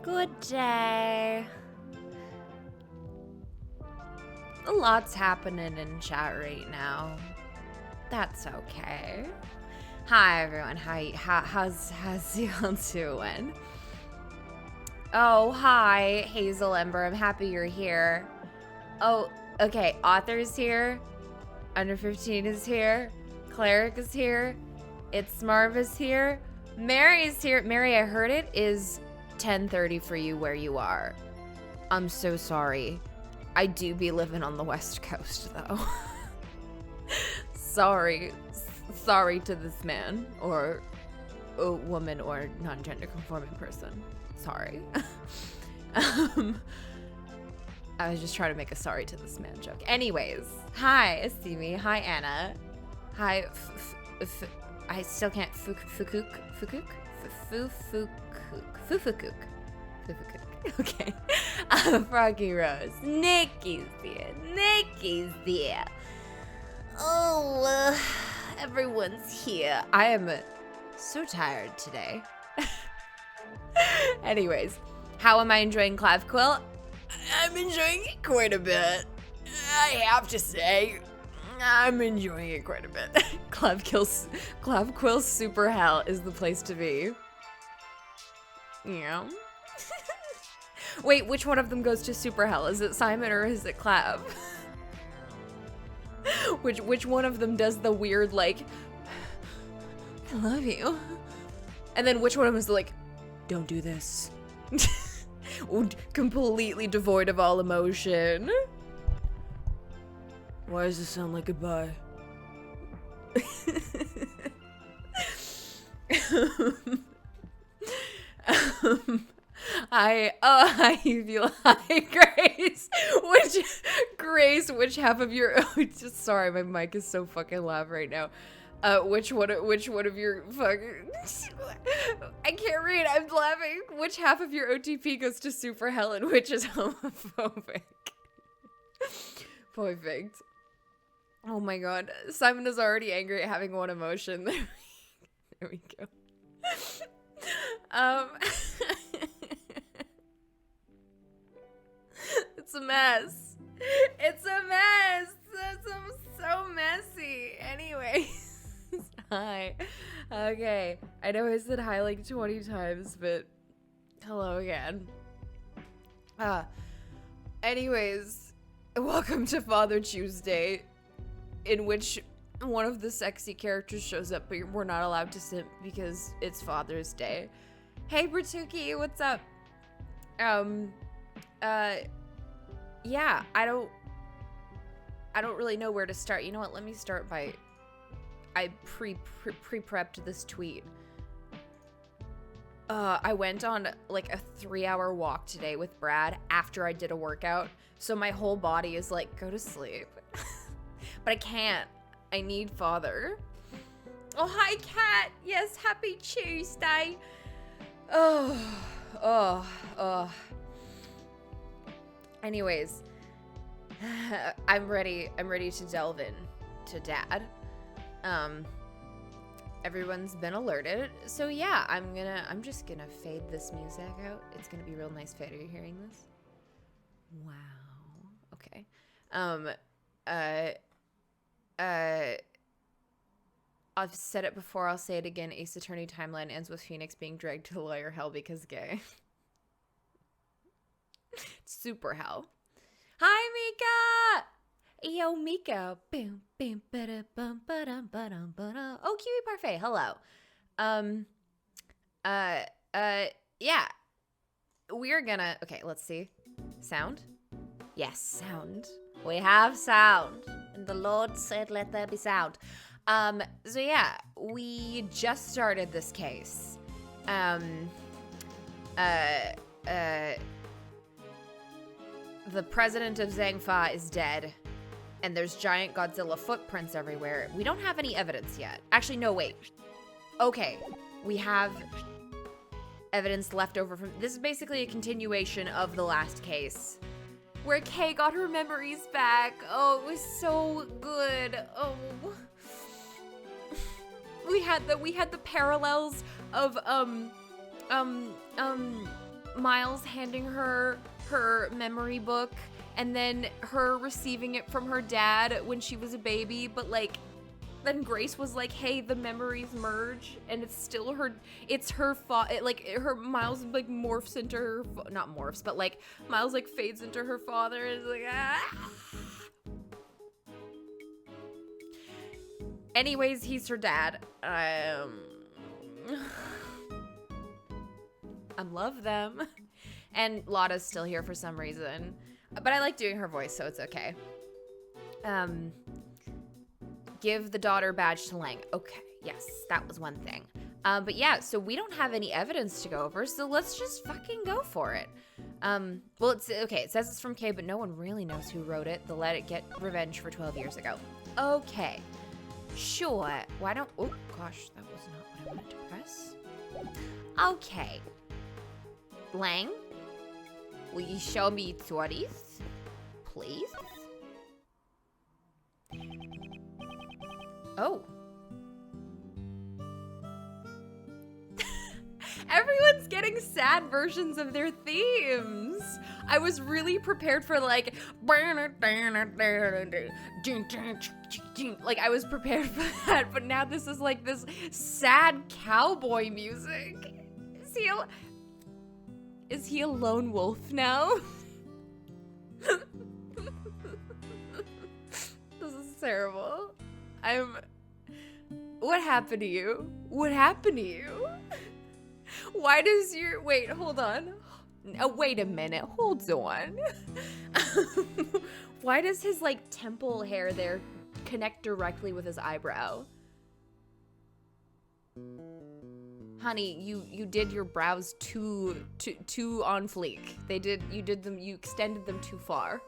Good day. A lot's happening in chat right now. That's okay. Hi everyone. How's y'all doing? Oh, hi, Hazel Ember. I'm happy you're here. Oh, okay. Author's here. Under 15 is here. Cleric is here. It's Marv is here. Mary is here. Mary, I heard it is 10:30 for you where you are. I'm so sorry. I do be living on the West Coast, though. Sorry to this man, or a woman, or non-gender conforming person. Sorry. I was just trying to make a sorry to this man joke. Anyways, hi, Asimi. Hi, Anna. Hi, I still can't Fukuk. Okay. Froggy Rose. Nikki's here. Oh, everyone's here. I am so tired today. Anyways, how am I enjoying Clavquill? I'm enjoying it quite a bit. I have to say, I'm enjoying it quite a bit. Clavquill's super hell is the place to be. Yeah. Wait, which one of them goes to super hell? Is it Simon or is it Clav? Which one of them does the weird, like, I love you? And then which one of them is like, don't do this. Completely devoid of all emotion. Why does this sound like goodbye? Hi, Evil. Hi, Grace. Which half of your? Oh, just sorry, my mic is so fucking loud right now. Which one of your fucking? I can't read. I'm laughing. Which half of your OTP goes to super hell and which is homophobic? Perfect. Oh my god, Simon is already angry at having one emotion. There we go. It's a mess. It's a mess. It's so messy. Anyways, hi. Okay, I know I said hi like 20 times, but hello again. Anyways, welcome to Father Tuesday, in which one of the sexy characters shows up, but we're not allowed to simp because it's Father's Day. Hey, Bratuki, what's up? Yeah, I don't really know where to start. You know what? Let me start by, I pre-prepped this tweet. I went on like a 3-hour walk today with Brad after I did a workout, so my whole body is like, go to sleep. But I can't. I need Father. Oh, hi, Kat. Yes, happy Tuesday. Oh. Anyways, I'm ready to delve in to Dad. Everyone's been alerted. So yeah, I'm just gonna fade this music out. It's gonna be real nice fade. Are you hearing this? Wow. Okay. I've said it before, I'll say it again. Ace Attorney timeline ends with Phoenix being dragged to lawyer hell because gay. Super hell. Hi, Mika! Yo, Mika. Boom, boom, ba-da, bum, ba-dum, ba-dum, ba-dum. Oh, Kiwi Parfait, hello. Yeah. We're gonna, okay, let's see. Sound? Yes, sound. We have sound. And the Lord said, let there be sound. So yeah, we just started this case. The president of Zhangfa is dead, and there's giant Godzilla footprints everywhere. We don't have any evidence yet. Actually, no, wait. Okay, we have evidence left over from... This is basically a continuation of the last case, where Kay got her memories back. Oh, it was so good. Oh... We had the parallels of Miles handing her her memory book and then her receiving it from her dad when she was a baby, but like then Grace was like, hey, the memories merge and it's still her, it's her her Miles like morphs into her, not morphs, but like Miles like fades into her father and is like, ah. Anyways, he's her dad. I love them. And Lotta's still here for some reason. But I like doing her voice, so it's okay. Give the daughter badge to Lang. Okay, yes, that was one thing. But yeah, so we don't have any evidence to go over, so let's just fucking go for it. Well, it's okay, it says it's from Kay, but no one really knows who wrote it. The Let It Get Revenge for 12 years ago. Okay. Sure. Why don't... Oh, gosh. That was not what I wanted to press. Okay. Lang? Will you show me stories? Please? Oh. Everyone's getting sad versions of their themes. I was really prepared for like I was prepared for that, but now this is like this sad cowboy music. Is he a lone wolf now? This is terrible. What happened to you? What happened to you? Why does your... Wait, hold on. Oh, wait a minute. Hold on. Why does his, like, temple hair there connect directly with his eyebrow? Honey, you did your brows too on fleek. You extended them too far.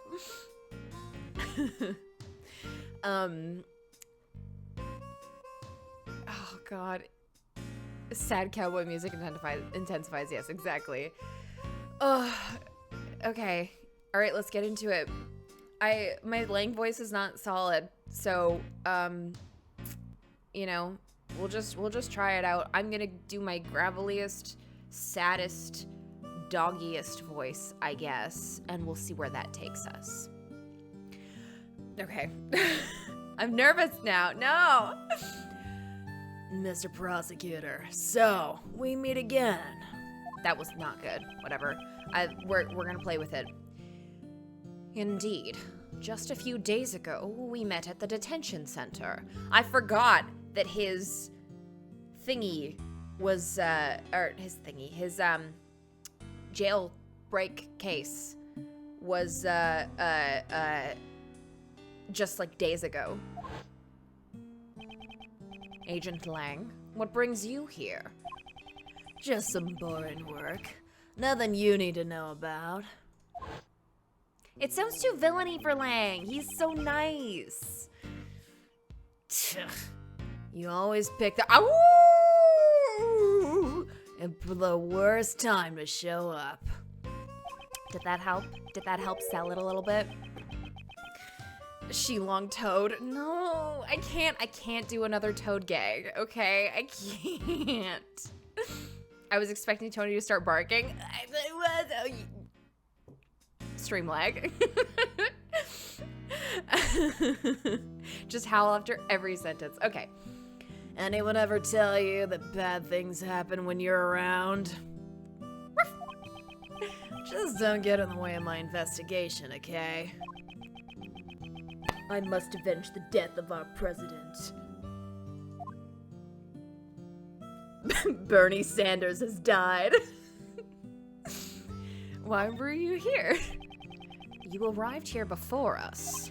Oh, God. Sad cowboy music intensifies. Yes, exactly. Okay. All right, let's get into it. My Lang voice is not solid, so you know, we'll just try it out. I'm gonna do my graveliest, saddest, doggiest voice, I guess, and we'll see where that takes us. Okay. I'm nervous now. No. Mr. Prosecutor, so we meet again. That was not good. Whatever. We're gonna play with it. Indeed. Just a few days ago, we met at the detention center. I forgot that his thingy was, his jailbreak case was, just like days ago. Agent Lang, what brings you here? Just some boring work. Nothing you need to know about. It sounds too villainy for Lang. He's so nice. You always pick the the worst time to show up. Did that help? Did that help sell it a little bit? She long toad. No, I can't do another toad gag, okay? I can't. I was expecting Tony to start barking. Stream lag. Just howl after every sentence. Okay. Anyone ever tell you that bad things happen when you're around? Just don't get in the way of my investigation, okay? I must avenge the death of our president. Bernie Sanders has died. Why were you here? You arrived here before us.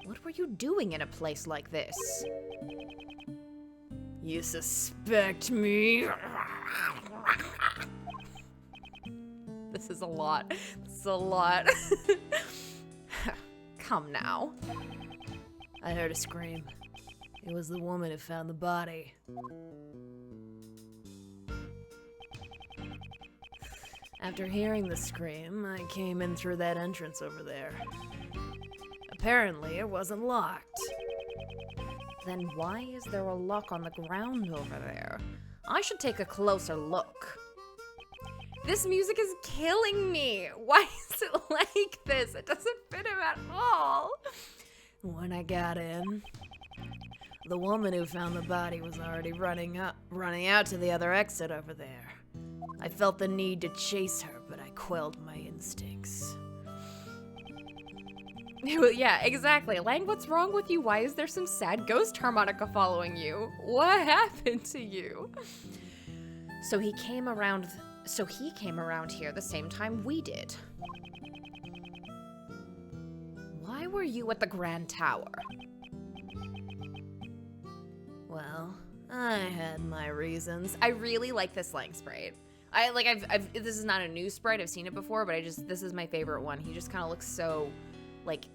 What were you doing in a place like this? You suspect me? This is a lot. This is a lot. Come now. I heard a scream. It was the woman who found the body. After hearing the scream, I came in through that entrance over there. Apparently, it wasn't locked. Then why is there a lock on the ground over there? I should take a closer look. This music is killing me. Why is it like this? It doesn't fit him at all. When I got in, the woman who found the body was already running out to the other exit over there. I felt the need to chase her, but I quelled my instincts. Yeah, exactly. Lang, what's wrong with you? Why is there some sad ghost harmonica following you? What happened to you? So he came around here the same time we did. Why were you at the Grand Tower? Well, I had my reasons. I really like this Lang sprite. This is not a new sprite. I've seen it before, but this is my favorite one. He just kind of looks so, like,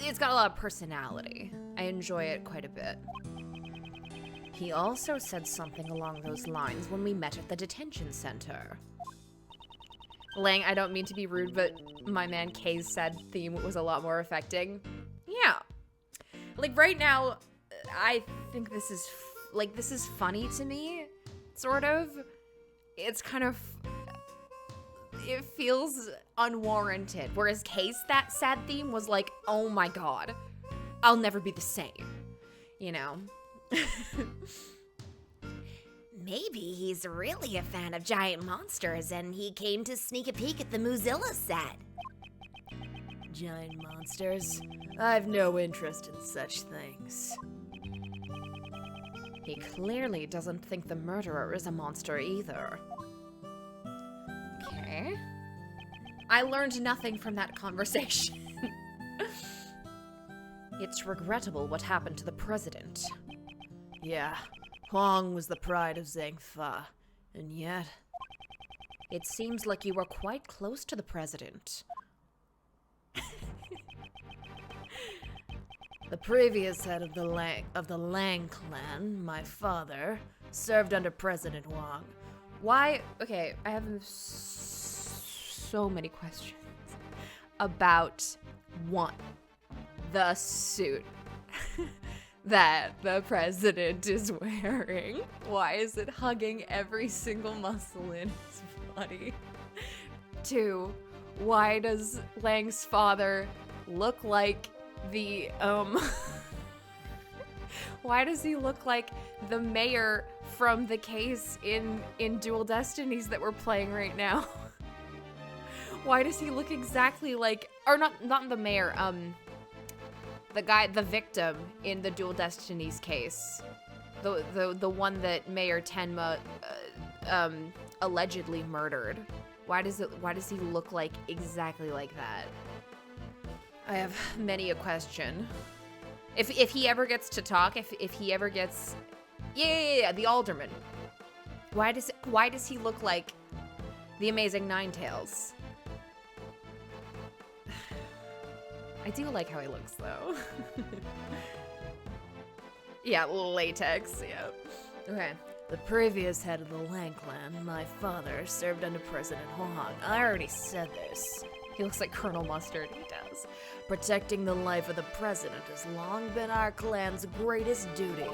it's got a lot of personality. I enjoy it quite a bit. He also said something along those lines when we met at the detention center. Lang, I don't mean to be rude, but my man Kay's sad theme was a lot more affecting. Yeah. Like, right now, I think this is funny to me, sort of. It's kind of, it feels unwarranted. Whereas Kay's that sad theme was like, oh my god, I'll never be the same, you know? Maybe he's really a fan of giant monsters and he came to sneak a peek at the Mozilla set. Giant monsters? I've no interest in such things. He clearly doesn't think the murderer is a monster either. Okay. I learned nothing from that conversation. It's regrettable what happened to the president. Yeah, Huang was the pride of Zhengfa, and yet... It seems like you were quite close to the president. The previous head of the Lang clan, my father, served under President Huang. Why? Okay, I have so many questions about one, the suit that the president is wearing. Why is it hugging every single muscle in his body? 2, why does Lang's father look like the, why does he look like the mayor from the case in Dual Destinies that we're playing right now? Why does he look exactly like, or not the mayor, the victim in the Dual Destinies case, the one that Mayor Tenma allegedly murdered. Why does he look like exactly like that? I have many a question. If he ever gets to talk, if he ever gets, yeah, the alderman. Why does he look like the Amazing Ninetales? I do like how he looks though. Yeah, latex, yeah. Okay. The previous head of the Lang clan, my father, served under President Huang. I already said this. He looks like Colonel Mustard, he does. Protecting the life of the president has long been our clan's greatest duty.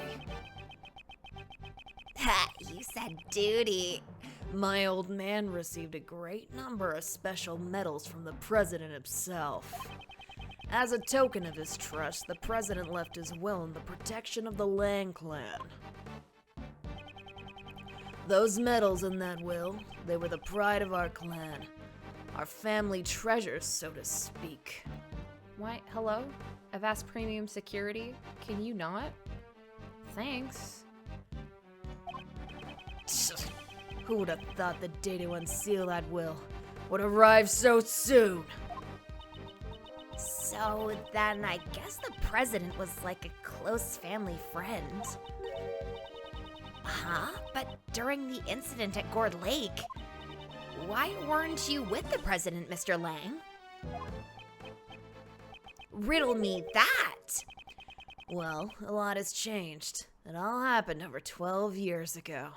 Ha, you said duty. My old man received a great number of special medals from the president himself. As a token of his trust, the president left his will in the protection of the Lang clan. Those medals in that will, they were the pride of our clan. Our family treasures, so to speak. Why, hello? I've asked premium security. Can you not? Thanks. Who would have thought the day to unseal that will would arrive so soon? So then I guess the president was like a close family friend. Huh? But during the incident at Gourd Lake, why weren't you with the president, Mr. Lang? Riddle me that! Well, a lot has changed. It all happened over 12 years ago.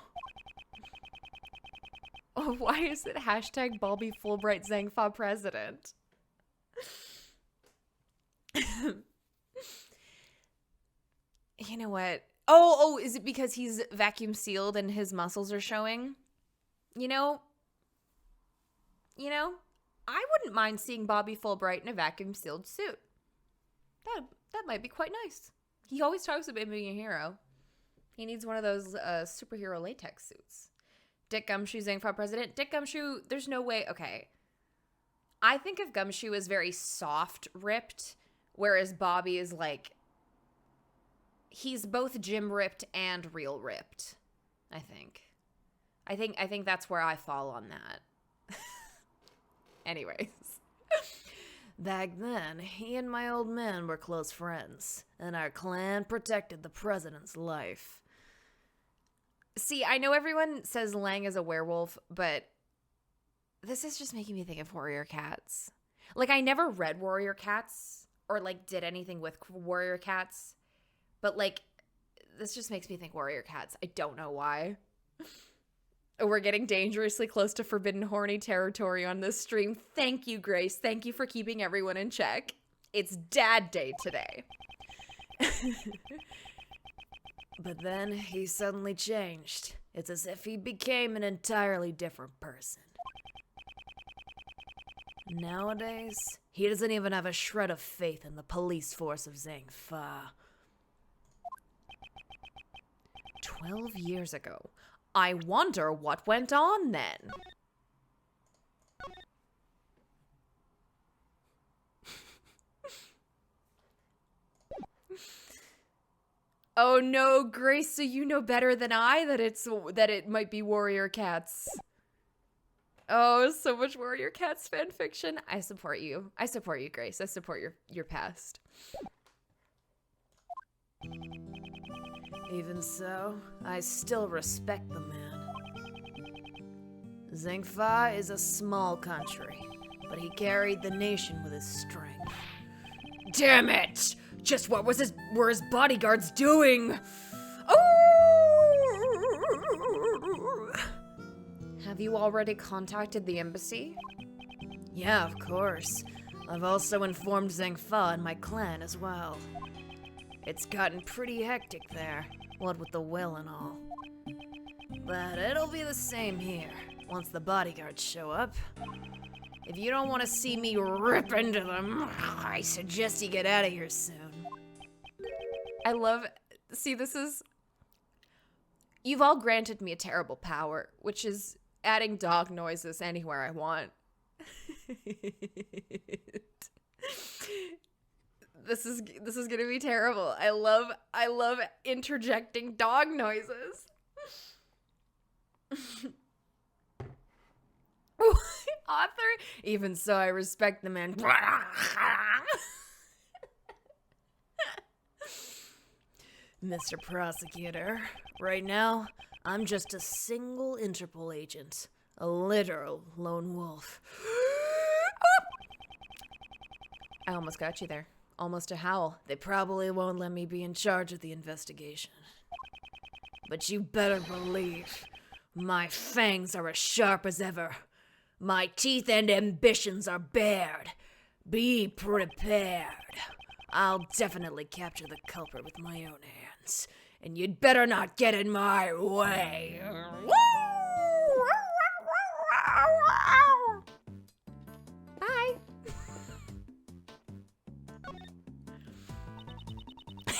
Oh, why is it hashtag Balby Fulbright Zhengfa president? You know what? Oh, is it because he's vacuum sealed and his muscles are showing? You know, I wouldn't mind seeing Bobby Fulbright in a vacuum-sealed suit. That might be quite nice. He always talks about being a hero. He needs one of those superhero latex suits. Dick Gumshoe, Zangfa president. Dick Gumshoe, there's no way. Okay. I think of Gumshoe as very soft ripped, whereas Bobby is like, he's both gym ripped and real ripped, I think. I think that's where I fall on that. Anyways. Back then, he and my old man were close friends, and our clan protected the president's life. See, I know everyone says Lang is a werewolf, but this is just making me think of Warrior Cats. Like, I never read Warrior Cats or, like, did anything with Warrior Cats, but, like, this just makes me think Warrior Cats. I don't know why. We're getting dangerously close to forbidden horny territory on this stream. Thank you, Grace. Thank you for keeping everyone in check. It's Dad Day today. But then he suddenly changed. It's as if he became an entirely different person. Nowadays, he doesn't even have a shred of faith in the police force of Zangfa. 12 years ago. I wonder what went on then. Oh no, Grace, so you know better than I that it might be Warrior Cats. Oh, so much Warrior Cats fan fiction. I support you. I support you, Grace. I support your past. Even so, I still respect the man. Zangfa is a small country, but he carried the nation with his strength. Damn it! Just what were his bodyguards doing? Oh! Have you already contacted the embassy? Yeah, of course. I've also informed Zangfa and my clan as well. It's gotten pretty hectic there, what with the will and all. But it'll be the same here, once the bodyguards show up. If you don't want to see me rip into them, I suggest you get out of here soon. I love... See, this is... You've all granted me a terrible power, which is adding dog noises anywhere I want. This is gonna be terrible. I love interjecting dog noises. Author, even so, I respect the man. Mr. Prosecutor, right now, I'm just a single Interpol agent. A literal lone wolf. I almost got you there. Almost a howl. They probably won't let me be in charge of the investigation. But you better believe, my fangs are as sharp as ever. My teeth and ambitions are bared. Be prepared. I'll definitely capture the culprit with my own hands. And you'd better not get in my way. Bye.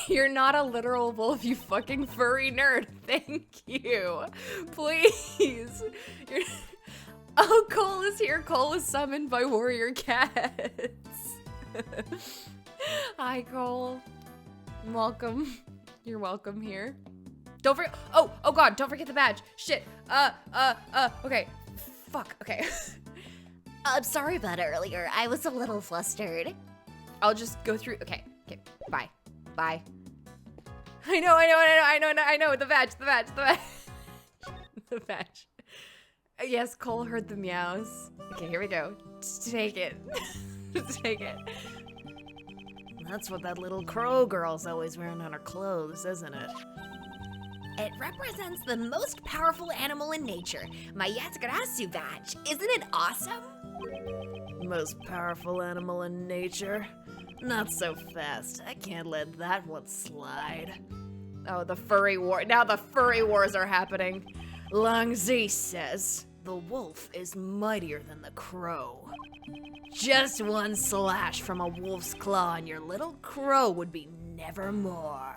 You're not a literal wolf, you fucking furry nerd. Thank you. Please. Oh, Cole is here. Cole is summoned by Warrior Cats. Hi, Cole. Welcome. You're welcome here. Don't forget. Oh God, don't forget the badge. Shit. Okay. Fuck. Okay. I'm sorry about earlier. I was a little flustered. I'll just go through. Okay. Bye. Bye. I know. The badge. The badge. Yes, Cole heard the meows. Okay, here we go. Take it. Take it. That's what that little crow girl's always wearing on her clothes, isn't it? It represents the most powerful animal in nature, my Yatsugarasu badge. Isn't it awesome? Most powerful animal in nature? Not so fast. I can't let that one slide. Oh, the furry war. Now the furry wars are happening. Lang Zi says, the wolf is mightier than the crow. Just one slash from a wolf's claw and your little crow would be nevermore.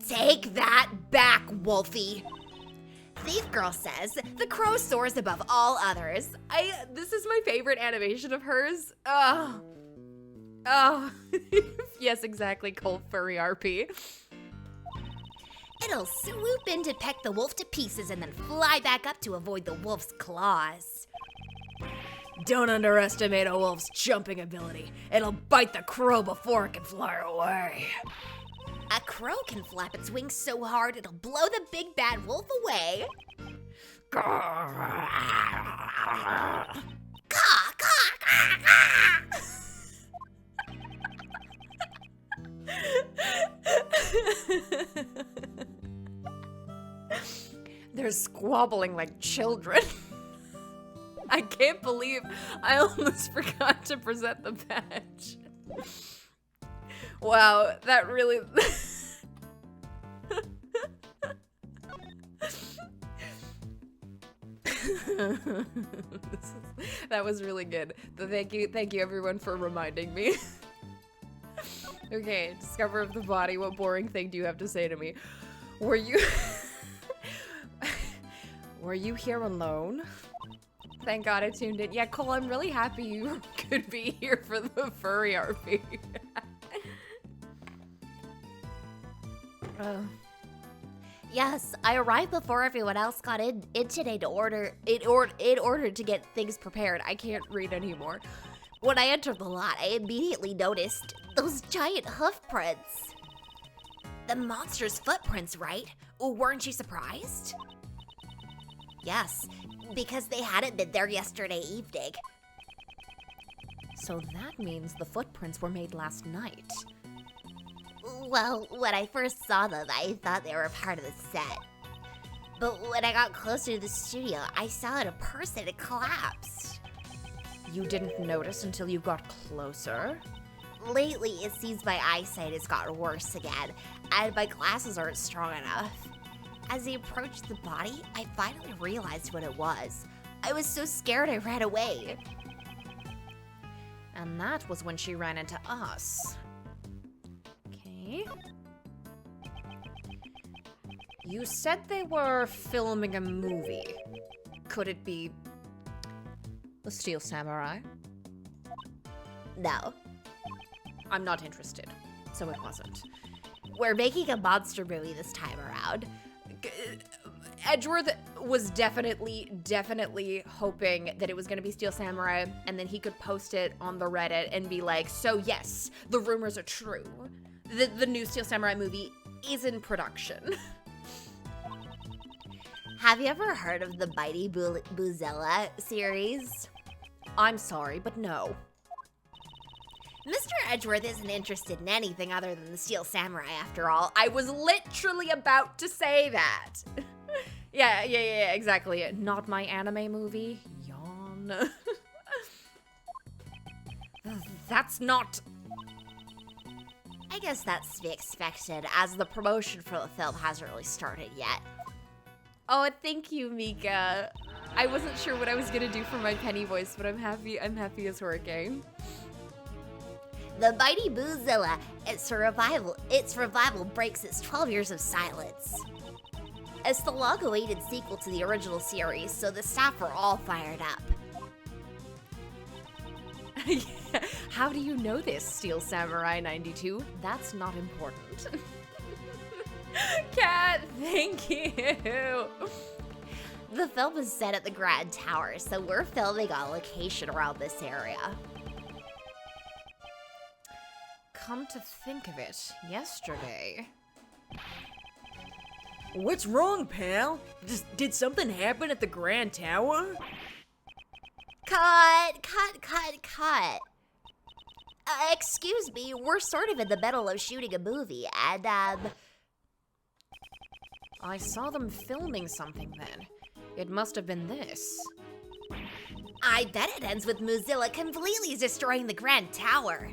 Take that back, Wolfie. Thief Girl says the crow soars above all others. This is my favorite animation of hers. Oh. Yes, exactly, Cold Furry RP. It'll swoop in to peck the wolf to pieces and then fly back up to avoid the wolf's claws. Don't underestimate a wolf's jumping ability. It'll bite the crow before it can fly away. A crow can flap its wings so hard it'll blow the big bad wolf away. Caw, caw, caw, caw. They're squabbling like children. I can't believe I almost forgot to present the badge. Wow, that really... That was really good. Thank you everyone for reminding me. Okay, discover of the body. What boring thing do you have to say to me? Were you... Were you here alone? Thank God I tuned in. Yeah, Cole, I'm really happy you could be here for the furry RP. Yes, I arrived before everyone else got in today to order to get things prepared. I can't read anymore. When I entered the lot, I immediately noticed those giant hoof prints. The monster's footprints, right? Weren't you surprised? Yes, because they hadn't been there yesterday evening. So that means the footprints were made last night. Well, when I first saw them, I thought they were part of the set. But when I got closer to the studio, I saw that a person had collapsed. You didn't notice until you got closer? Lately, it seems my eyesight has gotten worse again, and my glasses aren't strong enough. As I approached the body, I finally realized what it was. I was so scared I ran away. And that was when she ran into us. Okay. You said they were filming a movie. Could it be The Steel Samurai? No. I'm not interested, so it wasn't. We're making a monster movie this time around. Edgeworth was definitely hoping that it was gonna be Steel Samurai, and then he could post it on the Reddit and be like, so yes, the rumors are true. The new Steel Samurai movie is in production. Have you ever heard of the Mighty Boozilla series? I'm sorry, but no. Mr. Edgeworth isn't interested in anything other than the Steel Samurai after all. I was literally about to say that. Yeah, exactly. Not my anime movie. Yawn. That's not... I guess that's to be expected, as the promotion for the film hasn't really started yet. Oh, thank you, Mika. I wasn't sure what I was gonna do for my penny voice, but I'm happy it's working. The Mighty Boozilla, its revival breaks its 12 years of silence. It's the long-awaited sequel to the original series, so the staff are all fired up. How do you know this, Steel Samurai 92? That's not important. Cat, thank you. The film is set at the Grand Tower, so we're filming on location around this area. Come to think of it, yesterday... What's wrong, pal? Did something happen at the Grand Tower? Cut. Excuse me, we're sort of in the middle of shooting a movie, and, I saw them filming something then. It must have been this. I bet it ends with Mozilla completely destroying the Grand Tower.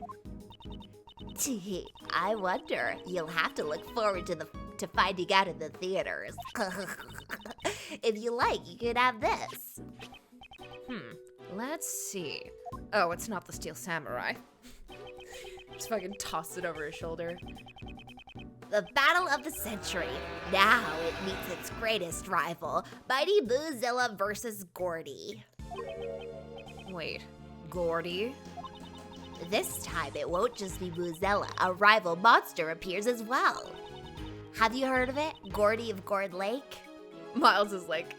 I wonder. You'll have to look forward to finding out in the theaters. If you like, you could have this. Let's see. Oh, it's not the Steel Samurai. Just fucking toss it over his shoulder. The battle of the century. Now it meets its greatest rival, Mighty Boozilla versus Gordy. Wait, Gordy? This time it won't just be Boozilla, a rival monster appears as well. Have you heard of it? Gordy of Gord Lake? Miles is like,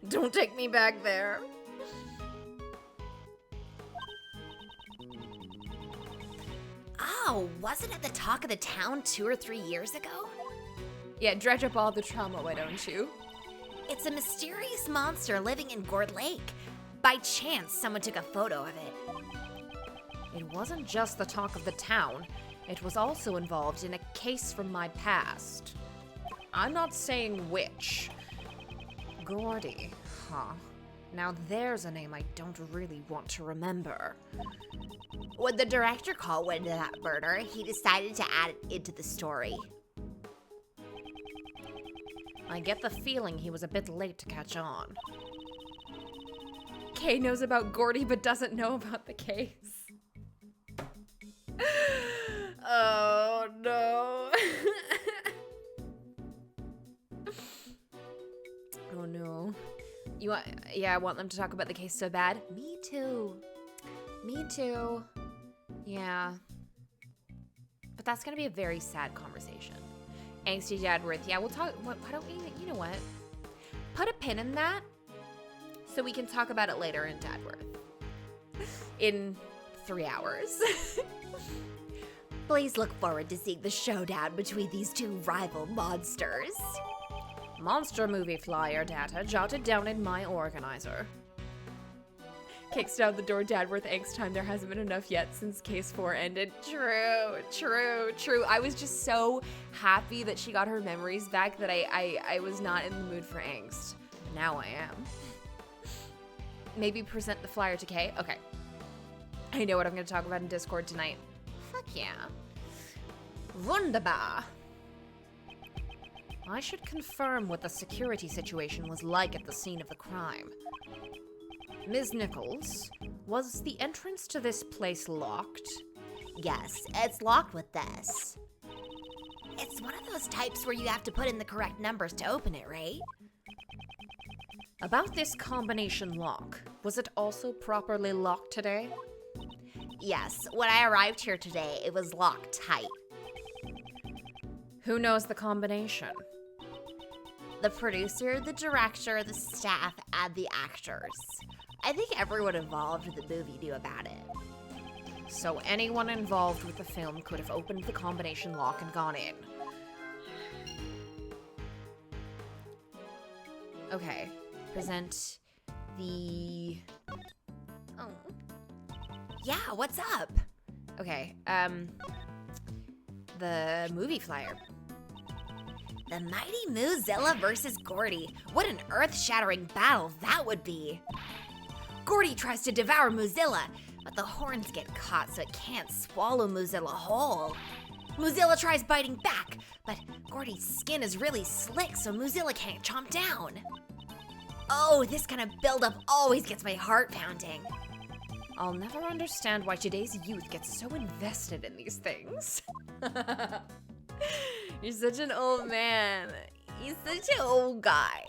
don't take me back there. Oh, wasn't it the talk of the town 2 or 3 years ago? Yeah, dredge up all the trauma, why don't you? It's a mysterious monster living in Gord Lake. By chance, someone took a photo of it. It wasn't just the talk of the town. It was also involved in a case from my past. I'm not saying which. Gordy, huh? Now there's a name I don't really want to remember. When the director called wind of that murder, he decided to add it into the story. I get the feeling he was a bit late to catch on. Kay knows about Gordy but doesn't know about the case. Oh no. Oh no. I want them to talk about the case so bad. Me too. Me too. Yeah. But that's gonna be a very sad conversation. Angsty Dadworth. Yeah, we'll talk. Why don't we, you know what? Put a pin in that so we can talk about it later in Dadworth. In 3 hours. Please look forward to seeing the showdown between these two rival monsters. Monster movie flyer data jotted down in my organizer. Kicks down the door, Dadworth angst time. There hasn't been enough yet since case 4 ended. True. I was just so happy that she got her memories back that I was not in the mood for angst. Now I am. Maybe present the flyer to Kay? Okay. I know what I'm going to talk about in Discord tonight. Fuck yeah. Wunderbar. I should confirm what the security situation was like at the scene of the crime. Ms. Nichols, was the entrance to this place locked? Yes, it's locked with this. It's one of those types where you have to put in the correct numbers to open it, right? About this combination lock, was it also properly locked today? Yes, when I arrived here today, it was locked tight. Who knows the combination? The producer, the director, the staff, and the actors. I think everyone involved with the movie knew about it. So anyone involved with the film could have opened the combination lock and gone in. Okay, present the... Oh. Yeah, what's up? Okay, the movie flyer. The Mighty Moozilla versus Gordy. What an earth-shattering battle that would be. Gordy tries to devour Moozilla, but the horns get caught so it can't swallow Moozilla whole. Moozilla tries biting back, but Gordy's skin is really slick so Moozilla can't chomp down. Oh, this kind of buildup always gets my heart pounding. I'll never understand why today's youth gets so invested in these things. You're such an old man. He's such an old guy.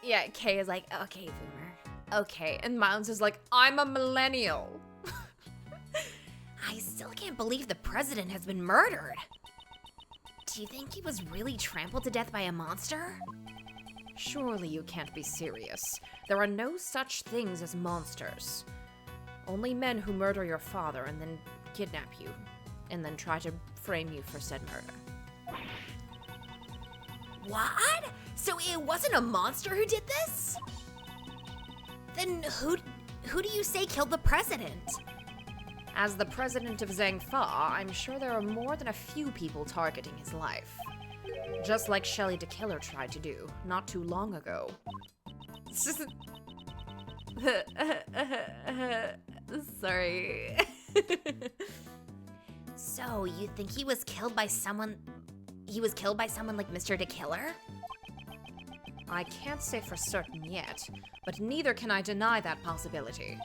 Yeah, Kay is like, okay, boomer. Okay, and Miles is like, I'm a millennial. I still can't believe the president has been murdered. Do you think he was really trampled to death by a monster? Surely you can't be serious. There are no such things as monsters. Only men who murder your father and then kidnap you, and then try to frame you for said murder. What? So it wasn't a monster who did this? Then who do you say killed the president? As the president of Zhangfa, I'm sure there are more than a few people targeting his life. Just like Shelley the Killer tried to do, not too long ago. Sorry. So, you think he was killed by someone he was killed by someone like Mr. DeKiller? I can't say for certain yet, but neither can I deny that possibility.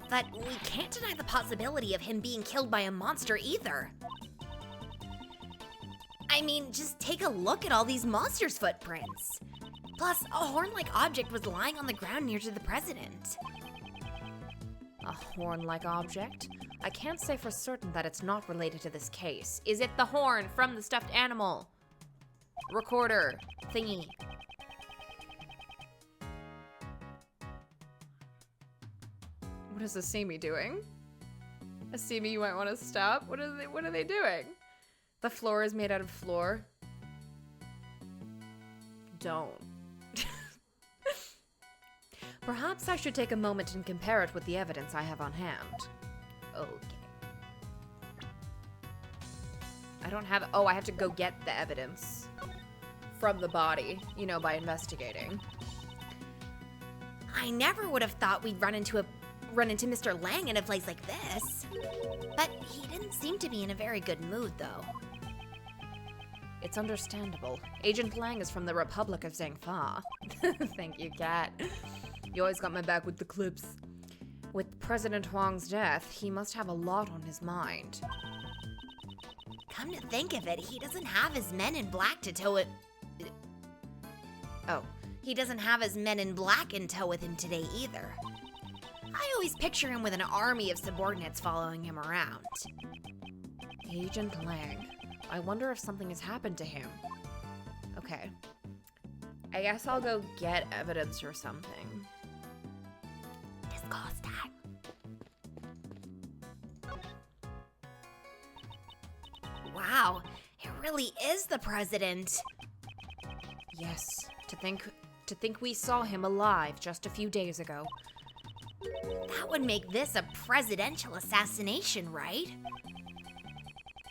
But we can't deny the possibility of him being killed by a monster either. I mean, just take a look at all these monsters' footprints. Plus, a horn-like object was lying on the ground near to the president. A horn-like object? I can't say for certain that it's not related to this case. Is it the horn from the stuffed animal? Recorder thingy. What is Asimi doing? Asimi, you might want to stop. What are they doing? The floor is made out of floor. Don't. Perhaps I should take a moment and compare it with the evidence I have on hand. Okay. I don't have... Oh, I have to go get the evidence from the body, you know, by investigating. I never would have thought we'd run into Mr. Lang in a place like this. But he didn't seem to be in a very good mood, though. It's understandable. Agent Lang is from the Republic of Zhangfa. Thank you, Cat. You always got my back with the clips. With President Huang's death, he must have a lot on his mind. Come to think of it, he doesn't have his men in black to tow it. Oh. He doesn't have his men in black in tow with him today either. I always picture him with an army of subordinates following him around. Agent Lang. I wonder if something has happened to him. Okay. I guess I'll go get evidence or something. Disgusting. Wow, it really is the president. Yes, to think we saw him alive just a few days ago. That would make this a presidential assassination, right?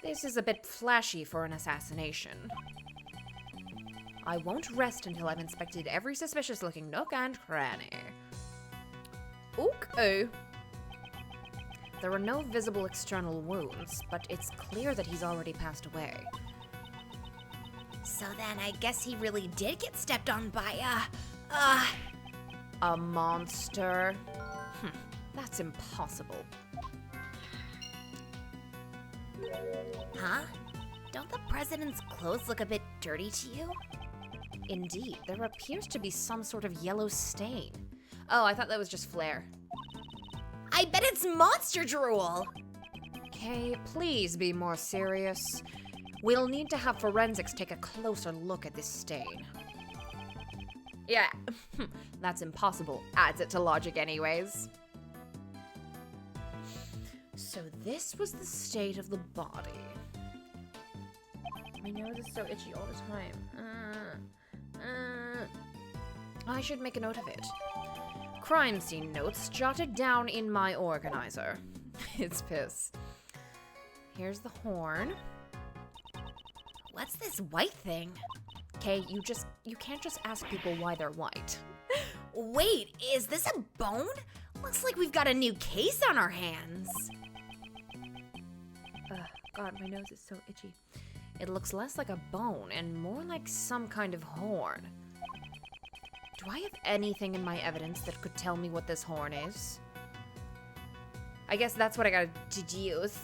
This is a bit flashy for an assassination. I won't rest until I've inspected every suspicious-looking nook and cranny. Okay. There are no visible external wounds, but it's clear that he's already passed away. So then I guess he really did get stepped on by a monster? That's impossible. Huh? Don't the president's clothes look a bit dirty to you? Indeed, there appears to be some sort of yellow stain. Oh, I thought that was just Flair. I bet it's monster drool! Okay, please be more serious. We'll need to have forensics take a closer look at this stain. Yeah, that's impossible. Adds it to logic anyways. So this was the state of the body. My nose is so itchy all the time. I should make a note of it. Crime scene notes jotted down in my organizer. It's piss. Here's the horn. What's this white thing? Okay, you can't just ask people why they're white. Wait, is this a bone? Looks like we've got a new case on our hands. God, my nose is so itchy. It looks less like a bone and more like some kind of horn. Do I have anything in my evidence that could tell me what this horn is? I guess that's what I gotta deduce.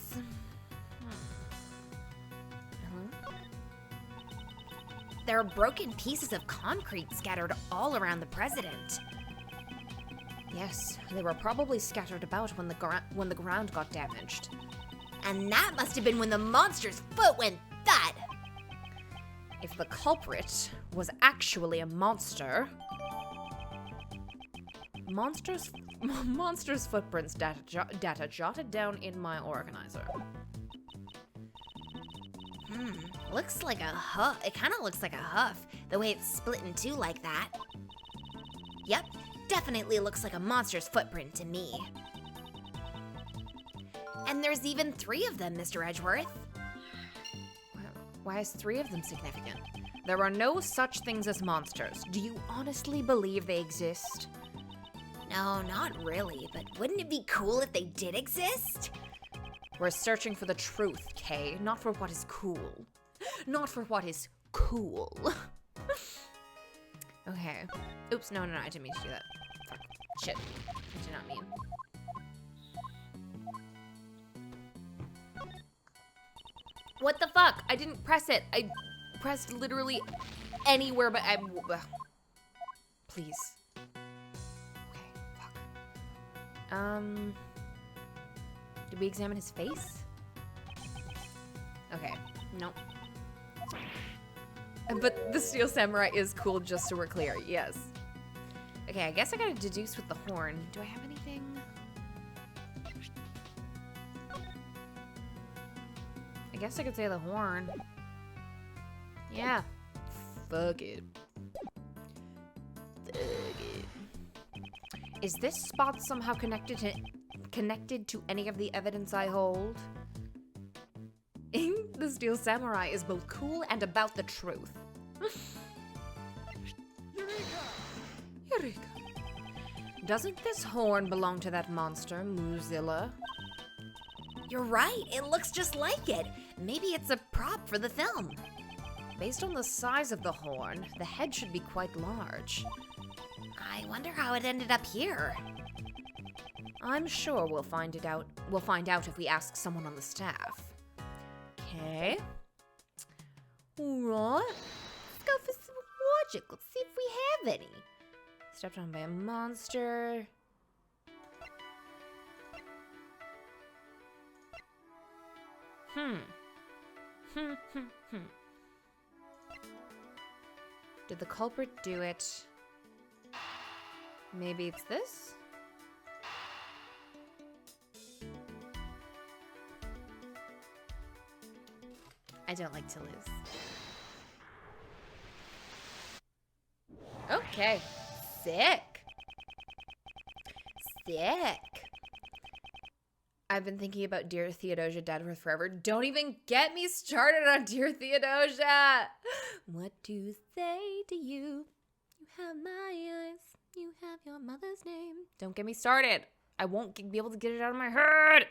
There are broken pieces of concrete scattered all around the president. Yes, they were probably scattered about when the ground got damaged. And that must have been when the monster's foot went thud. If the culprit was actually a monster... Monster's footprints data jotted down in my organizer. Looks like a hoof. It kind of looks like a hoof, the way it's split in two like that. Yep, definitely looks like a monster's footprint to me. And there's even 3 of them, Mr. Edgeworth. Why is 3 of them significant? There are no such things as monsters. Do you honestly believe they exist? No, not really, but wouldn't it be cool if they did exist? We're searching for the truth, Kay, not for what is cool. not for what is cool. Okay. Oops, no, I didn't mean to do that. Fuck. Shit. I did not mean. What the fuck? I didn't press it. I pressed literally anywhere, but I... Please. Okay, fuck. Did we examine his face? Okay, nope. But the Steel Samurai is cool, just so we're clear, yes. Okay, I guess I gotta deduce with the horn. Do I have anything? I guess I could say the horn. Yeah. Fuck it. Fuck it. Is this spot somehow connected to any of the evidence I hold? The Steel Samurai is both cool and about the truth. Eureka! Doesn't this horn belong to that monster, Muzilla? You're right, it looks just like it. Maybe it's a prop for the film. Based on the size of the horn, the head should be quite large. I wonder how it ended up here. I'm sure we'll find out if we ask someone on the staff. Okay. Alright. Let's go for some logic. Let's see if we have any. Stepped on by a monster. Did the culprit do it? Maybe it's this? I don't like to lose. Okay. Sick. Sick. I've been thinking about Dear Theodosia Dadworth forever. Don't even get me started on Dear Theodosia. What to say to you? You have my eyes. You have your mother's name. Don't get me started. I won't be able to get it out of my head.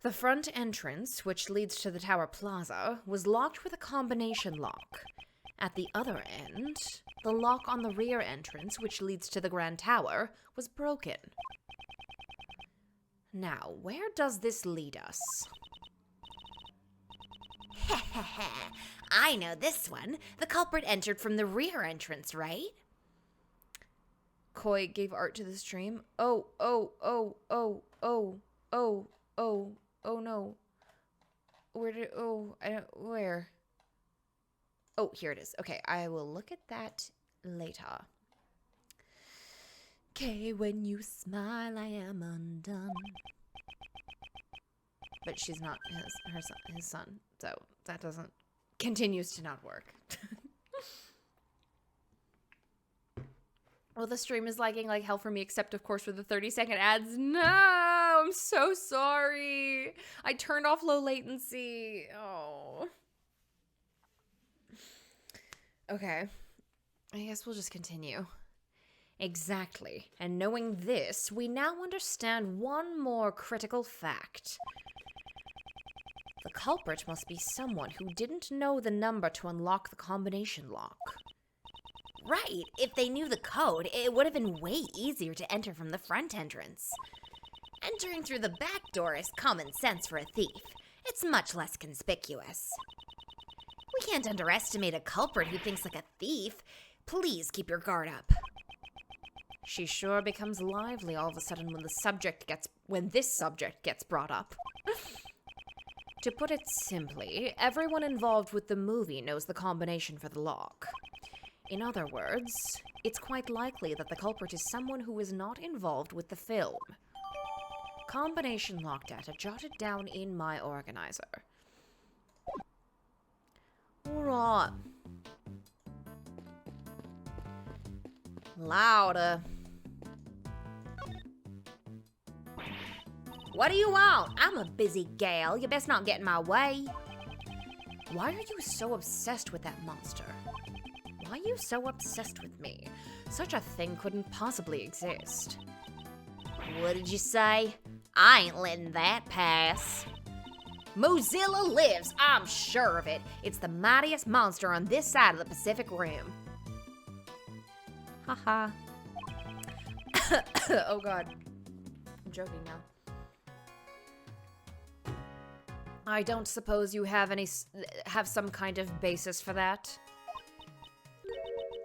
The front entrance, which leads to the Tower Plaza, was locked with a combination lock. At the other end, the lock on the rear entrance, which leads to the Grand Tower, was broken. Now, where does this lead us? I know this one. The culprit entered from the rear entrance, right? Koi gave art to the stream. Oh no. Where? Oh, here it is. Okay, I will look at that later. Okay, when you smile, I am undone. But she's not his son, so that continues to not work. Well, the stream is lagging like hell for me, except of course for the 30-second ads. No, I'm so sorry. I turned off low latency. Oh. Okay, I guess we'll just continue. Exactly. And knowing this, we now understand one more critical fact. The culprit must be someone who didn't know the number to unlock the combination lock. Right. If they knew the code, it would have been way easier to enter from the front entrance. Entering through the back door is common sense for a thief. It's much less conspicuous. We can't underestimate a culprit who thinks like a thief. Please keep your guard up. She sure becomes lively all of a sudden when this subject gets brought up. To put it simply, everyone involved with the movie knows the combination for the lock. In other words, it's quite likely that the culprit is someone who is not involved with the film. Combination lock data jotted down in my organizer. Alright. Louder. What do you want? I'm a busy gal. You best not get in my way. Why are you so obsessed with that monster? Why are you so obsessed with me? Such a thing couldn't possibly exist. What did you say? I ain't letting that pass. Mozilla lives, I'm sure of it. It's the mightiest monster on this side of the Pacific Rim. Haha. Oh god. I'm joking now. I don't suppose you have some kind of basis for that?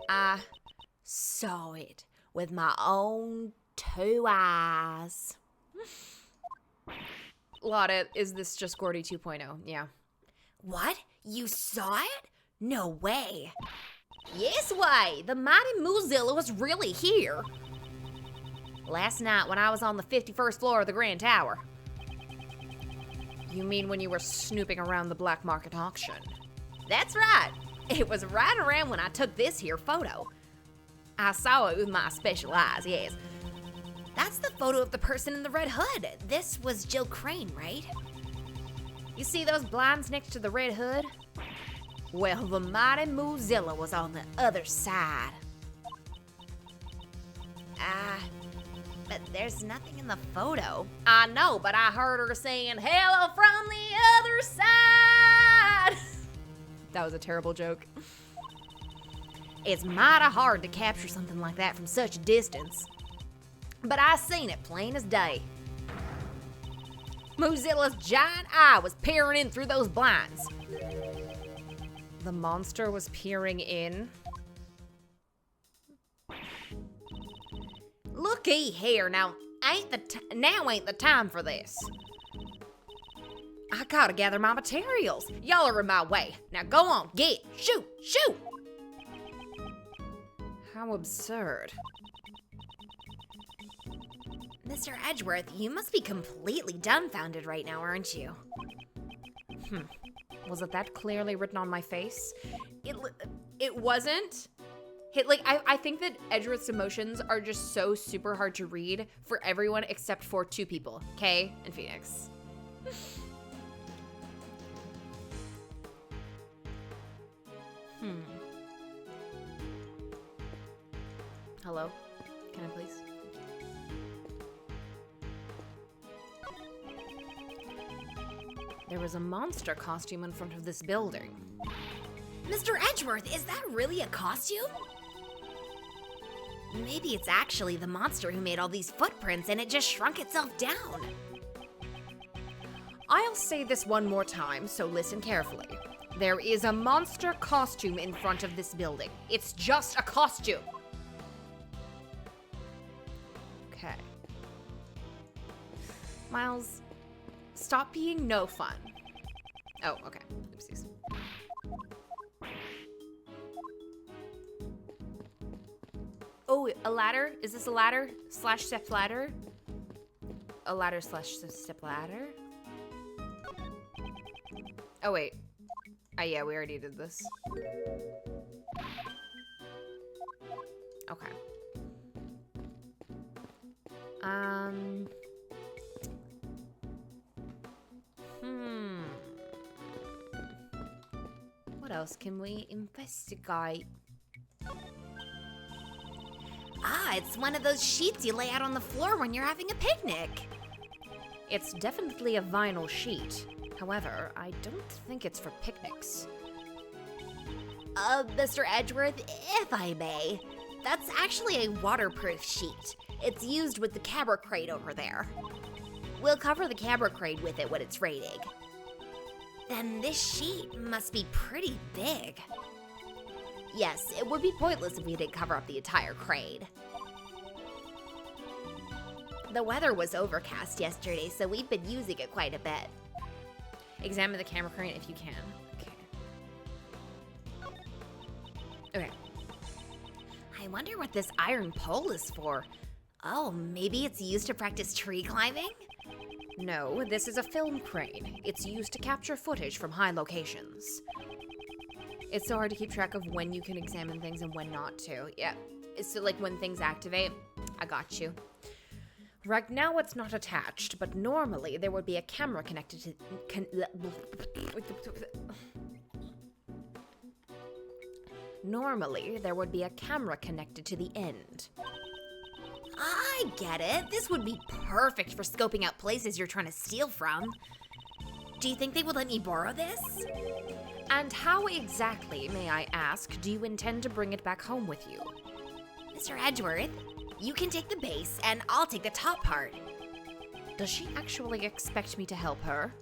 I saw it with my own 2 eyes. Lotta, is this just Gordy 2.0? Yeah. What? You saw it? No way. Yes way! The mighty Mozilla was really here. Last night when I was on the 51st floor of the Grand Tower. You mean when you were snooping around the black market auction? That's right. It was right around when I took this here photo. I saw it with my special eyes, yes. That's the photo of the person in the red hood. This was Jill Crane, right? You see those blinds next to the red hood? Well, the mighty Mozilla was on the other side. But there's nothing in the photo. I know, but I heard her saying, "Hello from the other side." That was a terrible joke. It's mighty hard to capture something like that from such a distance. But I seen it plain as day. Mozilla's giant eye was peering in through those blinds. The monster was peering in? Looky here, now ain't the time for this. I gotta gather my materials. Y'all are in my way. Now go on, shoot! How absurd. Mr. Edgeworth, you must be completely dumbfounded right now, aren't you? Was it that clearly written on my face? It wasn't. I think that Edgeworth's emotions are just so super hard to read for everyone except for 2 people, Kay and Phoenix. Hello? Can I please? There was a monster costume in front of this building. Mr. Edgeworth, is that really a costume? Maybe it's actually the monster who made all these footprints and it just shrunk itself down. I'll say this one more time, so listen carefully. There is a monster costume in front of this building. It's just a costume. Okay. Miles, stop being no fun. Oh, okay. Oopsies. Oh, a ladder? Is this a ladder / step ladder? A ladder / step ladder? Oh, wait. Yeah, we already did this. Okay. What else can we investigate? It's one of those sheets you lay out on the floor when you're having a picnic. It's definitely a vinyl sheet. However, I don't think it's for picnics. Mr. Edgeworth, if I may, that's actually a waterproof sheet. It's used with the camera crate over there. We'll cover the camera crate with it when it's raining. Then this sheet must be pretty big. Yes, it would be pointless if we didn't cover up the entire crate. The weather was overcast yesterday, so we've been using it quite a bit. Examine the camera crane if you can. Okay. I wonder what this iron pole is for. Oh, maybe it's used to practice tree climbing? No, this is a film crane. It's used to capture footage from high locations. It's so hard to keep track of when you can examine things and when not to. Yeah, it's so, like when things activate. I got you. Right now it's not attached, but normally there would be a camera connected to... Normally there would be a camera connected to the end. I get it. This would be perfect for scoping out places you're trying to steal from. Do you think they would let me borrow this? And how exactly, may I ask, do you intend to bring it back home with you? Mr. Edgeworth, you can take the base and I'll take the top part. Does she actually expect me to help her?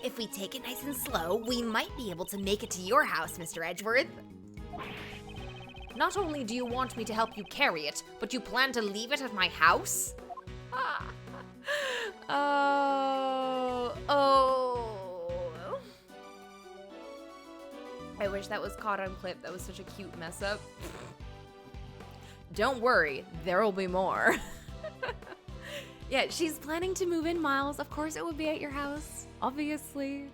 If we take it nice and slow, we might be able to make it to your house, Mr. Edgeworth. Not only do you want me to help you carry it, but you plan to leave it at my house? Oh. I wish that was caught on clip. That was such a cute mess up. Don't worry, there will be more. Yeah, she's planning to move in, Miles. Of course it would be at your house, obviously.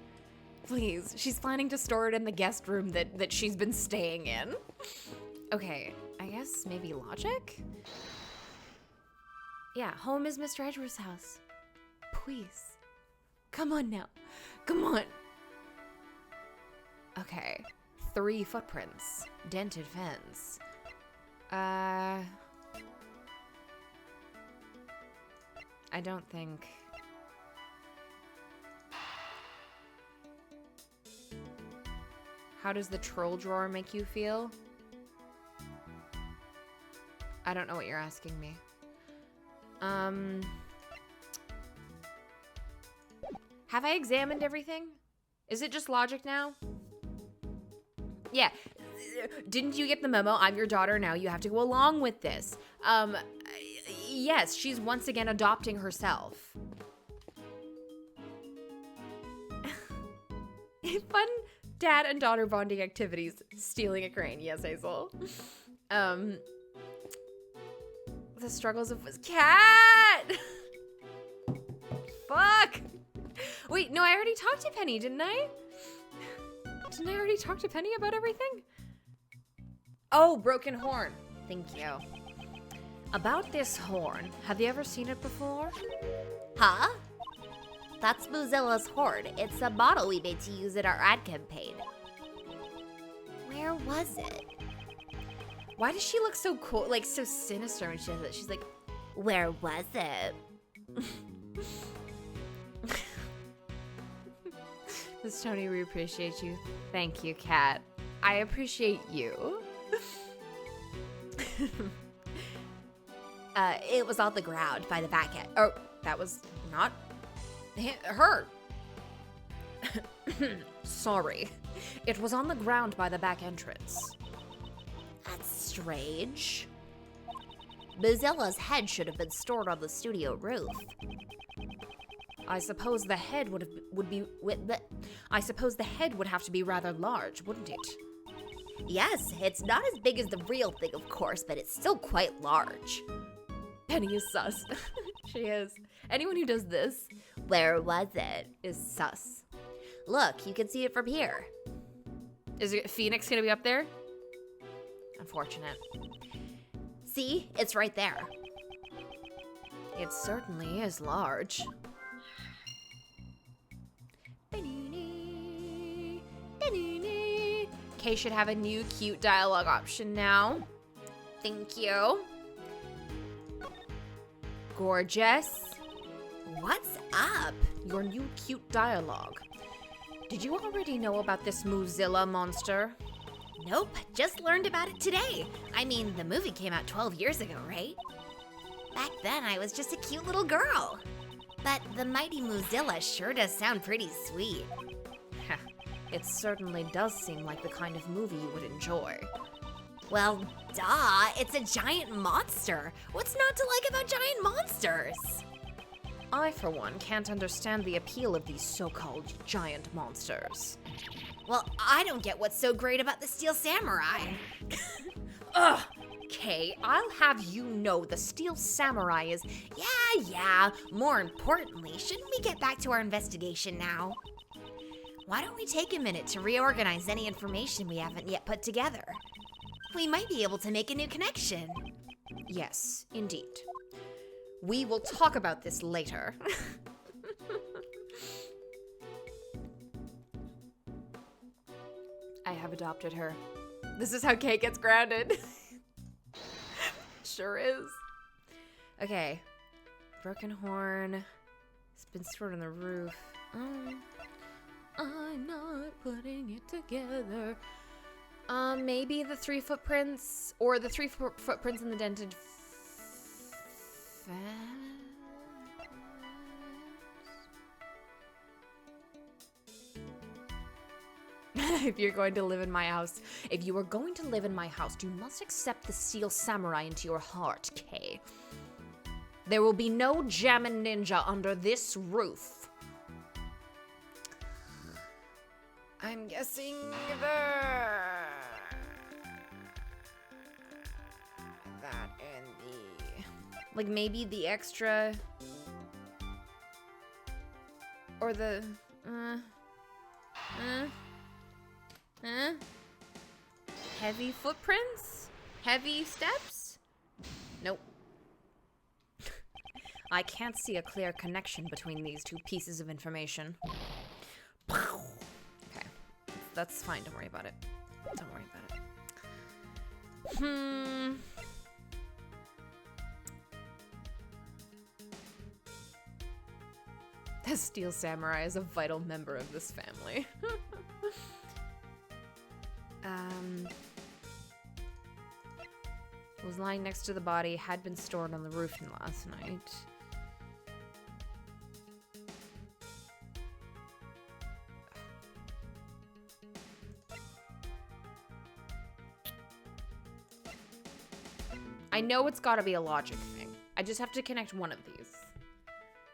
Please, she's planning to store it in the guest room that she's been staying in. Okay, I guess maybe logic? Yeah, home is Mr. Edgeworth's house. Please. Come on now. Come on. Okay. 3 footprints. Dented fence. I don't think... How does the troll drawer make you feel? I don't know what you're asking me. Have I examined everything? Is it just logic now? Yeah. Didn't you get the memo? I'm your daughter now. You have to go along with this. Yes, she's once again adopting herself. Fun dad and daughter bonding activities. Stealing a crane. Yes, Hazel. The struggles of his cat. Fuck. Wait, no, I already talked to Penny, didn't I? Didn't I already talk to Penny about everything? Oh, broken horn. Thank you. About this horn, have you ever seen it before? Huh? That's Mozilla's horn. It's a model we made to use in our ad campaign. Where was it? Why does she look so cool, like so sinister when she does it? She's like, where was it? Miss Tony, we appreciate you. Thank you, Kat. I appreciate you. It was on the ground by the back end. Oh, that was not her. Sorry. It was on the ground by the back entrance. That's strange. Mozilla's head should have been stored on the studio roof. I suppose the head would have to be rather large, wouldn't it? Yes, it's not as big as the real thing, of course, but it's still quite large. Penny is sus. She is. Anyone who does this, where was it, is sus. Look, you can see it from here. Is Phoenix gonna be up there? Unfortunate. See, it's right there. It certainly is large. Kay should have a new cute dialogue option now. Thank you. Gorgeous. What's up? Your new cute dialogue. Did you already know about this Mozilla monster? Nope, just learned about it today. I mean, the movie came out 12 years ago, right? Back then, I was just a cute little girl. But the mighty Mozilla sure does sound pretty sweet. It certainly does seem like the kind of movie you would enjoy. Well, duh, it's a giant monster. What's not to like about giant monsters? I, for one, can't understand the appeal of these so-called giant monsters. Well, I don't get what's so great about the Steel Samurai. Ugh! Kay, I'll have you know the Steel Samurai is... Yeah. More importantly, shouldn't we get back to our investigation now? Why don't we take a minute to reorganize any information we haven't yet put together? We might be able to make a new connection. Yes, indeed. We will talk about this later. I have adopted her. This is how Kay gets grounded. Sure is. Okay. Broken horn. It's been stored on the roof. I'm not putting it together. Maybe the 3 footprints, or the 3 footprints in the dented If you're going to live in my house, if you are going to live in my house, you must accept the steel samurai into your heart, Kay. There will be no jammin' ninja under this roof. I'm guessing that and the, like, maybe the extra, or the heavy footprints, heavy steps. Nope. I can't see a clear connection between these 2 pieces of information. Okay, that's fine. Don't worry about it. Don't worry about it. The Steel Samurai is a vital member of this family. Was lying next to the body, had been stored on the roof last night. I know it's gotta be a logic thing. I just have to connect one of these.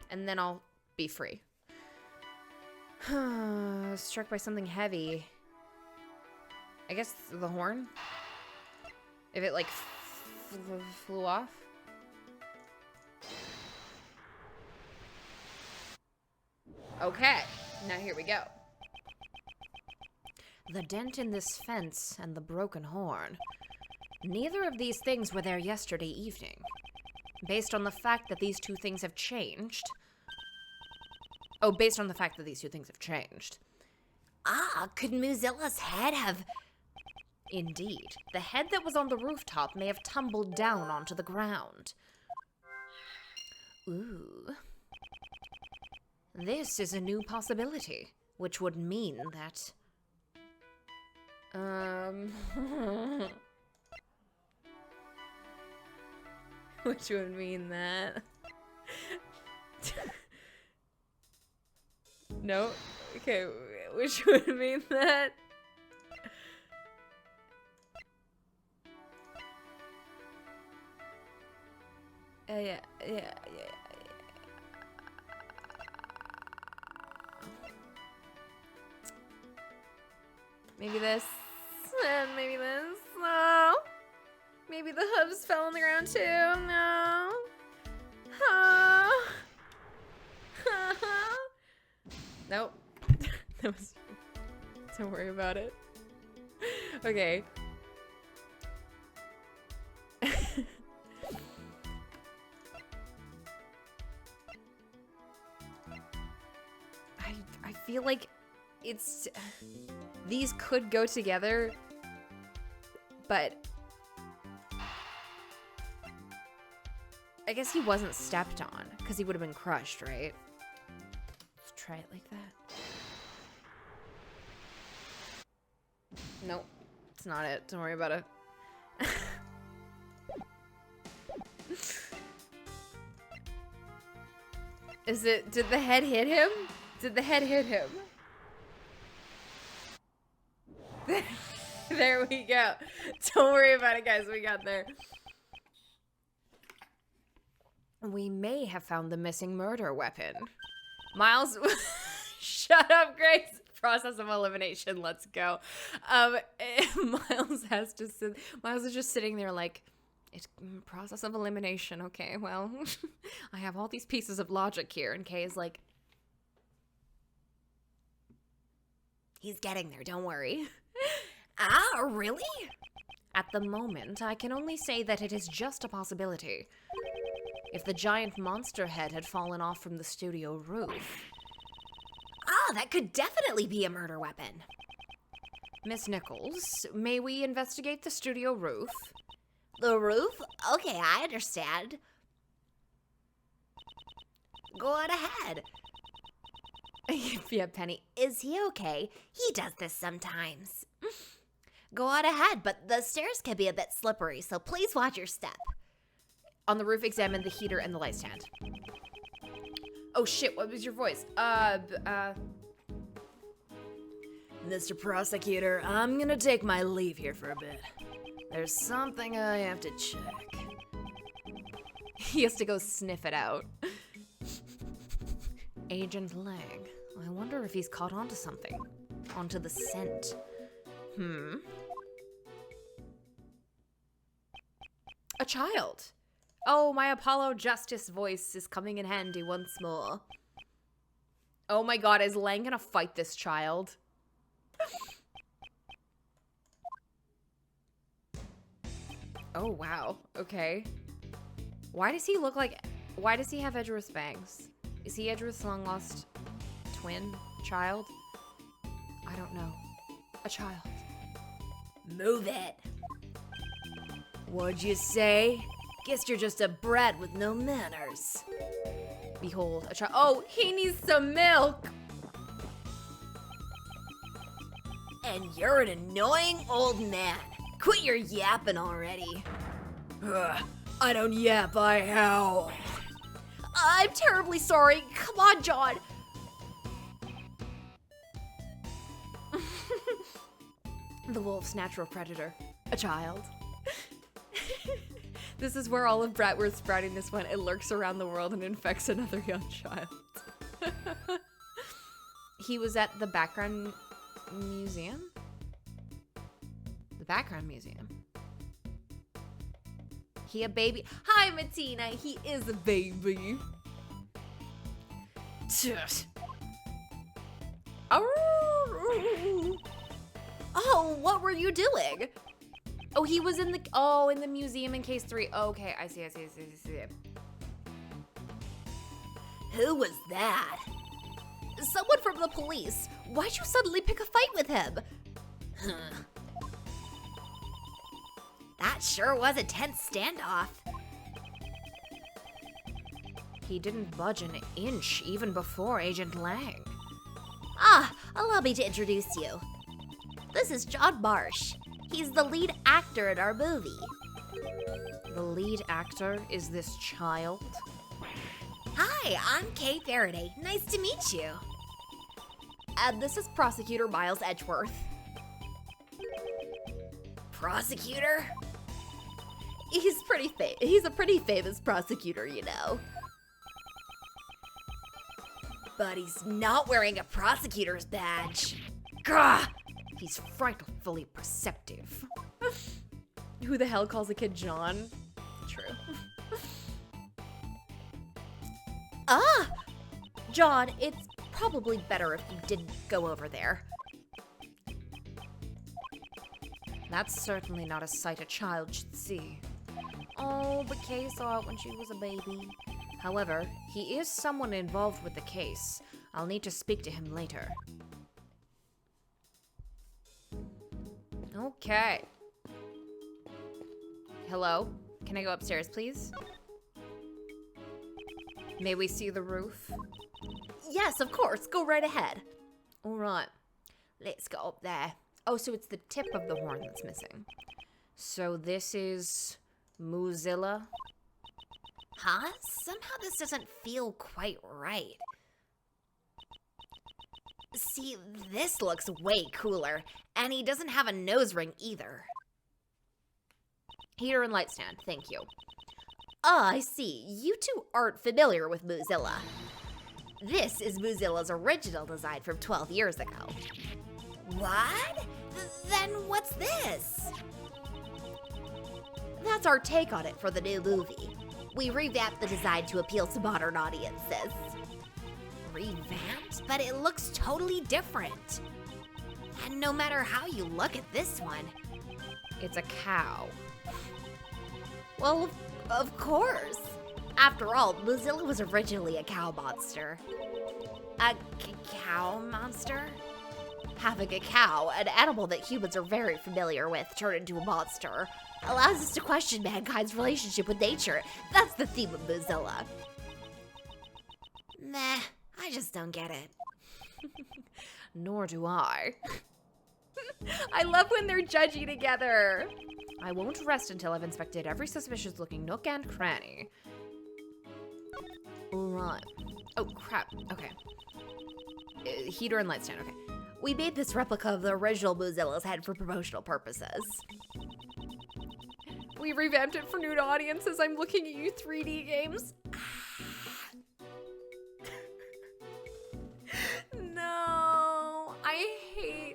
And then I'll be free. Struck by something heavy. I guess the horn? If it, like, flew off? Okay, now here we go. The dent in this fence and the broken horn. Neither of these things were there yesterday evening. Based on the fact that these 2 things have changed. Oh, based on the fact that these 2 things have changed. Ah, could Muzilla's head have... Indeed. The head that was on the rooftop may have tumbled down onto the ground. Ooh. This is a new possibility, which would mean that... which would mean that... No? Okay, which would mean that... Yeah. Maybe this, and maybe this. No. Maybe the hooves fell on the ground too. No. Oh. Nope. That was. Don't worry about it. Okay. I feel like it's... These could go together, but... I guess he wasn't stepped on, because he would have been crushed, right? Let's try it like that. Nope. It's not it. Don't worry about it. Is it... Did the head hit him? Did the head hit him? There we go. Don't worry about it, guys. We got there. We may have found the missing murder weapon. Miles... Shut up, Grace. Process of elimination. Let's go. Miles is just sitting there like... It's process of elimination. Okay, well... I have all these pieces of logic here. And Kay is like... He's getting there, don't worry. Ah, really? At the moment, I can only say that it is just a possibility. If the giant monster head had fallen off from the studio roof... Ah, that could definitely be a murder weapon. Miss Nichols, may we investigate the studio roof? The roof? Okay, I understand. Go on ahead. Yeah, Penny. Is he okay? He does this sometimes. Go on ahead, but the stairs can be a bit slippery, so please watch your step. On the roof, examine the heater and the light stand. Oh shit, what was your voice? Mr. Prosecutor, I'm gonna take my leave here for a bit. There's something I have to check. He has to go sniff it out. Agent Lang. I wonder if he's caught on to something. Onto the scent. A child. Oh, my Apollo Justice voice is coming in handy once more. Oh my god, is Lang gonna fight this child? Oh, wow. Okay. Why does he look like... Why does he have Edgeworth's bangs? Is he Edgeworth's long-lost twin? Child? I don't know. A child. Move it. What'd you say? Guess you're just a brat with no manners. Behold, a child. Oh, he needs some milk! And you're an annoying old man. Quit your yapping already. I don't yap, I howl. I'm terribly sorry. Come on, John. The wolf's natural predator. A child. This is where all of Bratwurst's brattiness went. It lurks around the world and infects another young child. He was at the background museum? The background museum. He a baby? Hi, Matina. He is a baby. Oh, what were you doing? Oh, he was in the in the museum in case 3. Oh, okay, I see. Who was that? Someone from the police. Why'd you suddenly pick a fight with him? That sure was a tense standoff. He didn't budge an inch even before Agent Lang. Allow me to introduce you. This is John Marsh. He's the lead actor in our movie. The lead actor is this child? Hi, I'm Kay Faraday. Nice to meet you. And this is Prosecutor Miles Edgeworth. Prosecutor? He's a pretty famous prosecutor, you know. But he's not wearing a prosecutor's badge. Gah! He's frightfully perceptive. Who the hell calls a kid John? True. John, it's probably better if you didn't go over there. That's certainly not a sight a child should see. Oh, but Kay saw it when she was a baby. However, he is someone involved with the case. I'll need to speak to him later. Okay. Hello? Can I go upstairs, please? May we see the roof? Yes, of course. Go right ahead. All right. Let's go up there. Oh, so it's the tip of the horn that's missing. So this is Mozilla? Huh? Somehow this doesn't feel quite right. See, this looks way cooler, and he doesn't have a nose ring either. Heater and light stand, thank you. Oh, I see. You two aren't familiar with Mozilla. This is Mozilla's original design from 12 years ago. What? Then what's this? That's our take on it for the new movie. We revamped the design to appeal to modern audiences. Revamped? But it looks totally different. And no matter how you look at this one, It's a cow. well, of course. After all, Mozilla was originally a cow monster. A cow monster? Having a cow, an animal that humans are very familiar with, turn into a monster, allows us to question mankind's relationship with nature. That's the theme of Mozilla. Meh, I just don't get it. Nor do I. I love when they're judgy together. I won't rest until I've inspected every suspicious-looking nook and cranny. Right. Oh, crap. Okay. Heater and light stand. Okay. We made this replica of the original Mozilla's head for promotional purposes. We revamped it for new audiences. I'm looking at you 3D games. No. I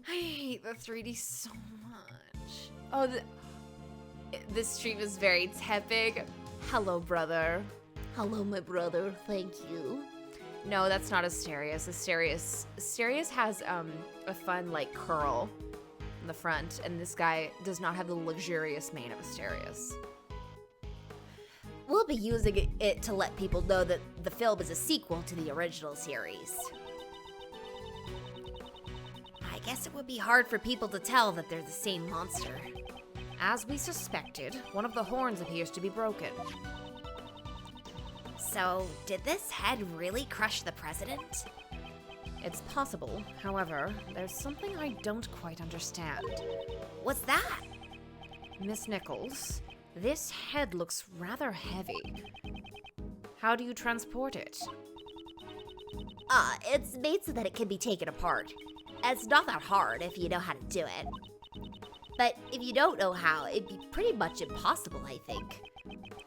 hate the 3D so much. Oh, this stream is very tepid. Hello, brother. Hello, my brother. Thank you. No, that's not Asterius. Asterius has a fun like curl in the front, and this guy does not have the luxurious mane of Asterius. We'll be using it to let people know that the film is a sequel to the original series. I guess it would be hard for people to tell that they're the same monster. As we suspected, one of the horns appears to be broken. So, did this head really crush the president? It's possible. However, there's something I don't quite understand. What's that? Miss Nichols, this head looks rather heavy. How do you transport it? It's made so that it can be taken apart. It's not that hard if you know how to do it. But if you don't know how, it'd be pretty much impossible, I think.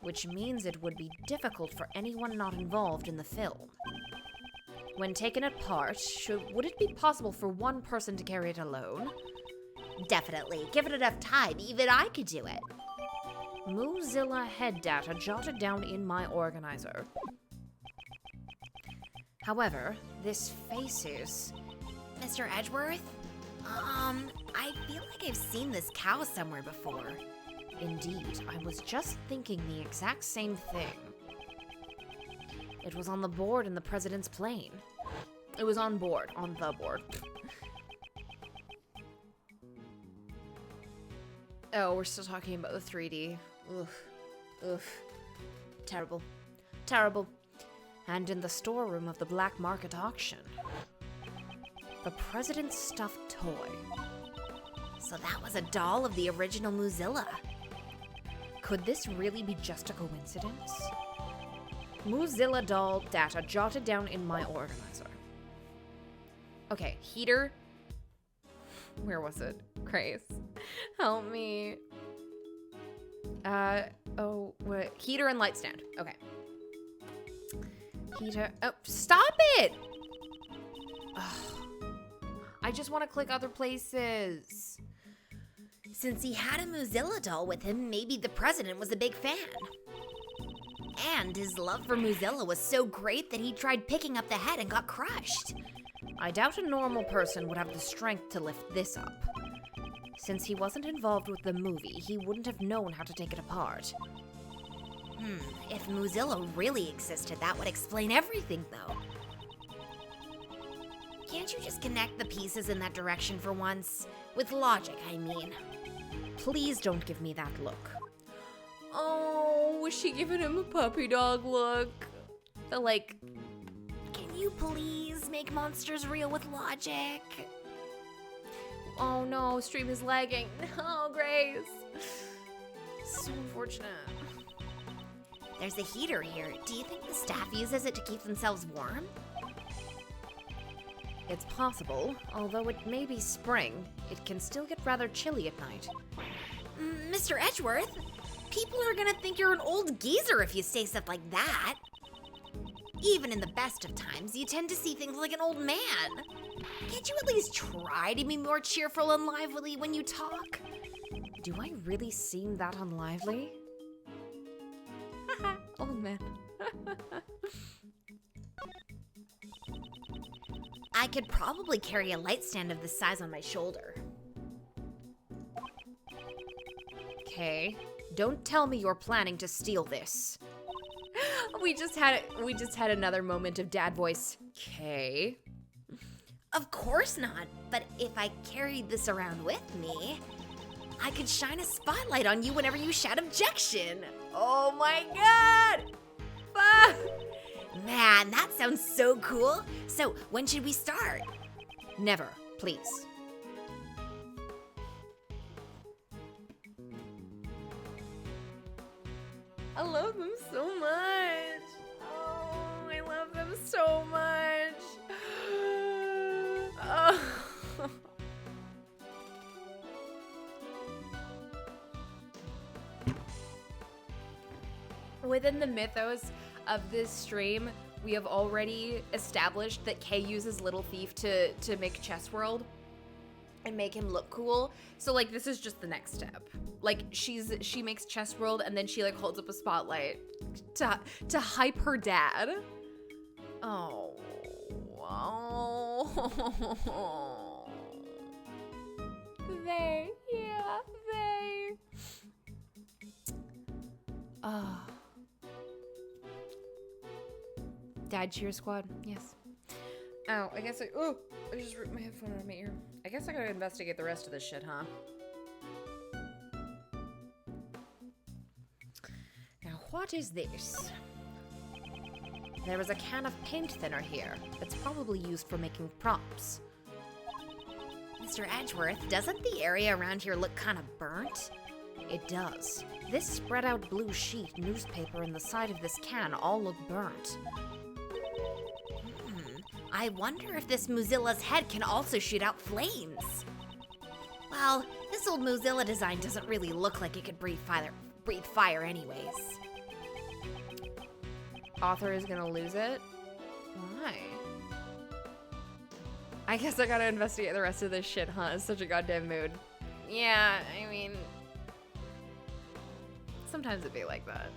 Which means it would be difficult for anyone not involved in the film. When taken apart, would it be possible for one person to carry it alone? Definitely. Given enough time, even I could do it. Mozilla head data jotted down in my organizer. However, this faces... Mr. Edgeworth? I feel like I've seen this cow somewhere before. Indeed, I was just thinking the exact same thing. It was on the board in the president's plane. It was on the board. Oh, we're still talking about the 3D. Oof. Terrible. Terrible. And in the storeroom of the black market auction, the president's stuffed toy. So that was a doll of the original Mozilla. Could this really be just a coincidence? Mozilla doll data jotted down in my organizer. Okay, heater. Where was it? Grace, help me. Heater and light stand. Okay. Heater. Oh, stop it! Ugh. I just want to click other places. Since he had a Mozilla doll with him, maybe the president was a big fan. And his love for Mozilla was so great that he tried picking up the head and got crushed. I doubt a normal person would have the strength to lift this up. Since he wasn't involved with the movie, he wouldn't have known how to take it apart. If Mozilla really existed, that would explain everything, though. Can't you just connect the pieces in that direction for once? With logic, I mean. Please don't give me that look. Oh, was she giving him a puppy dog look? Like... Can you please make monsters real with logic? Oh no, stream is lagging. No, Grace. So unfortunate. There's a heater here. Do you think the staff uses it to keep themselves warm? It's possible, although it may be spring, it can still get rather chilly at night. Mr. Edgeworth, people are gonna think you're an old geezer if you say stuff like that. Even in the best of times, you tend to see things like an old man. Can't you at least try to be more cheerful and lively when you talk? Do I really seem that unlively? Old man. I could probably carry a light stand of this size on my shoulder. Okay, don't tell me you're planning to steal this. We just had another moment of dad voice. Okay. Of course not, but if I carried this around with me, I could shine a spotlight on you whenever you shout objection. Oh my god! Fuck! Man, that sounds so cool. So, when should we start? Never, please. I love them so much. Oh, I love them so much. Oh. Within the mythos of this stream, we have already established that Kay uses Little Thief to make Chess World and make him look cool. So like this is just the next step. Like she makes Chess World and then she like holds up a spotlight to hype her dad. Oh. Oh. They. Oh. Dad cheer squad, yes. Oh, I guess I just ripped my headphone out of my ear. I guess I gotta investigate the rest of this shit, huh? Now, what is this? There is a can of paint thinner here. It's probably used for making props. Mr. Edgeworth, doesn't the area around here look kind of burnt? It does. This spread out blue sheet, newspaper, and the side of this can all look burnt. I wonder if this Mozilla's head can also shoot out flames. Well, this old Mozilla design doesn't really look like it could breathe fire anyways. Author is gonna lose it? Why? I guess I gotta investigate the rest of this shit, huh? It's such a goddamn mood. Yeah, I mean... sometimes it'd be like that.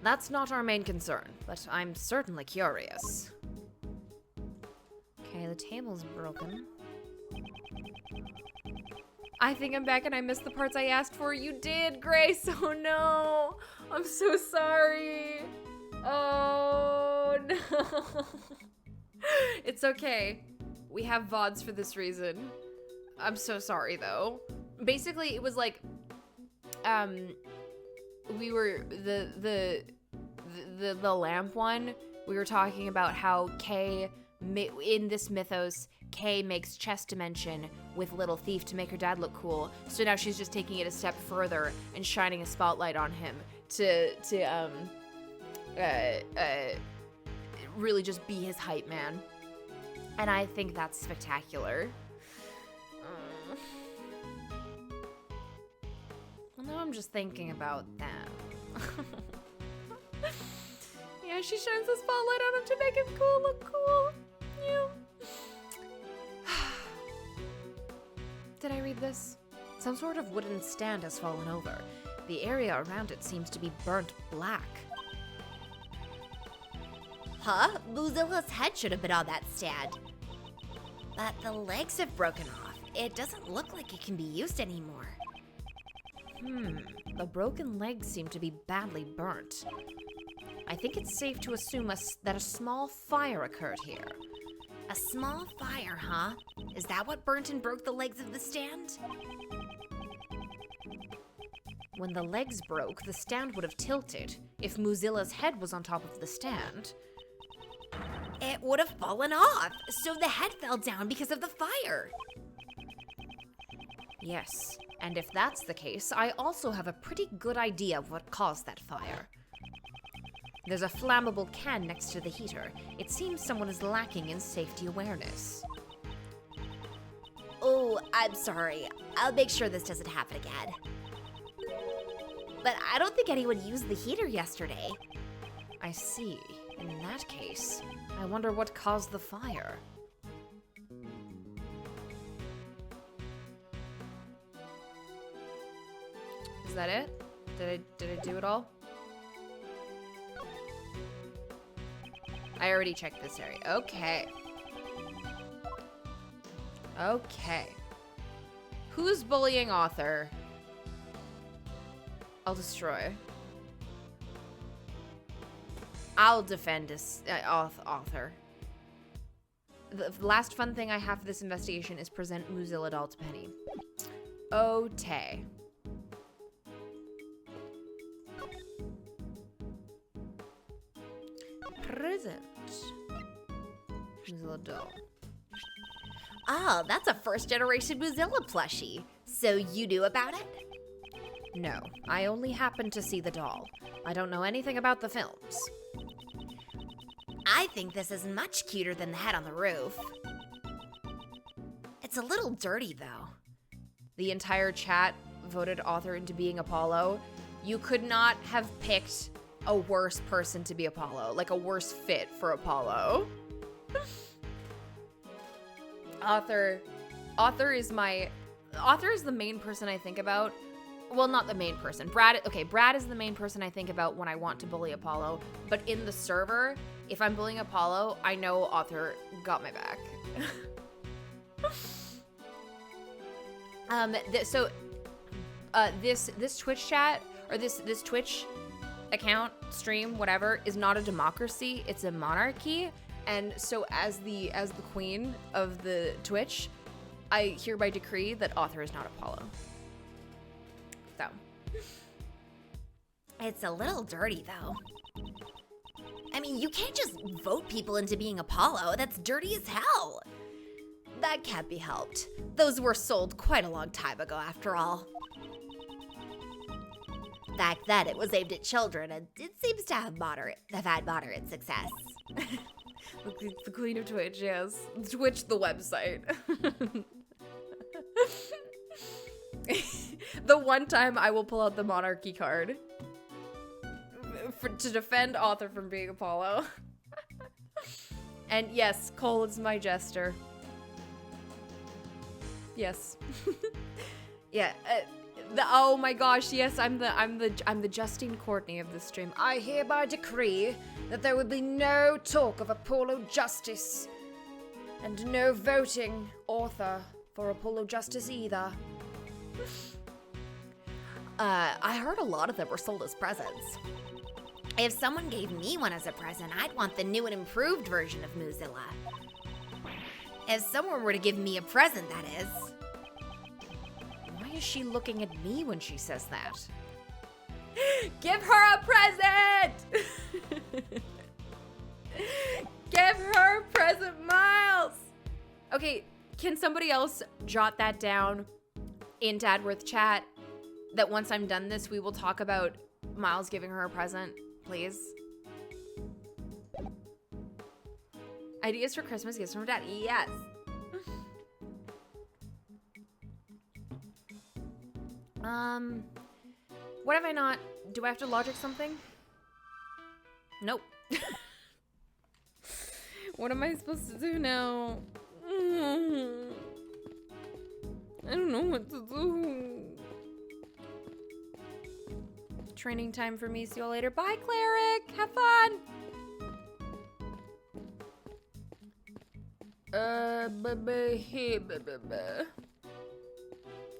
That's not our main concern, but I'm certainly curious. Okay, the table's broken. I think I'm back and I missed the parts I asked for. You did, Grace. Oh no. I'm so sorry. Oh no. It's okay. We have VODs for this reason. I'm so sorry though. Basically, it was like, we were the lamp one. We were talking about how Kay in this mythos, Kay makes Chess Dimension with Little Thief to make her dad look cool. So now she's just taking it a step further and shining a spotlight on him to really just be his hype man. And I think that's spectacular. Well, now I'm just thinking about that. Yeah, she shines the spotlight on him to make him look cool. Yeah. Did I read this? Some sort of wooden stand has fallen over. The area around it seems to be burnt black. Huh? Mozilla's head should have been on that stand. But the legs have broken off. It doesn't look like it can be used anymore. The broken legs seem to be badly burnt. I think it's safe to assume that a small fire occurred here. A small fire, huh? Is that what burnt and broke the legs of the stand? When the legs broke, the stand would have tilted. If Mozilla's head was on top of the stand, it would have fallen off, so the head fell down because of the fire. Yes, and if that's the case, I also have a pretty good idea of what caused that fire. There's a flammable can next to the heater. It seems someone is lacking in safety awareness. Oh, I'm sorry. I'll make sure this doesn't happen again. But I don't think anyone used the heater yesterday. I see. In that case, I wonder what caused the fire. Is that it? Did I do it all? I already checked this area. Okay. Okay. Who's bullying author? I'll destroy. I'll defend this author. The last fun thing I have for this investigation is present Mozilla doll to Penny. Okay. present. Mozilla doll. Oh, that's a first-generation Mozilla plushie. So you knew about it? No, I only happened to see the doll. I don't know anything about the films. I think this is much cuter than the head on the roof. It's a little dirty, though. The entire chat voted author into being Apollo. You could not have picked a worse person to be Apollo, like a worse fit for Apollo. Author is the main person I think about. Well, not the main person. Brad is the main person I think about when I want to bully Apollo. But in the server, if I'm bullying Apollo, I know author got my back. This Twitch chat, or this Twitch account, stream, whatever, is not a democracy, it's a monarchy. And so as the queen of the Twitch, I hereby decree that author is not Apollo. So. It's a little dirty, though. I mean, you can't just vote people into being Apollo. That's dirty as hell. That can't be helped. Those were sold quite a long time ago, after all. Back then, it was aimed at children, and it seems to have had moderate success. The queen of Twitch, yes. Twitch, the website. The one time I will pull out the monarchy card to defend author from being Apollo. And yes, Cole is my jester. Yes. Yeah. Oh my gosh, yes, I'm the Justine Courtney of this stream. I hereby decree that there will be no talk of Apollo Justice, and no voting author for Apollo Justice either. I heard a lot of them were sold as presents. If someone gave me one as a present, I'd want the new and improved version of Mozilla. If someone were to give me a present, that is. Why is she looking at me when she says that? Give her a present! Give her a present, Miles! Okay, can somebody else jot that down in Dadworth chat? That once I'm done this, we will talk about Miles giving her a present, please. Ideas for Christmas gifts from Dad. Yes. What have I not? Do I have to logic something? Nope. What am I supposed to do now? I don't know what to do. Training time for me. See you all later. Bye, Cleric. Have fun.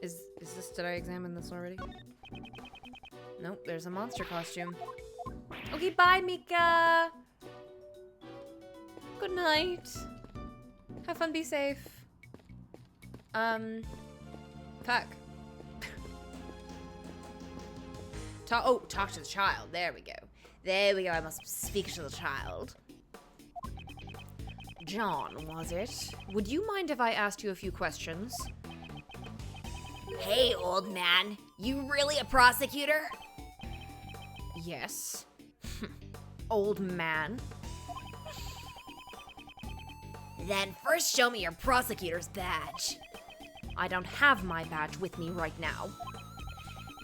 Is this, did I examine this already? Nope, there's a monster costume. Okay, bye, Mika. Good night. Have fun, be safe. Fuck. Talk to the child. There we go. There we go. I must speak to the child. John, was it? Would you mind if I asked you a few questions? Hey, old man. You really a prosecutor? Yes. Old man. Then first show me your prosecutor's badge. I don't have my badge with me right now.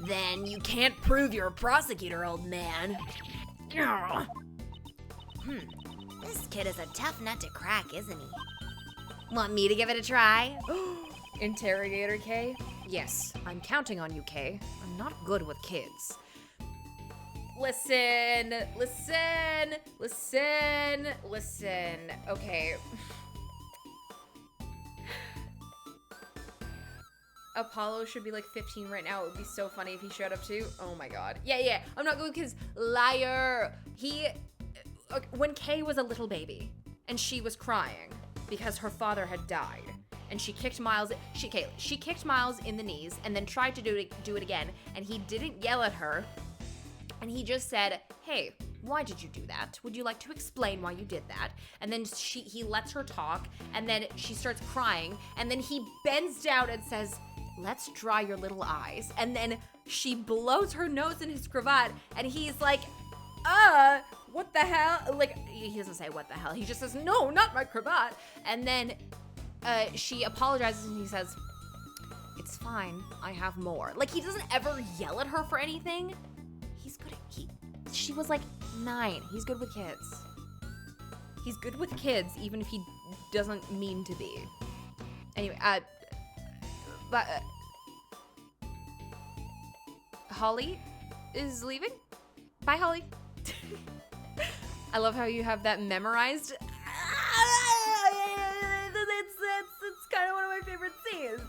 Then you can't prove you're a prosecutor, old man. This kid is a tough nut to crack, isn't he? Want me to give it a try? Interrogator K? Yes, I'm counting on you, K. I'm not good with kids. Listen. Okay. Apollo should be like 15 right now. It would be so funny if he showed up too. Oh my god. Yeah. I'm not good because liar. When Kay was a little baby and she was crying because her father had died and she kicked Miles. She kicked Miles in the knees and then tried to do it again, and he didn't yell at her, and he just said, "Hey, Why did you do that? Would you like to explain why you did that? And then he lets her talk, and then she starts crying, and then he bends down and says, let's dry your little eyes. And then she blows her nose in his cravat, and he's like, what the hell? Like, he doesn't say what the hell. He just says, no, not my cravat. And then she apologizes, and he says, it's fine, I have more. Like, he doesn't ever yell at her for anything. He's good at, she was like 9. He's good with kids. He's good with kids, even if he doesn't mean to be. Anyway, Holly is leaving. Bye, Holly. I love how you have that memorized. It's kind of one of my favorite scenes.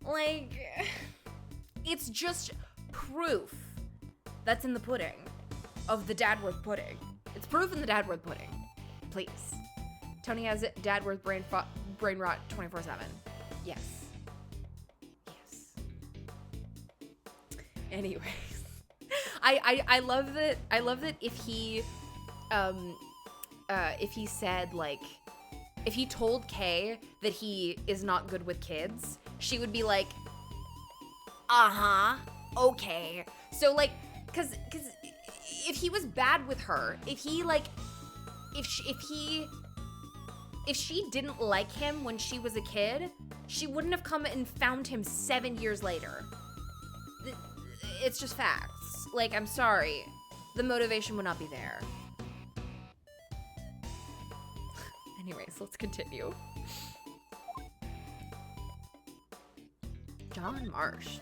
Like, it's just proof that's in the pudding of the Dadworth pudding. It's proof in the Dadworth pudding. Please. Tony has Dadworth brain rot 24/7. Yes. Yes. Anyways, I love that. I love that if he said, like, if he told Kay that he is not good with kids, she would be like, okay. So, like, cause if he was bad with her, if she didn't like him when she was a kid, she wouldn't have come and found him 7 years later. It's just facts. Like, I'm sorry. The motivation would not be there. Anyways, let's continue. John Marsh.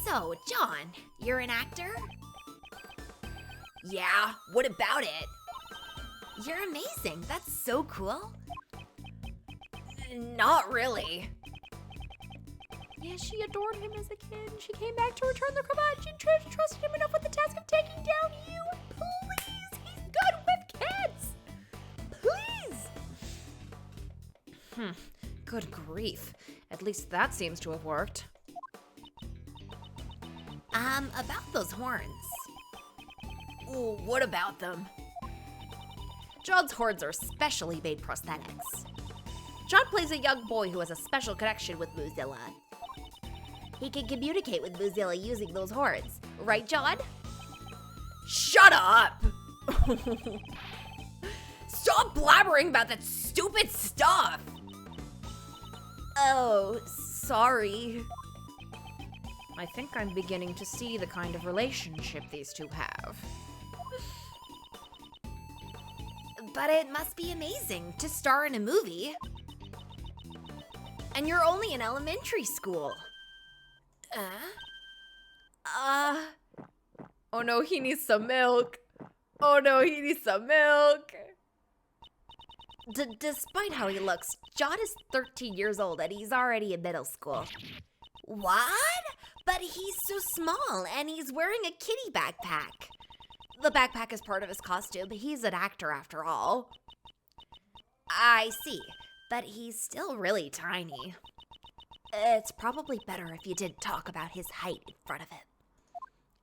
So, John, you're an actor? Yeah, what about it? You're amazing. That's so cool. Not really. Yeah, she adored him as a kid. She came back to return the cravat. She trusted him enough with the task of taking down you. Please, he's good with kids. Please. Good grief. At least that seems to have worked. About those horns. Ooh, what about them? John's horns are specially made prosthetics. John plays a young boy who has a special connection with Mozilla. He can communicate with Mozilla using those horns. Right, John? Shut up! Stop blabbering about that stupid stuff! Oh, sorry. I think I'm beginning to see the kind of relationship these two have. But it must be amazing to star in a movie. And you're only in elementary school. Oh no, he needs some milk. Oh no, he needs some milk. Despite how he looks, John is 13 years old and he's already in middle school. What? But he's so small and he's wearing a kitty backpack. The backpack is part of his costume. He's an actor after all. I see, but he's still really tiny. It's probably better if you didn't talk about his height in front of him.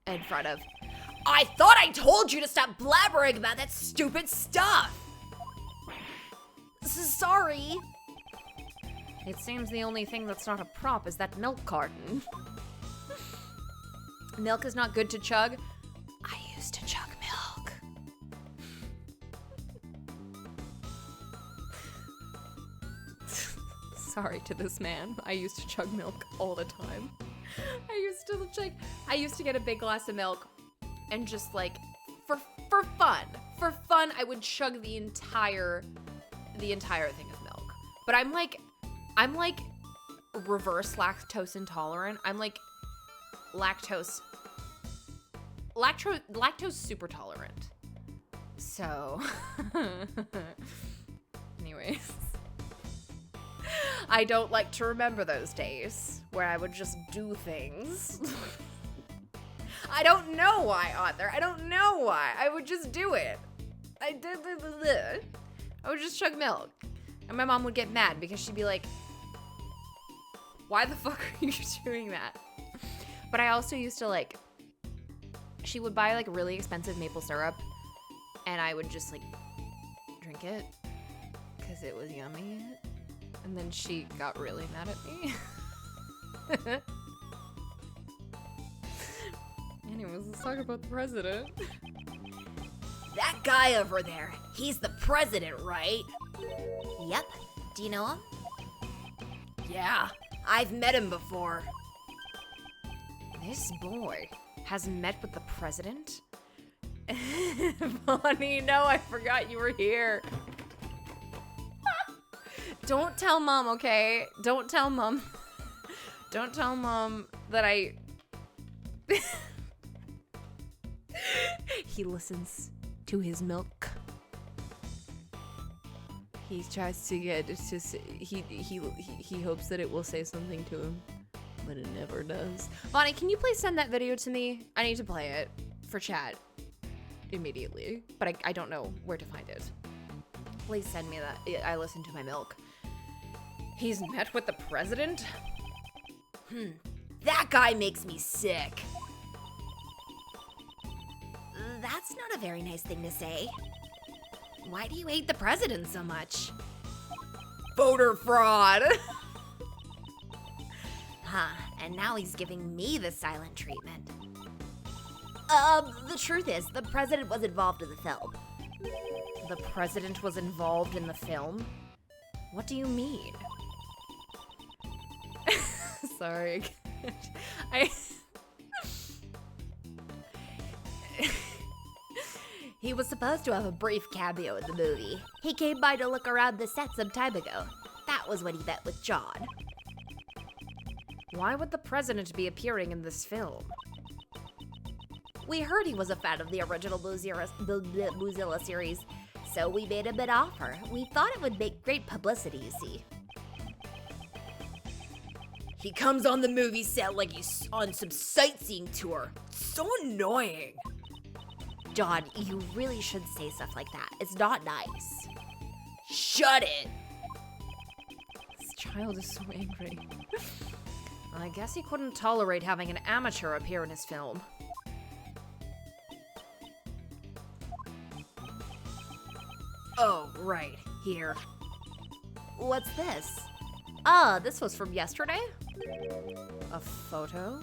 In front of... I thought I told you to stop blabbering about that stupid stuff! Sorry. It seems the only thing that's not a prop is that milk carton. Milk is not good to chug. I used to chug milk. Sorry to this man. I used to chug milk all the time. I used to get a big glass of milk and just like for fun. For fun, I would chug the entire thing of milk. But I'm like reverse lactose intolerant. I'm like lactose super tolerant. So, anyways, I don't like to remember those days where I would just do things. I don't know why, Arthur. I don't know why. I would just do it. I would just chug milk. And my mom would get mad because she'd be like, why the fuck are you doing that? But I also used to like she would buy like really expensive maple syrup, and I would just like drink it because it was yummy. And then she got really mad at me. Anyways, let's talk about the president. That guy over there, he's the president, right? Yep. Do you know him? Yeah, I've met him before. This boy has met with the president? Bonnie, no, I forgot you were here. Don't tell mom, okay? Don't tell mom. Don't tell mom that I... He listens to his milk. He tries to get it to say, he hopes that it will say something to him, but it never does. Bonnie, can you please send that video to me? I need to play it for chat immediately, but I don't know where to find it. Please send me that. I listen to my milk. He's met with the president? That guy makes me sick. That's not a very nice thing to say. Why do you hate the president so much? Voter fraud. Huh, and now he's giving me the silent treatment. The truth is, the president was involved in the film. The president was involved in the film? What do you mean? Sorry. He was supposed to have a brief cameo in the movie. He came by to look around the set some time ago. That was when he met with John. Why would the president be appearing in this film? We heard he was a fan of the original Boozilla series, so we made him an offer. We thought it would make great publicity, you see. He comes on the movie set like he's on some sightseeing tour. So annoying. John, you really should say stuff like that. It's not nice. Shut it. This child is so angry. I guess he couldn't tolerate having an amateur appear in his film. Oh, right. Here. What's this? Oh, this was from yesterday? A photo?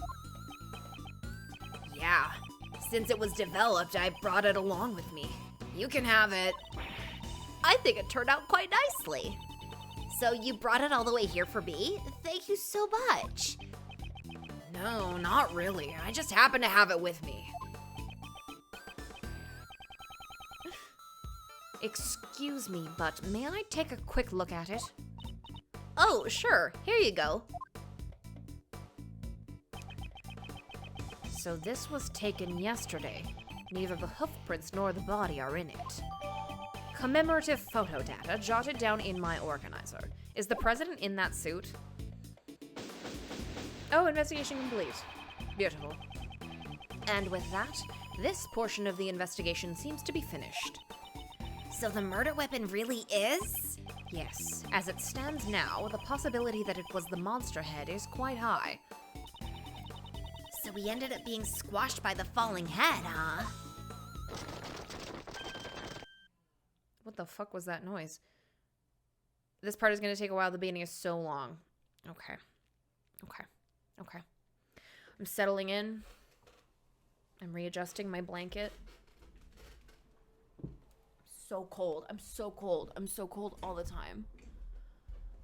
Yeah. Since it was developed, I brought it along with me. You can have it. I think it turned out quite nicely. So you brought it all the way here for me? Thank you so much. No, not really. I just happen to have it with me. Excuse me, but may I take a quick look at it? Oh, sure. Here you go. So this was taken yesterday. Neither the hoof prints nor the body are in it. Commemorative photo data jotted down in my organizer. Is the president in that suit? Oh, investigation complete. Beautiful. And with that, this portion of the investigation seems to be finished. So the murder weapon really is? Yes, as it stands now, the possibility that it was the monster head is quite high. So we ended up being squashed by the falling head, huh? What the fuck was that noise? This part is going to take a while. The beginning is so long. Okay. I'm settling in. I'm readjusting my blanket. So cold. I'm so cold. I'm so cold all the time.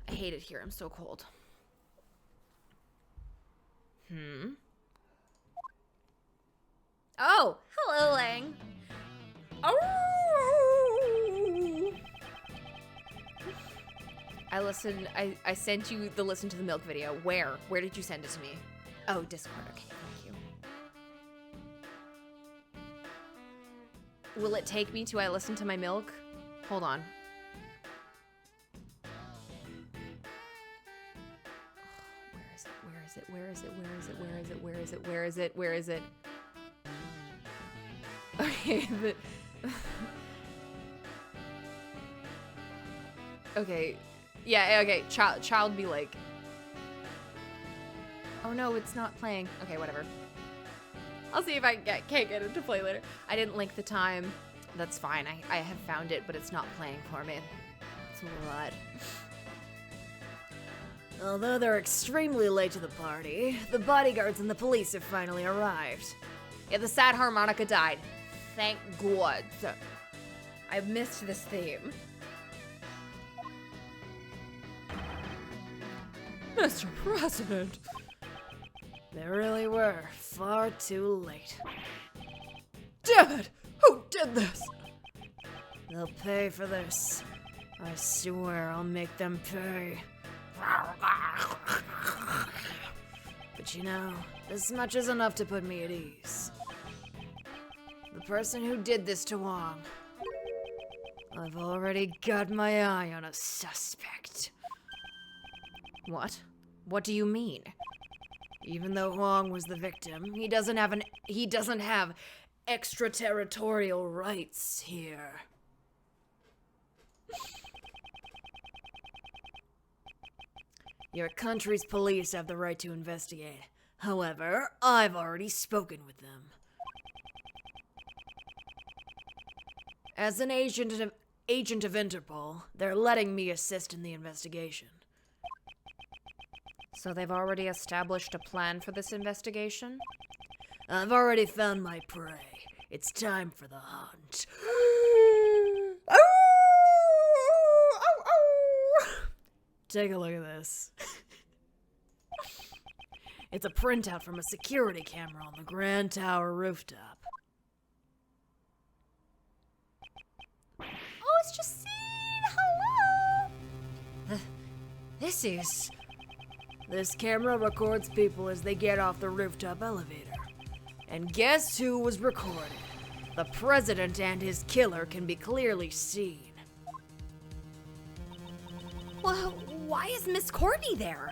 I hate it here. I'm so cold. Oh, hello, Lang. Oh! I sent you the listen to the milk video. Where? Where did you send it to me? Oh, Discord. Okay, thank you. Will it take me to I listen to my milk? Hold on. Where is it? Okay, okay. Yeah, okay. Child be like. Oh no, it's not playing. Okay, whatever. I'll see if I can't get it to play later. I didn't link the time. That's fine. I have found it, but it's not playing for me. It's a little odd. Although they're extremely late to the party, the bodyguards and the police have finally arrived. Yeah, the sad harmonica died. Thank God. I missed this theme. Mr. President. They really were far too late. Damn it! Who did this? They'll pay for this. I swear I'll make them pay. But you know, this much is enough to put me at ease. The person who did this to Wong, I've already got my eye on a suspect. What? What do you mean? Even though Wong was the victim, he doesn't have extraterritorial rights here. Your country's police have the right to investigate. However, I've already spoken with them. As an agent of Interpol, they're letting me assist in the investigation. So they've already established a plan for this investigation? I've already found my prey. It's time for the hunt. Take a look at this. It's a printout from a security camera on the Grand Tower rooftop. Oh, it's just seen. Hello. This camera records people as they get off the rooftop elevator. And guess who was recorded? The president and his killer can be clearly seen. Well, why is Miss Courtney there?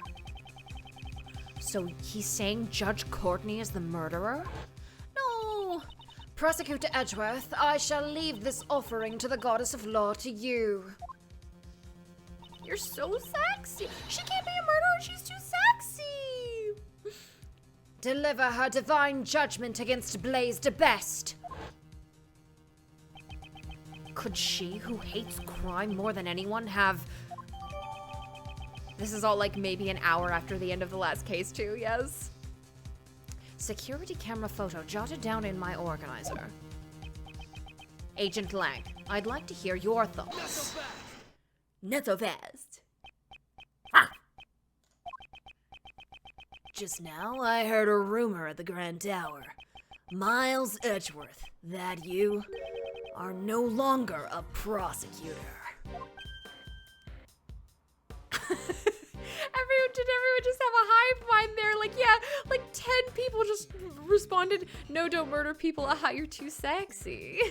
So he's saying Judge Courtney is the murderer? No! Prosecutor Edgeworth, I shall leave this offering to the goddess of law to you. You're so sexy. She can't be a murderer. She's too sexy. Deliver her divine judgment against Blaze de Best. Could she, who hates crime more than anyone, have... This is all like maybe an hour after the end of the last case too, yes? Security camera photo jotted down in my organizer. Agent Lang, I'd like to hear your thoughts. Not so fast. Just now, I heard a rumor at the Grand Tower. Miles Edgeworth, that you, are no longer a prosecutor. Did everyone just have a hive mind there? Like, yeah, like 10 people just responded, no, don't murder people. Aha, you're too sexy.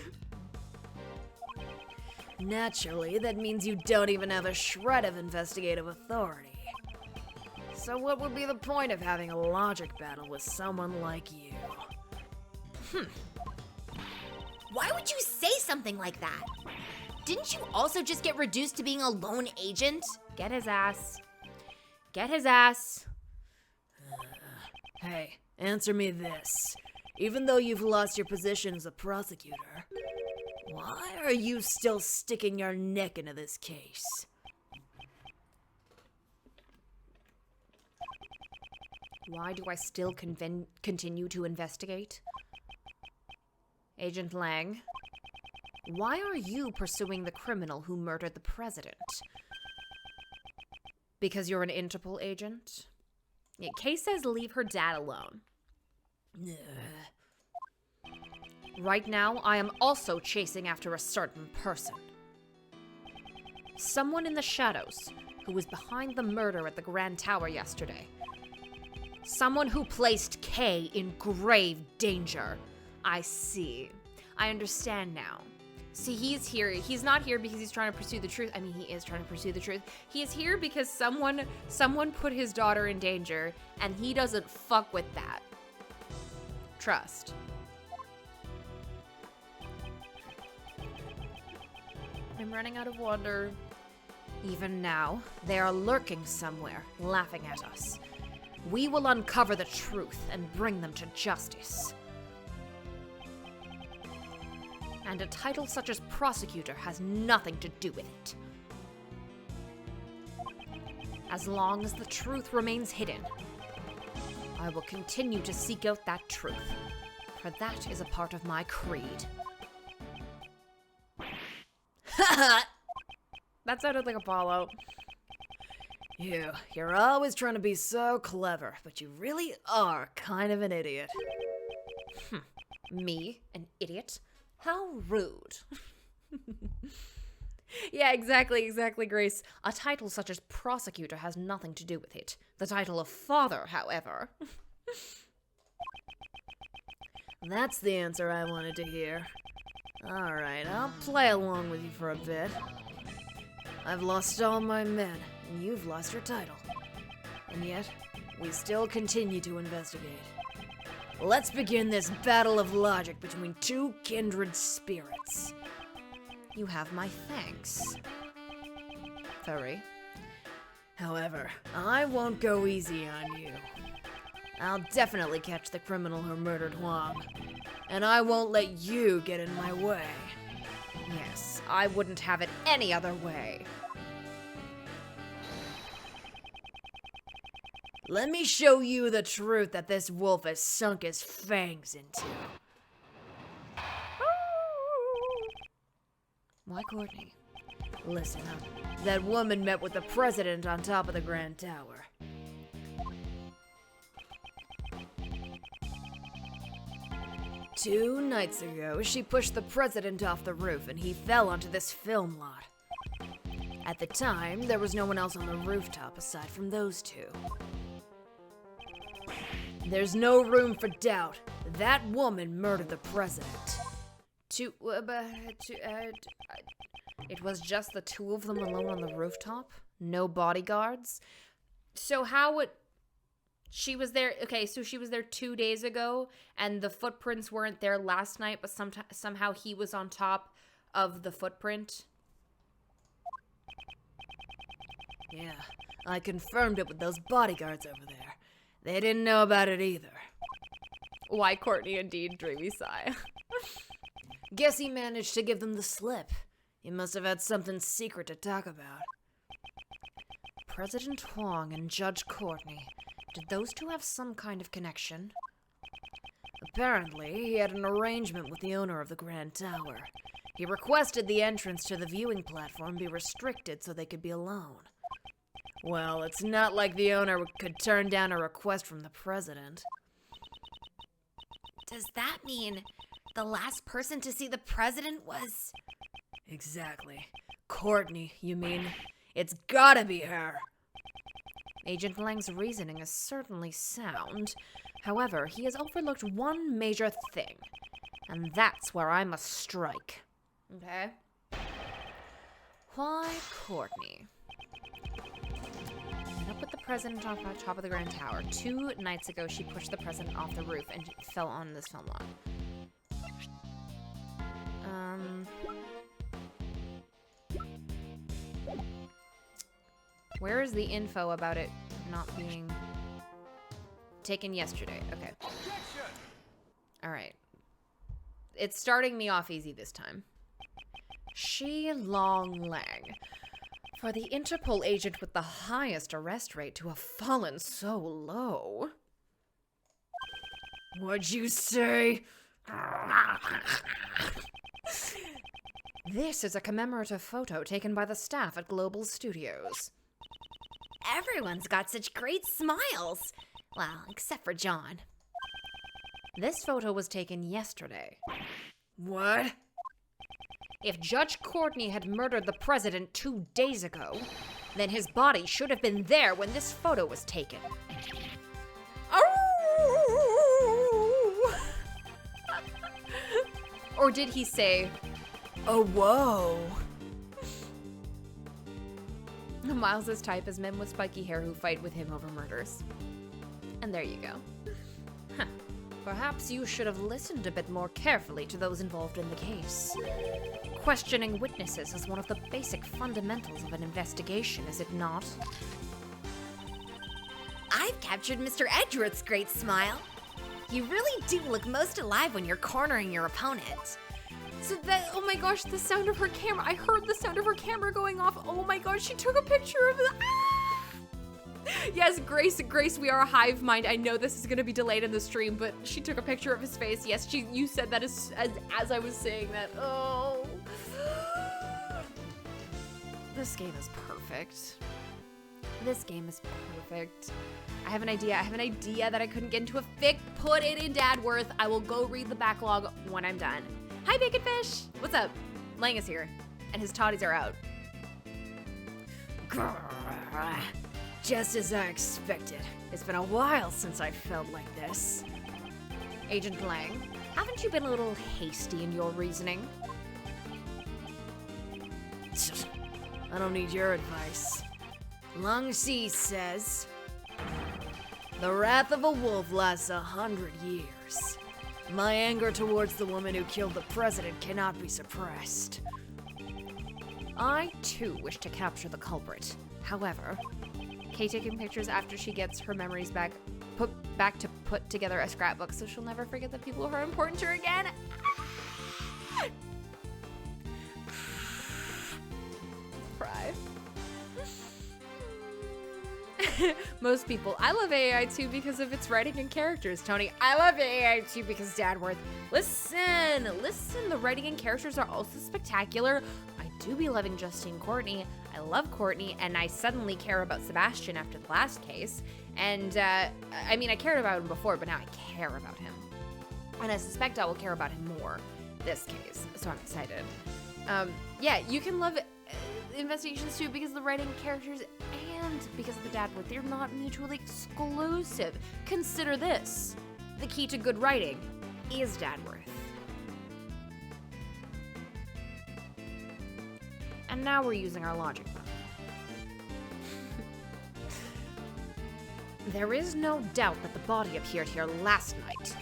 Naturally, that means you don't even have a shred of investigative authority. So what would be the point of having a logic battle with someone like you? Why would you say something like that? Didn't you also just get reduced to being a lone agent? Get his ass. Get his ass. Hey, answer me this. Even though you've lost your position as a prosecutor, why are you still sticking your neck into this case? Why do I still continue to investigate? Agent Lang, why are you pursuing the criminal who murdered the president? Because you're an Interpol agent? Yeah, Case says leave her dad alone. Right now, I am also chasing after a certain person. Someone in the shadows who was behind the murder at the Grand Tower yesterday. Someone who placed Kay in grave danger. I see. I understand now. See, he's here. He's not here because he's trying to pursue the truth. I mean, he is trying to pursue the truth. He is here because someone put his daughter in danger, and he doesn't fuck with that. Trust. I'm running out of wonder. Even now, they are lurking somewhere, laughing at us. We will uncover the truth and bring them to justice. And a title such as prosecutor has nothing to do with it. As long as the truth remains hidden, I will continue to seek out that truth, for that is a part of my creed. That sounded like Apollo. You're always trying to be so clever, but you really are kind of an idiot. Me? An idiot? How rude. Yeah, exactly, Grace. A title such as prosecutor has nothing to do with it. The title of father, however. That's the answer I wanted to hear. Alright, I'll play along with you for a bit. I've lost all my men, and you've lost your title. And yet, we still continue to investigate. Let's begin this battle of logic between two kindred spirits. You have my thanks. Furry. However, I won't go easy on you. I'll definitely catch the criminal who murdered Huang, and I won't let you get in my way. Yes, I wouldn't have it any other way. Let me show you the truth that this wolf has sunk his fangs into. Why Courtney? Listen up. That woman met with the president on top of the Grand Tower. Two nights ago, she pushed the president off the roof and he fell onto this film lot. At the time, there was no one else on the rooftop aside from those two. There's no room for doubt. That woman murdered the president. It was just the two of them alone on the rooftop? No bodyguards? So how would... She was there... Okay, so she was there 2 days ago, and the footprints weren't there last night, but somehow he was on top of the footprint? Yeah, I confirmed it with those bodyguards over there. They didn't know about it either. Why Courtney indeed, dreamy sigh. Guess he managed to give them the slip. He must have had something secret to talk about. President Huang and Judge Courtney. Did those two have some kind of connection? Apparently, he had an arrangement with the owner of the Grand Tower. He requested the entrance to the viewing platform be restricted so they could be alone. Well, it's not like the owner could turn down a request from the president. Does that mean the last person to see the president was... Exactly. Courtney, you mean? It's gotta be her. Agent Lang's reasoning is certainly sound. However, he has overlooked one major thing. And that's where I must strike. Okay? Why Courtney? Met up with the president on top of the Grand Tower. 2 nights ago, she pushed the president off the roof and fell on this film lot. Where is the info about it not being taken yesterday? Okay. Alright. It's starting me off easy this time. Shi Long Lang. For the Interpol agent with the highest arrest rate to have fallen so low. What'd you say? This is a commemorative photo taken by the staff at Global Studios. Everyone's got such great smiles. Well, except for John. This photo was taken yesterday. What? If Judge Courtney had murdered the president 2 days ago, then his body should have been there when this photo was taken. Or did he say, oh, whoa. Miles's type is men with spiky hair who fight with him over murders. And there you go. Huh. Perhaps you should have listened a bit more carefully to those involved in the case. Questioning witnesses is one of the basic fundamentals of an investigation, is it not? I've captured Mr. Edgeworth's great smile. You really do look most alive when you're cornering your opponent. So that, oh my gosh, the sound of her camera. I heard the sound of her camera going off. Oh my gosh, she took a picture of the, Yes, Grace, we are a hive mind. I know this is gonna be delayed in the stream, but she took a picture of his face. Yes, you said that as I was saying that. Oh. This game is perfect. This game is perfect. I have an idea that I couldn't get into a fic. Put it in Dadworth. I will go read the backlog when I'm done. Hi, Bacon Fish. What's up? Lang is here, and his toddies are out. Just as I expected. It's been a while since I felt like this. Agent Lang, haven't you been a little hasty in your reasoning? I don't need your advice. Lung Si says, the wrath of a wolf lasts 100 years. My anger towards the woman who killed the president cannot be suppressed. I, too, wish to capture the culprit. However, Kay taking pictures after she gets her memories back to put together a scrapbook so she'll never forget the people who are important to her again. Cry. Most people. I love AAI2 because of its writing and characters, Tony. I love AAI2 because Dadworth. Listen, the writing and characters are also spectacular. I do be loving Justine Courtney. I love Courtney, and I suddenly care about Sebastian after the last case. And, I mean, I cared about him before, but now I care about him. And I suspect I will care about him more this case, so I'm excited. Yeah, you can love investigations too because of the writing characters and because of the Dadworth. They're not mutually exclusive. Consider this. The key to good writing is Dadworth. And now we're using our logic button. There is no doubt that the body appeared here last night.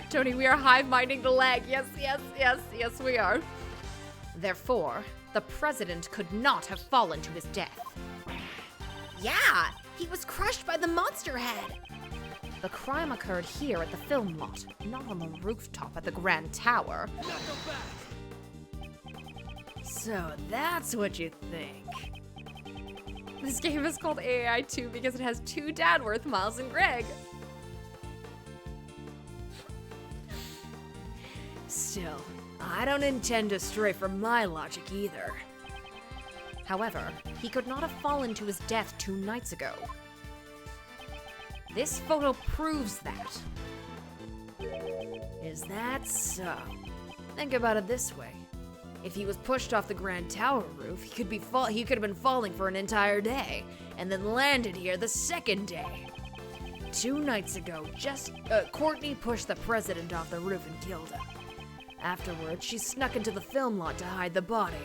Tony, we are hive-minding the leg. Yes, we are. Therefore, the president could not have fallen to his death. Yeah, he was crushed by the monster head. The crime occurred here at the film lot, not on the rooftop at the Grand Tower. So that's what you think. This game is called AAI2 because it has two Dadworth, Miles and Greg. Still, I don't intend to stray from my logic either. However, he could not have fallen to his death 2 nights ago. This photo proves that. Is that so? Think about it this way. If he was pushed off the Grand Tower roof, he could have been falling for an entire day, and then landed here the second day. 2 nights ago, Courtney pushed the president off the roof and killed him. Afterwards, she snuck into the film lot to hide the body.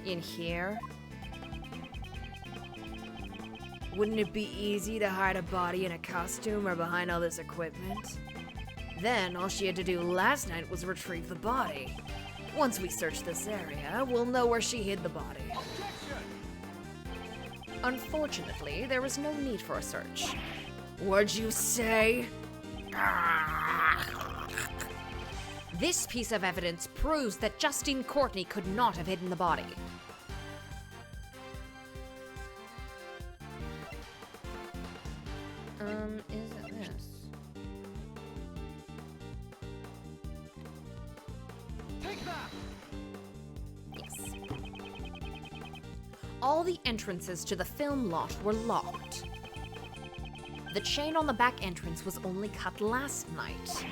In here? Wouldn't it be easy to hide a body in a costume or behind all this equipment? Then, all she had to do last night was retrieve the body. Once we search this area, we'll know where she hid the body. Unfortunately, there was no need for a search. What'd you say? This piece of evidence proves that Justine Courtney could not have hidden the body. Is it this? Take that! Yes. All the entrances to the film lot were locked. The chain on the back entrance was only cut last night.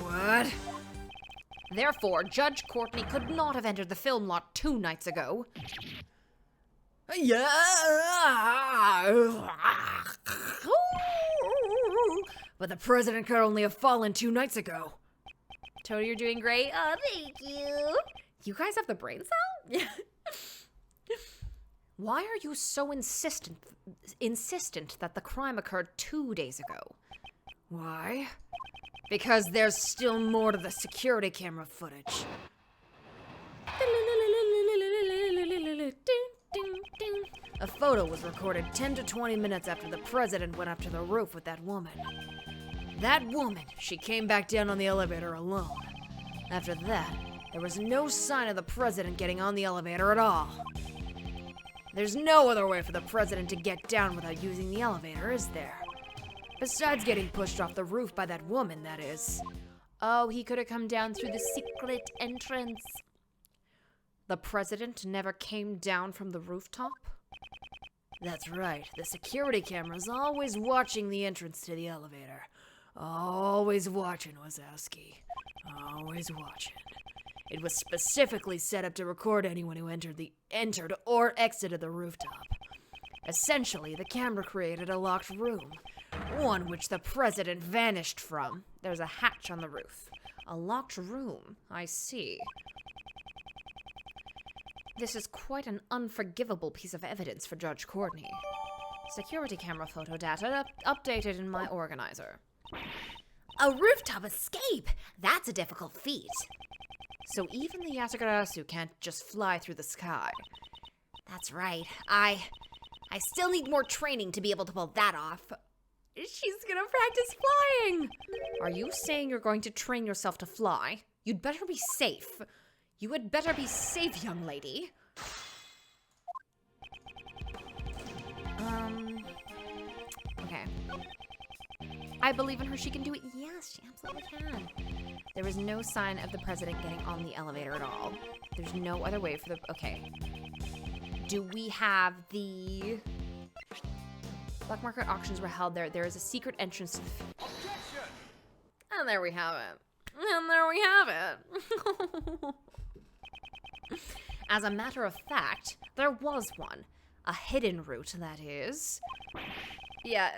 What? Therefore, Judge Courtney could not have entered the film lot 2 nights ago. Yeah. But the president could only have fallen 2 nights ago. Tony, you're doing great. Oh, thank you. You guys have the brain cell? Why are you so insistent that the crime occurred 2 days ago? Why? Because there's still more to the security camera footage. A photo was recorded 10 to 20 minutes after the president went up to the roof with that woman. That woman, she came back down on the elevator alone. After that, there was no sign of the president getting on the elevator at all. There's no other way for the president to get down without using the elevator, is there? Besides getting pushed off the roof by that woman, that is. Oh, he could have come down through the secret entrance. The president never came down from the rooftop? That's right. The security camera's always watching the entrance to the elevator. Always watching, Wazowski. Always watching. It was specifically set up to record anyone who entered or exited the rooftop. Essentially, the camera created a locked room, one which the president vanished from. There's a hatch on the roof. A locked room, I see. This is quite an unforgivable piece of evidence for Judge Courtney. Security camera photo data updated in my organizer. A rooftop escape! That's a difficult feat. So even the Yatagarasu can't just fly through the sky. That's right. I still need more training to be able to pull that off. She's gonna practice flying! Are you saying you're going to train yourself to fly? You'd better be safe. You had better be safe, young lady. Okay. I believe in her. She can do it. Yes, she absolutely can. There is no sign of the president getting on the elevator at all. There's no other way for the... Okay. Do we have the... Black market auctions were held there. There is a secret entrance. And there we have it. And there we have it. As a matter of fact, there was one. A hidden route, that is. Yeah.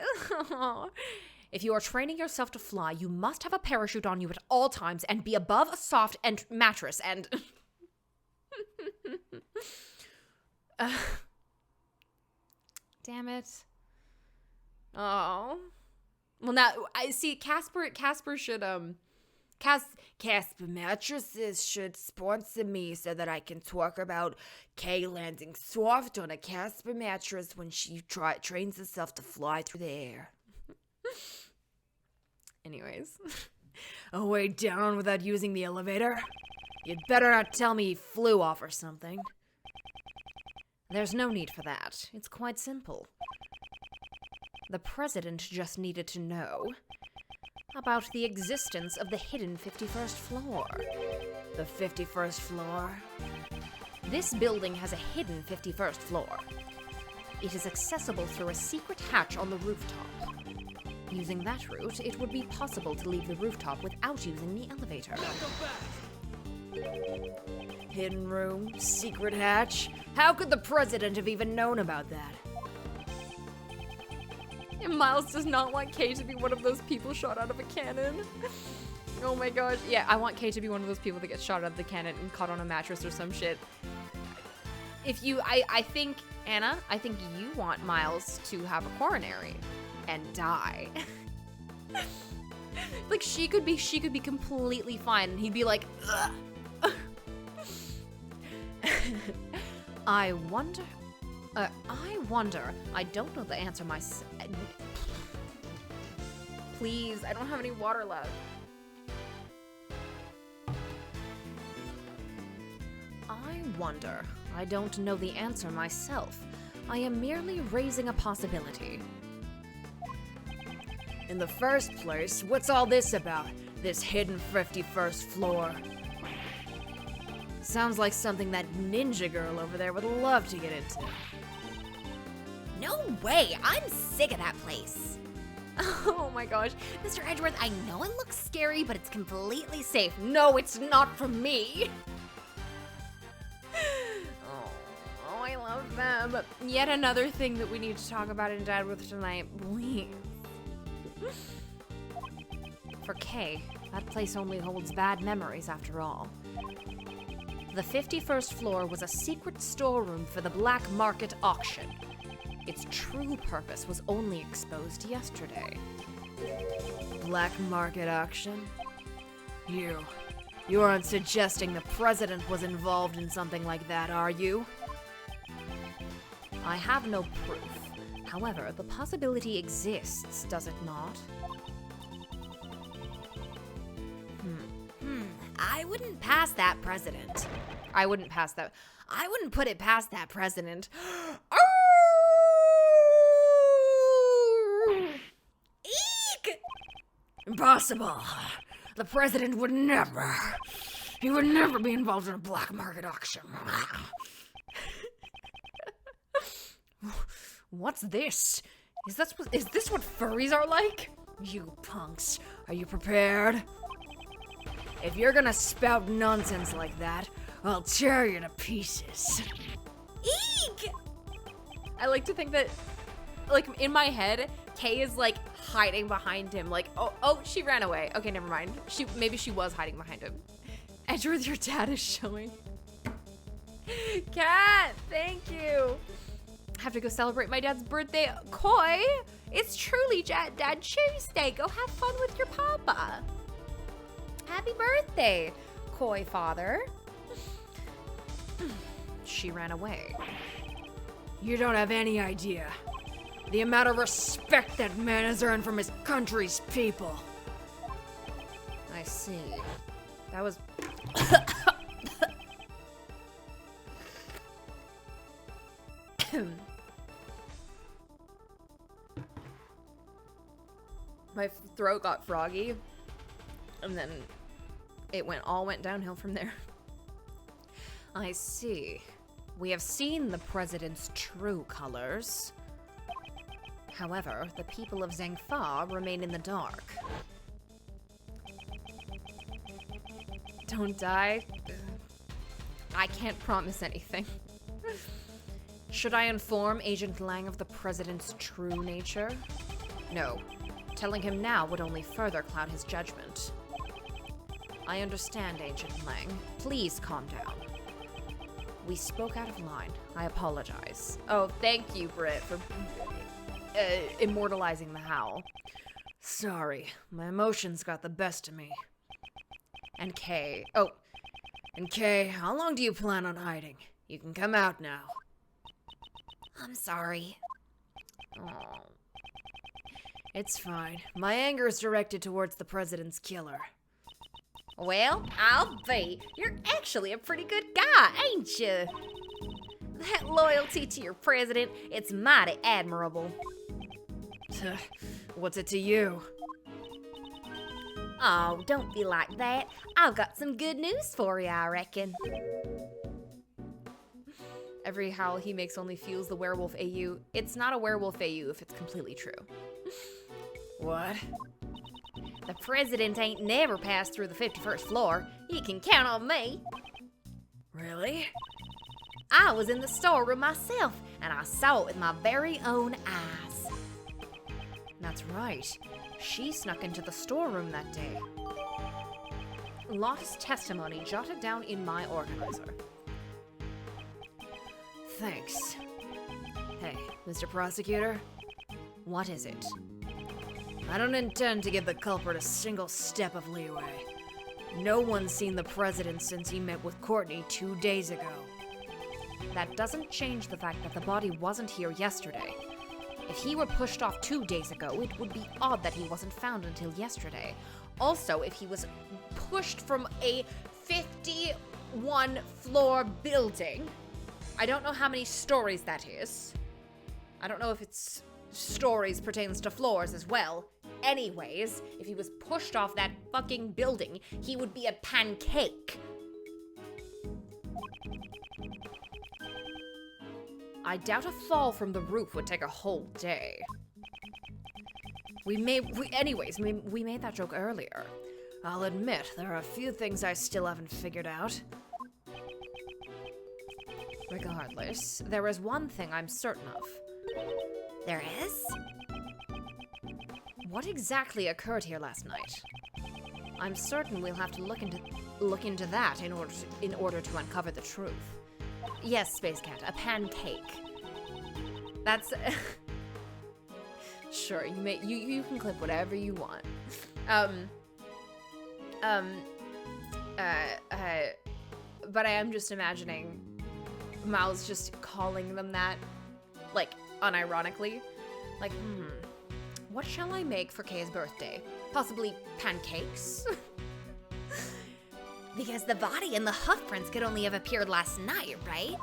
If you are training yourself to fly, you must have a parachute on you at all times and be above a soft mattress and... Damn it. Oh. Well, now, I see Casper should, Casper Mattresses should sponsor me so that I can talk about Kay landing soft on a Casper mattress when she trains herself to fly through the air. Anyways. A way down without using the elevator? You'd better not tell me he flew off or something. There's no need for that. It's quite simple. The president just needed to know about the existence of the hidden 51st floor. The 51st floor? This building has a hidden 51st floor. It is accessible through a secret hatch on the rooftop. Using that route, it would be possible to leave the rooftop without using the elevator. Hidden room, secret hatch? How could the president have even known about that? And Miles does not want Kay to be one of those people shot out of a cannon. Oh my gosh. Yeah, I want Kay to be one of those people that gets shot out of the cannon and caught on a mattress or some shit. I think, Anna, I think you want Miles to have a coronary and die. Like, she could be completely fine and he'd be like, ugh. I wonder, I don't know the answer myself. Please, I don't have any water left. I don't know the answer myself. I am merely raising a possibility. In the first place, what's all this about? This hidden 51st floor? Sounds like something that ninja girl over there would love to get into. No way! I'm sick of that place. Oh my gosh. Mr. Edgeworth, I know it looks scary, but it's completely safe. No, it's not for me. Oh, I love them. Yet another thing that we need to talk about in Dadworth tonight, please. For Kay, that place only holds bad memories after all. The 51st floor was a secret storeroom for the black market auction. Its true purpose was only exposed yesterday. Black market auction? You aren't suggesting the president was involved in something like that, are you? I have no proof. However, the possibility exists, does it not? I wouldn't pass that president. I wouldn't pass that. I wouldn't put it past that president. Eek! Impossible. The president would never. He would never be involved in a black market auction. What's this? Is this what furries are like? You punks, are you prepared? If you're gonna spout nonsense like that, I'll tear you to pieces. Eek! I like to think that, like, in my head, Kay is, like, hiding behind him. Like, oh, she ran away. Okay, never mind. Maybe she was hiding behind him. Edgeworth, your dad is showing. Cat, thank you. I have to go celebrate my dad's birthday. Koi, it's truly Dad Tuesday. Go have fun with your papa. Happy birthday, Koi father. She ran away. You don't have any idea the amount of respect that man has earned from his country's people. I see. That was... My throat got froggy, and then it all went downhill from there. I see. We have seen the president's true colors. However, the people of Zhangfa remain in the dark. Don't die. I can't promise anything. Should I inform Agent Lang of the president's true nature? No. Telling him now would only further cloud his judgment. I understand, Agent Lang. Please calm down. We spoke out of line. I apologize. Oh, thank you, Britt, for immortalizing the howl. Sorry, my emotions got the best of me. And Kay. And Kay, how long do you plan on hiding? You can come out now. I'm sorry. Oh. It's fine. My anger is directed towards the president's killer. Well, I'll be. You're actually a pretty good guy, ain't you? That loyalty to your president, it's mighty admirable. What's it to you? Oh, don't be like that. I've got some good news for you, I reckon. Every howl he makes only fuels the werewolf AU. It's not a werewolf AU if it's completely true. What? The president ain't never passed through the 51st floor. You can count on me. Really? I was in the storeroom myself, and I saw it with my very own eyes. That's right. She snuck into the storeroom that day. Lost testimony jotted down in my organizer. Thanks. Hey, Mr. Prosecutor? What is it? I don't intend to give the culprit a single step of leeway. No one's seen the president since he met with Courtney 2 days ago. That doesn't change the fact that the body wasn't here yesterday. If he were pushed off 2 days ago, it would be odd that he wasn't found until yesterday. Also, if he was pushed from a 51-floor building, I don't know how many stories that is. I don't know if it's stories pertains to floors as well. Anyways, if he was pushed off that fucking building, he would be a pancake. I doubt a fall from the roof would take a whole day. We made that joke earlier. I'll admit, there are a few things I still haven't figured out. Regardless, there is one thing I'm certain of. There is? What exactly occurred here last night? I'm certain we'll have to look into that in order to uncover the truth. Yes, Space Cat, a pancake. That's sure, you can clip whatever you want. But I am just imagining Miles just calling them that, like, unironically. Like, what shall I make for Kay's birthday? Possibly pancakes? Because the body and the hoof prints could only have appeared last night, right?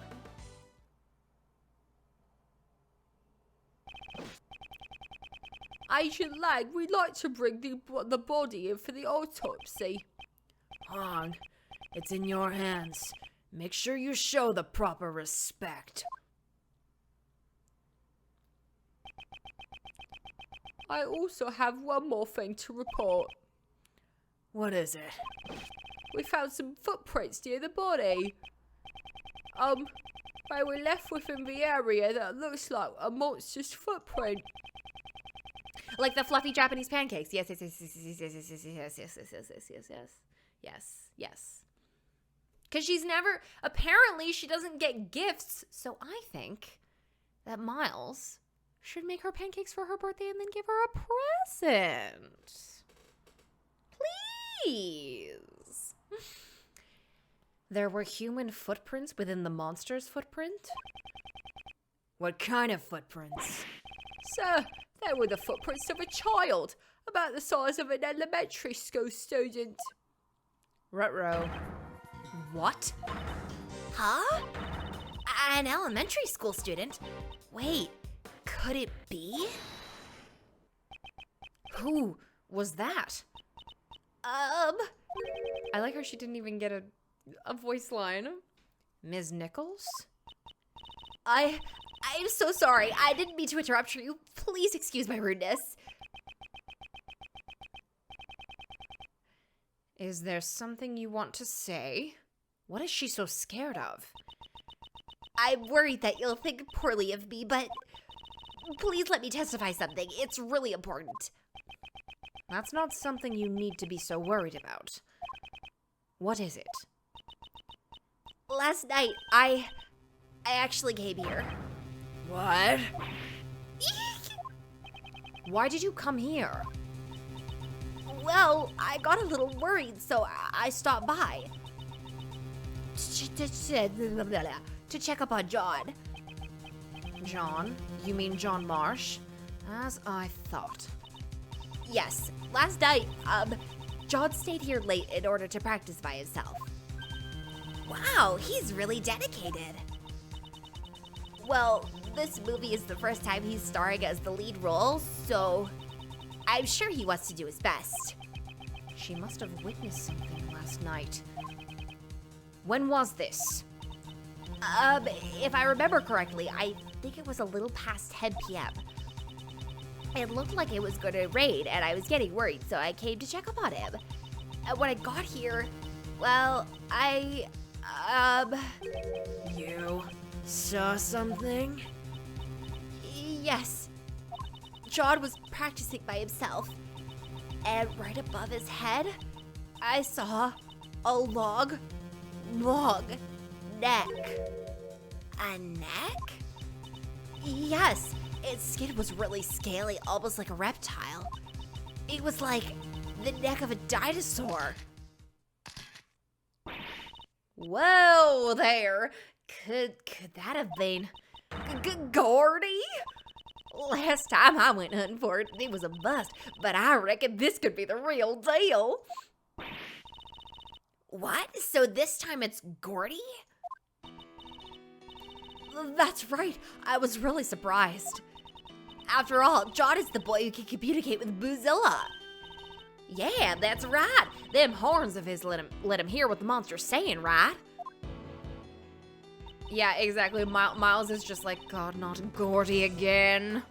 Agent Lang, we'd like to bring the body in for the autopsy. Han, it's in your hands. Make sure you show the proper respect. I also have one more thing to report. What is it? We found some footprints near the body. They were left within the area that looks like a monster's footprint. Like the fluffy Japanese pancakes. Yes, yes, yes, yes, yes, yes, yes, yes, yes, yes, yes, yes, yes, yes, yes, yes. Because she's never, apparently she doesn't get gifts, so I think that Miles should make her pancakes for her birthday and then give her a present. Please. There were human footprints within the monster's footprint? What kind of footprints? Sir, they were the footprints of a child, about the size of an elementary school student. Ruh-roh. What? Huh? An elementary school student? Wait, could it be? Who was that? I like how she didn't even get a voice line. Ms. Nichols? I'm so sorry. I didn't mean to interrupt you. Please excuse my rudeness. Is there something you want to say? What is she so scared of? I'm worried that you'll think poorly of me, but please let me testify something. It's really important. That's not something you need to be so worried about. What is it? Last night, I actually came here. What? Why did you come here? Well, I got a little worried, so I stopped by. To check up on John. John? You mean John Marsh? As I thought. Yes, last night, John stayed here late in order to practice by himself. Wow, he's really dedicated. Well, this movie is the first time he's starring as the lead role, so I'm sure he wants to do his best. She must have witnessed something last night. When was this? If I remember correctly, I think it was a little past 10 p.m. It looked like it was going to rain, and I was getting worried, so I came to check up on him. And when I got here, well, You saw something? Yes. John was practicing by himself, and right above his head, I saw a long neck. A neck? Yes, its skin was really scaly, almost like a reptile. It was like the neck of a dinosaur. Whoa there! Could that have been Gordy? Last time I went hunting for it, it was a bust, but I reckon this could be the real deal. What? So this time it's Gordy? That's right. I was really surprised. After all, John is the boy who can communicate with Boozilla. Yeah, that's right. Them horns of his let him hear what the monster's saying, right? Yeah, exactly. Miles is just like, God, not Gordy again.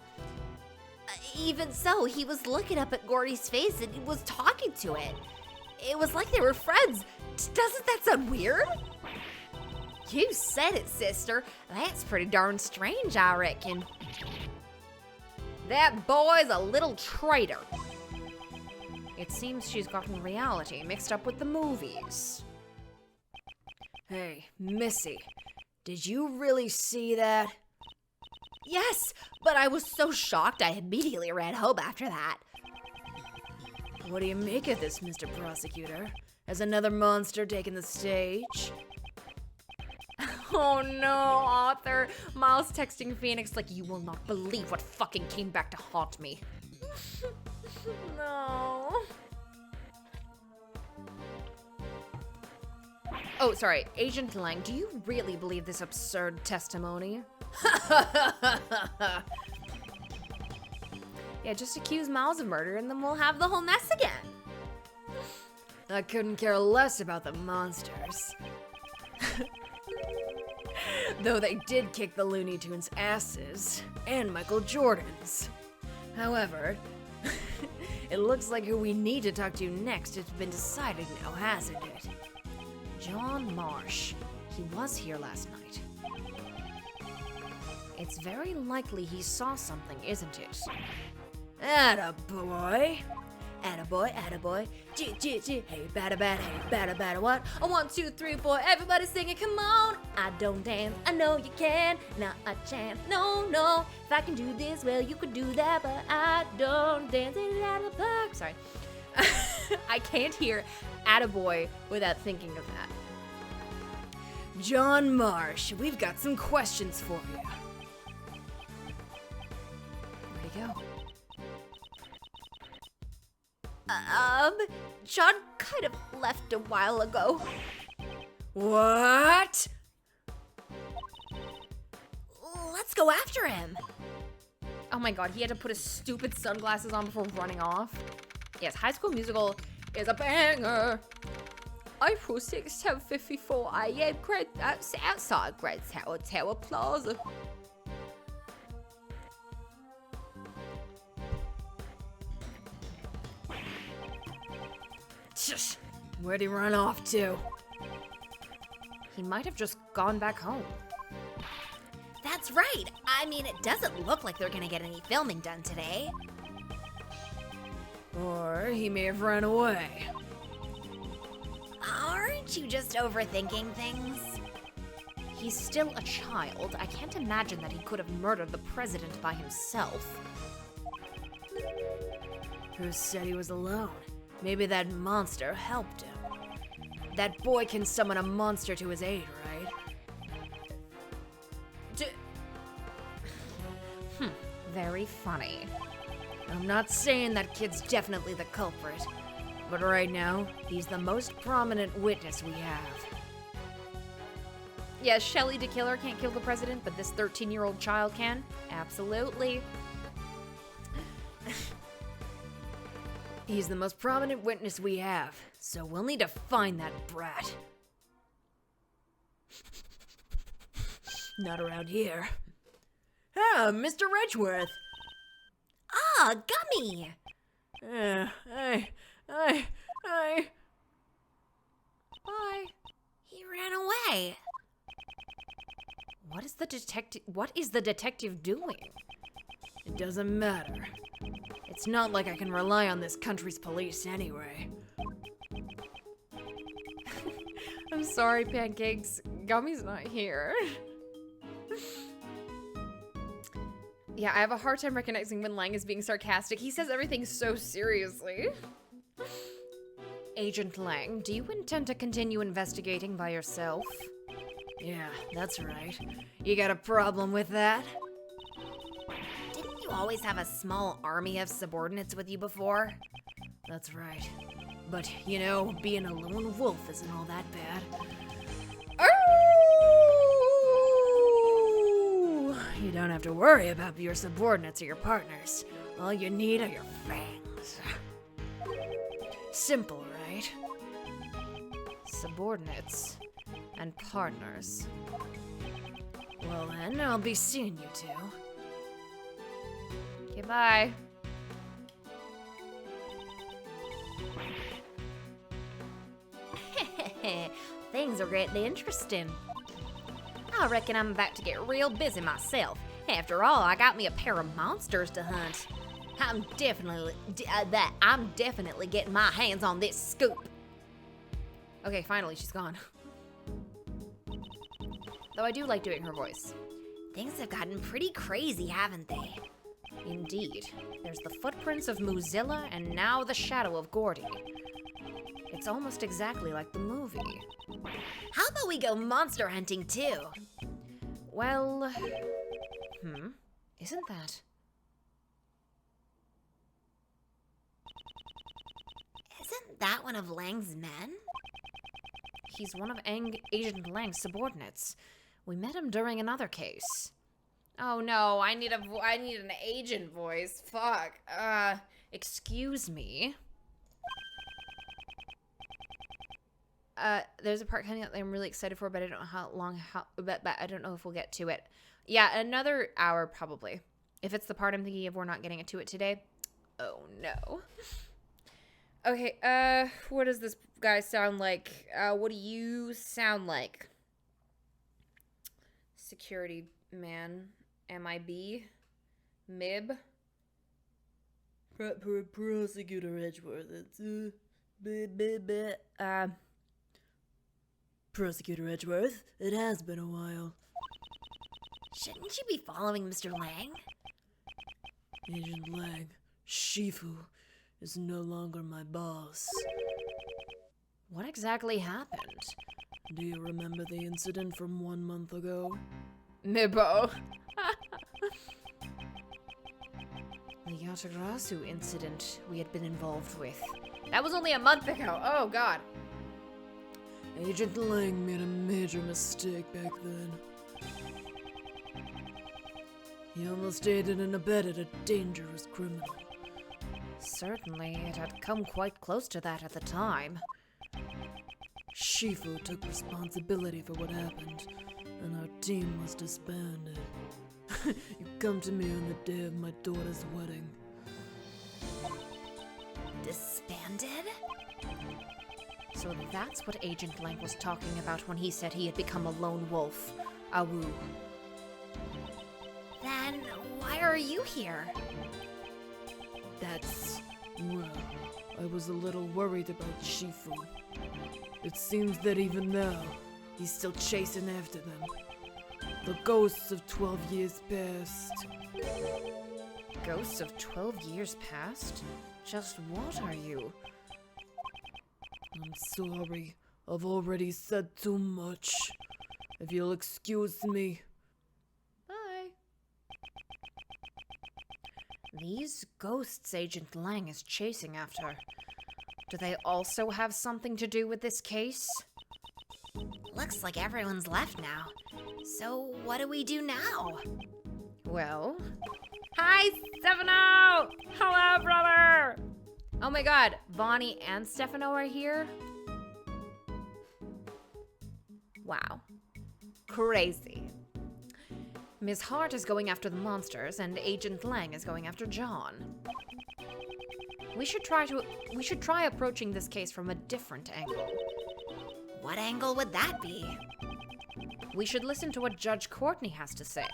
Even so, he was looking up at Gordy's face and he was talking to it. It was like they were friends. Doesn't that sound weird? You said it, sister. That's pretty darn strange, I reckon. That boy's a little traitor. It seems she's gotten reality mixed up with the movies. Hey, Missy, did you really see that? Yes, but I was so shocked I immediately ran home after that. What do you make of this, Mr. Prosecutor? Has another monster taken the stage? Oh no, Arthur. Miles texting Phoenix like, you will not believe what fucking came back to haunt me. No. Oh, sorry, Agent Lang, do you really believe this absurd testimony? Yeah, just accuse Miles of murder and then we'll have the whole mess again. I couldn't care less about the monsters. Though they did kick the Looney Tunes' asses, and Michael Jordan's. However, it looks like who we need to talk to next has been decided now, hasn't it? John Marsh. He was here last night. It's very likely he saw something, isn't it? Attaboy. Attaboy, attaboy. Hey, bada, what? 1, 2, 3, 4, everybody sing it, come on! I don't dance, I know you can, not a chance, no, no. If I can do this, well, you could do that, but I don't dance it out of the park. Sorry. I can't hear attaboy without thinking of that. John Marsh, we've got some questions for you. Where'd he go? John kind of left a while ago. What? Let's go after him. Oh my god, he had to put his stupid sunglasses on before running off. Yes, High School Musical is a banger. April 6, 10:54 a.m. outside Great Tower Plaza. Shush. Where'd he run off to? He might have just gone back home. That's right. I mean, it doesn't look like they're gonna get any filming done today. Or he may have run away. Aren't you just overthinking things? He's still a child. I can't imagine that he could have murdered the president by himself. Who said he was alone? Maybe that monster helped him. That boy can summon a monster to his aid, right? Very funny. I'm not saying that kid's definitely the culprit, but right now, he's the most prominent witness we have. Yeah, Shelley the killer can't kill the president, but this 13-year-old child can? Absolutely. He's the most prominent witness we have, so we'll need to find that brat. Not around here. Ah, Mr. Ridgeworth. Ah, Gummy! I... Bye. He ran away. What is the detective doing? It doesn't matter. It's not like I can rely on this country's police anyway. I'm sorry, Pancakes. Gummy's not here. Yeah, I have a hard time recognizing when Lang is being sarcastic. He says everything so seriously. Agent Lang, do you intend to continue investigating by yourself? Yeah, that's right. You got a problem with that? Didn't you always have a small army of subordinates with you before? That's right. But, you know, being a lone wolf isn't all that bad. You don't have to worry about your subordinates or your partners. All you need are your fangs. Simple, right? Subordinates and partners. Well then, I'll be seeing you two. Okay, bye. Things are getting interesting. I reckon I'm about to get real busy myself. After all, I got me a pair of monsters to hunt. I'm definitely getting my hands on this scoop. Okay, finally, she's gone. Though I do like doing her voice. Things have gotten pretty crazy, haven't they? Indeed. There's the footprints of Mozilla and now the shadow of Gordy. It's almost exactly like the movie. How about we go monster hunting too? Well, isn't that? Isn't that one of Lang's men? He's one of Agent Lang's subordinates. We met him during another case. Oh no, I need an agent voice. Fuck. Excuse me. There's a part coming up that I'm really excited for, but I don't know but I don't know if we'll get to it. Yeah, another hour probably. If it's the part I'm thinking of, we're not getting to it today. Oh no. Okay, what does this guy sound like? What do you sound like? Security man. MIB? MIB? Prosecutor Edgeworth. Prosecutor Edgeworth, it has been a while. Shouldn't you be following Mr. Lang? Agent Lang, Shifu, is no longer my boss. What exactly happened? Do you remember the incident from 1 month ago? Mibbo. The Yatagarasu incident we had been involved with. That was only a month ago. Oh, God. Agent Lang made a major mistake back then. He almost aided and abetted a dangerous criminal. Certainly, it had come quite close to that at the time. Shifu took responsibility for what happened, and our team was disbanded. You come to me on the day of my daughter's wedding. Disbanded? So that's what Agent Lang was talking about when he said he had become a lone wolf. Awu. Then why are you here? Well, I was a little worried about Shifu. It seems that even now, he's still chasing after them. The ghosts of 12 years past. Ghosts of 12 years past? Just what are you? I'm sorry. I've already said too much. If you'll excuse me. Bye. These ghosts Agent Lang is chasing after. Do they also have something to do with this case? Looks like everyone's left now. So what do we do now? Well... Hi, Stefano! Hello, brother! Oh my god, Bonnie and Stefano are here? Wow. Crazy. Ms. Hart is going after the monsters, and Agent Lang is going after John. We should try approaching this case from a different angle. What angle would that be? We should listen to what Judge Courtney has to say.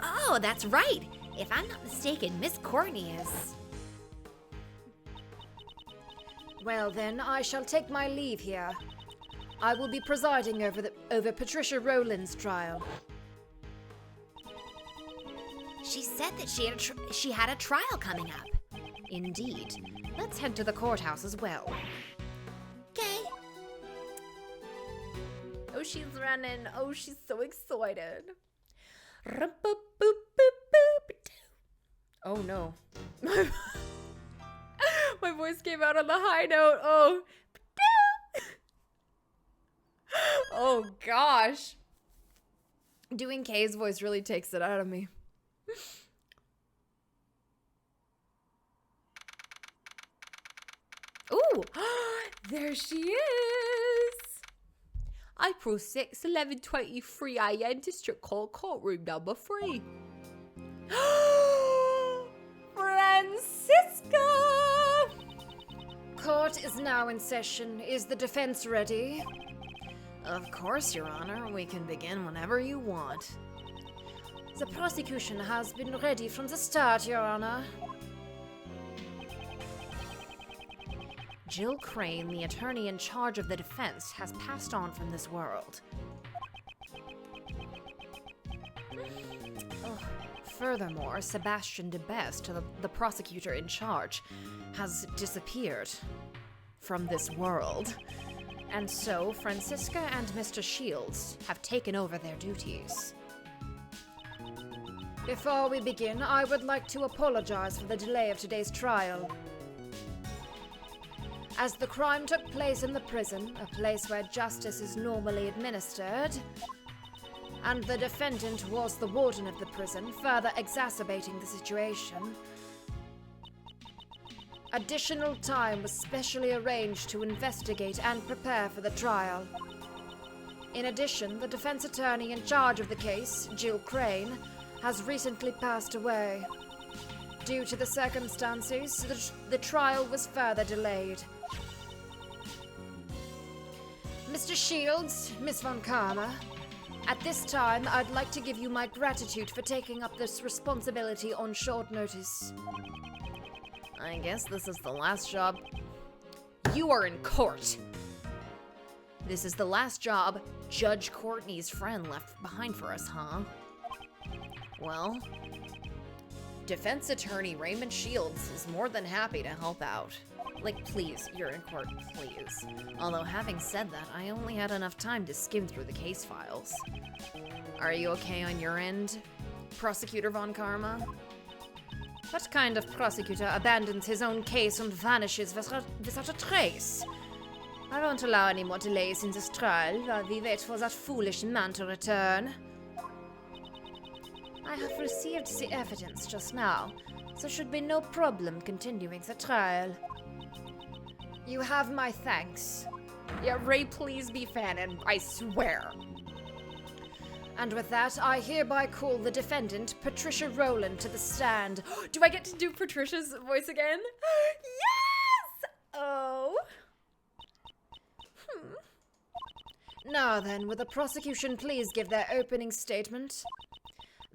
Oh, that's right. If I'm not mistaken, Miss Courtney is... Well then, I shall take my leave here. I will be presiding over Patricia Rowland's trial. She said that she had a trial coming up. Indeed. Let's head to the courthouse as well. Okay. Oh, she's running. Oh, she's so excited. Oh no. My voice came out on the high note. Oh. Oh gosh. Doing Kay's voice really takes it out of me. Ooh, there she is. April 6, 11:23 a.m. District Court, courtroom number 3. Francisca! Court is now in session. Is the defense ready? Of course, Your Honor. We can begin whenever you want. The prosecution has been ready from the start, Your Honor. Jill Crane, the attorney in charge of the defense, has passed on from this world. Furthermore, Sebastian DeBest, the prosecutor in charge, has disappeared from this world. And so, Francisca and Mr. Shields have taken over their duties. Before we begin, I would like to apologize for the delay of today's trial. As the crime took place in the prison, a place where justice is normally administered, and the defendant was the warden of the prison, further exacerbating the situation, additional time was specially arranged to investigate and prepare for the trial. In addition, the defense attorney in charge of the case, Jill Crane, has recently passed away. Due to the circumstances, the trial was further delayed. Mr. Shields, Miss Von Karma, at this time, I'd like to give you my gratitude for taking up this responsibility on short notice. I guess this is the last job. You are in court. This is the last job Judge Courtney's friend left behind for us, huh? Well, defense attorney Raymond Shields is more than happy to help out. Like, please, you're in court, please. Although, having said that, I only had enough time to skim through the case files. Are you okay on your end, Prosecutor Von Karma? What kind of prosecutor abandons his own case and vanishes without a trace? I won't allow any more delays in this trial while we wait for that foolish man to return. I have received the evidence just now, so should be no problem continuing the trial. You have my thanks. Yeah, Ray, please be fanon, I swear. And with that, I hereby call the defendant, Patricia Rowland, to the stand. Do I get to do Patricia's voice again? Yes! Oh. Now then, will the prosecution please give their opening statement?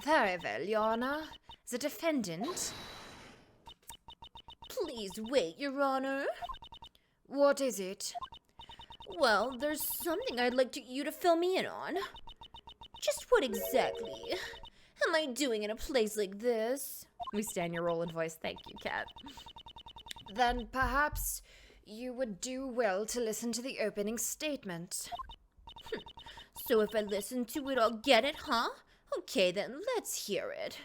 Very well, Your Honor. The defendant. Please wait, Your Honor. What is it? Well, there's something I'd like you to fill me in on. Just what exactly am I doing in a place like this? We stand your Roland voice. Thank you, Kat. Then perhaps you would do well to listen to the opening statement. So if I listen to it, I'll get it, huh? Okay, then let's hear it.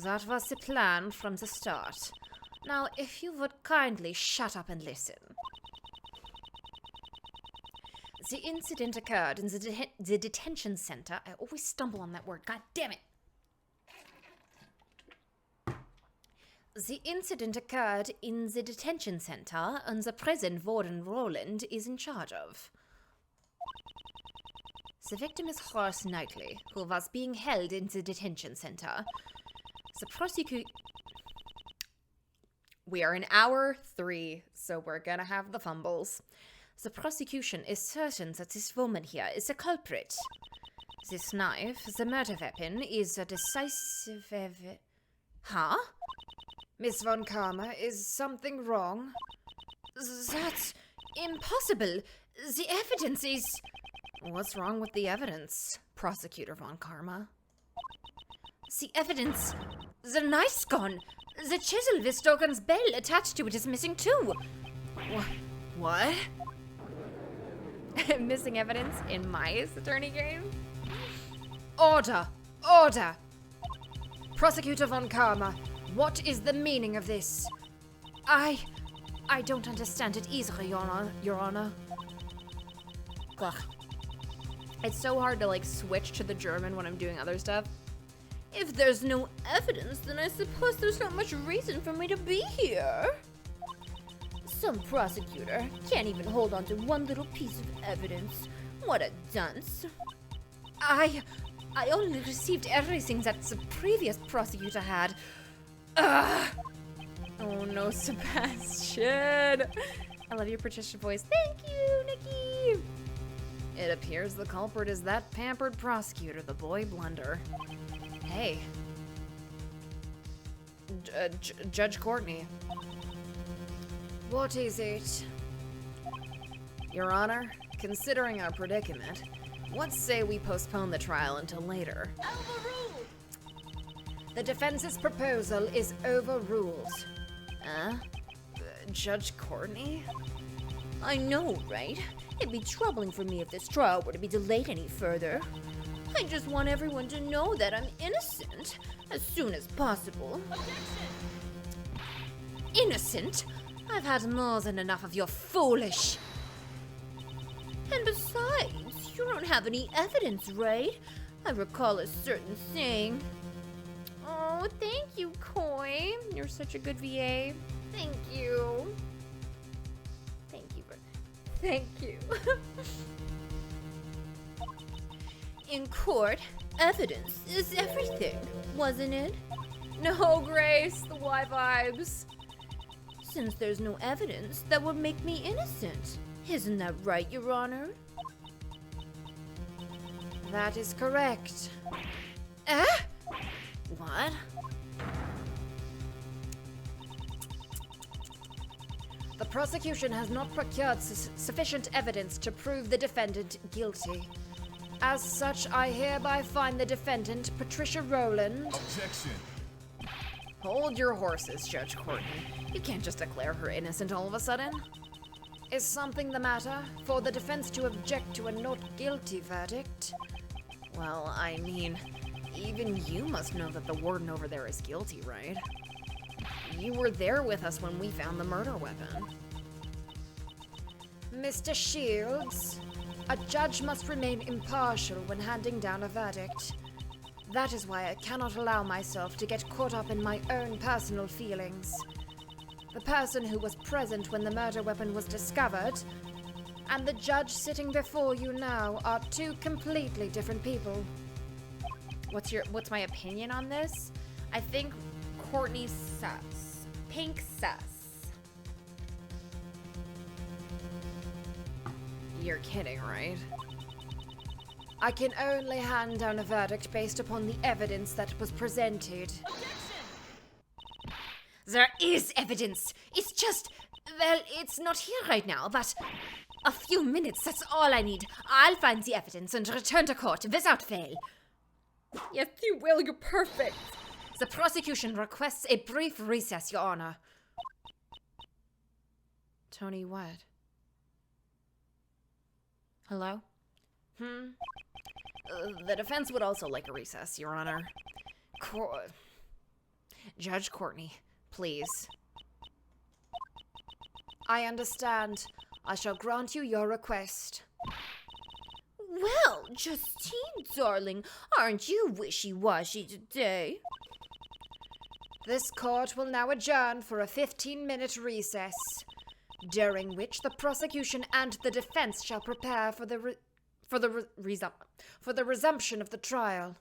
That was the plan from the start. Now, if you would kindly shut up and listen. The incident occurred in the detention center. I always stumble on that word. God damn it. The incident occurred in the detention center, and the prison warden Roland is in charge of. The victim is Horace Knightley, who was being held in the detention center. The prosecutor... We are in hour 3, so we're gonna have the fumbles. The prosecution is certain that this woman here is a culprit. This knife, the murder weapon, is a decisive... Huh? Miss Von Karma, is something wrong? That's impossible. The evidence is... What's wrong with the evidence, Prosecutor Von Karma? The evidence... The knife's gone. The chisel with Stoken's bell attached to it is missing too. What? Missing evidence in my attorney game? Order! Order! Prosecutor Von Karma, what is the meaning of this? I don't understand it either, Your Honor. Ugh. It's so hard to, like, switch to the German when I'm doing other stuff. If there's no evidence, then I suppose there's not much reason for me to be here. Some prosecutor can't even hold on to one little piece of evidence. What a dunce. I only received everything that the previous prosecutor had. Ugh. Oh no, Sebastian. I love your Patricia voice. Thank you, Nikki. It appears the culprit is that pampered prosecutor, the boy Blunder. Hey. Judge Courtney. What is it? Your Honor, considering our predicament, what say we postpone the trial until later? Overruled! The defense's proposal is overruled. Judge Courtney? I know, right? It'd be troubling for me if this trial were to be delayed any further. I just want everyone to know that I'm innocent as soon as possible. Innocent? I've had more than enough of your foolish. And besides, you don't have any evidence, right? I recall a certain thing. Oh, thank you, Koi. You're such a good VA. Thank you. Thank you. Thank you. In court, evidence is everything, wasn't it? No, Grace, the Y vibes. Since there's no evidence, that would make me innocent. Isn't that right, Your Honor? That is correct. What? The prosecution has not procured sufficient evidence to prove the defendant guilty. As such, I hereby find the defendant, Patricia Rowland. Objection. Hold your horses, Judge Courtney. You can't just declare her innocent all of a sudden. Is something the matter for the defense to object to a not guilty verdict? Well, I mean, even you must know that the warden over there is guilty, right? You were there with us when we found the murder weapon. Mr. Shields, a judge must remain impartial when handing down a verdict. That is why I cannot allow myself to get caught up in my own personal feelings. The person who was present when the murder weapon was discovered and the judge sitting before you now are two completely different people. What's my opinion on this? I think Courtney's sus. Pink sus. You're kidding, right? I can only hand down a verdict based upon the evidence that was presented. There is evidence. It's just, well, it's not here right now, but a few minutes, that's all I need. I'll find the evidence and return to court without fail. Yes, you will. You're perfect. The prosecution requests a brief recess, Your Honor. Tony, what? Hello? The defense would also like a recess, Your Honor. Judge Courtney, please. I understand. I shall grant you your request. Well, Justine, darling, aren't you wishy-washy today? This court will now adjourn for a 15-minute recess, during which the prosecution and the defense shall prepare for the resumption of the trial.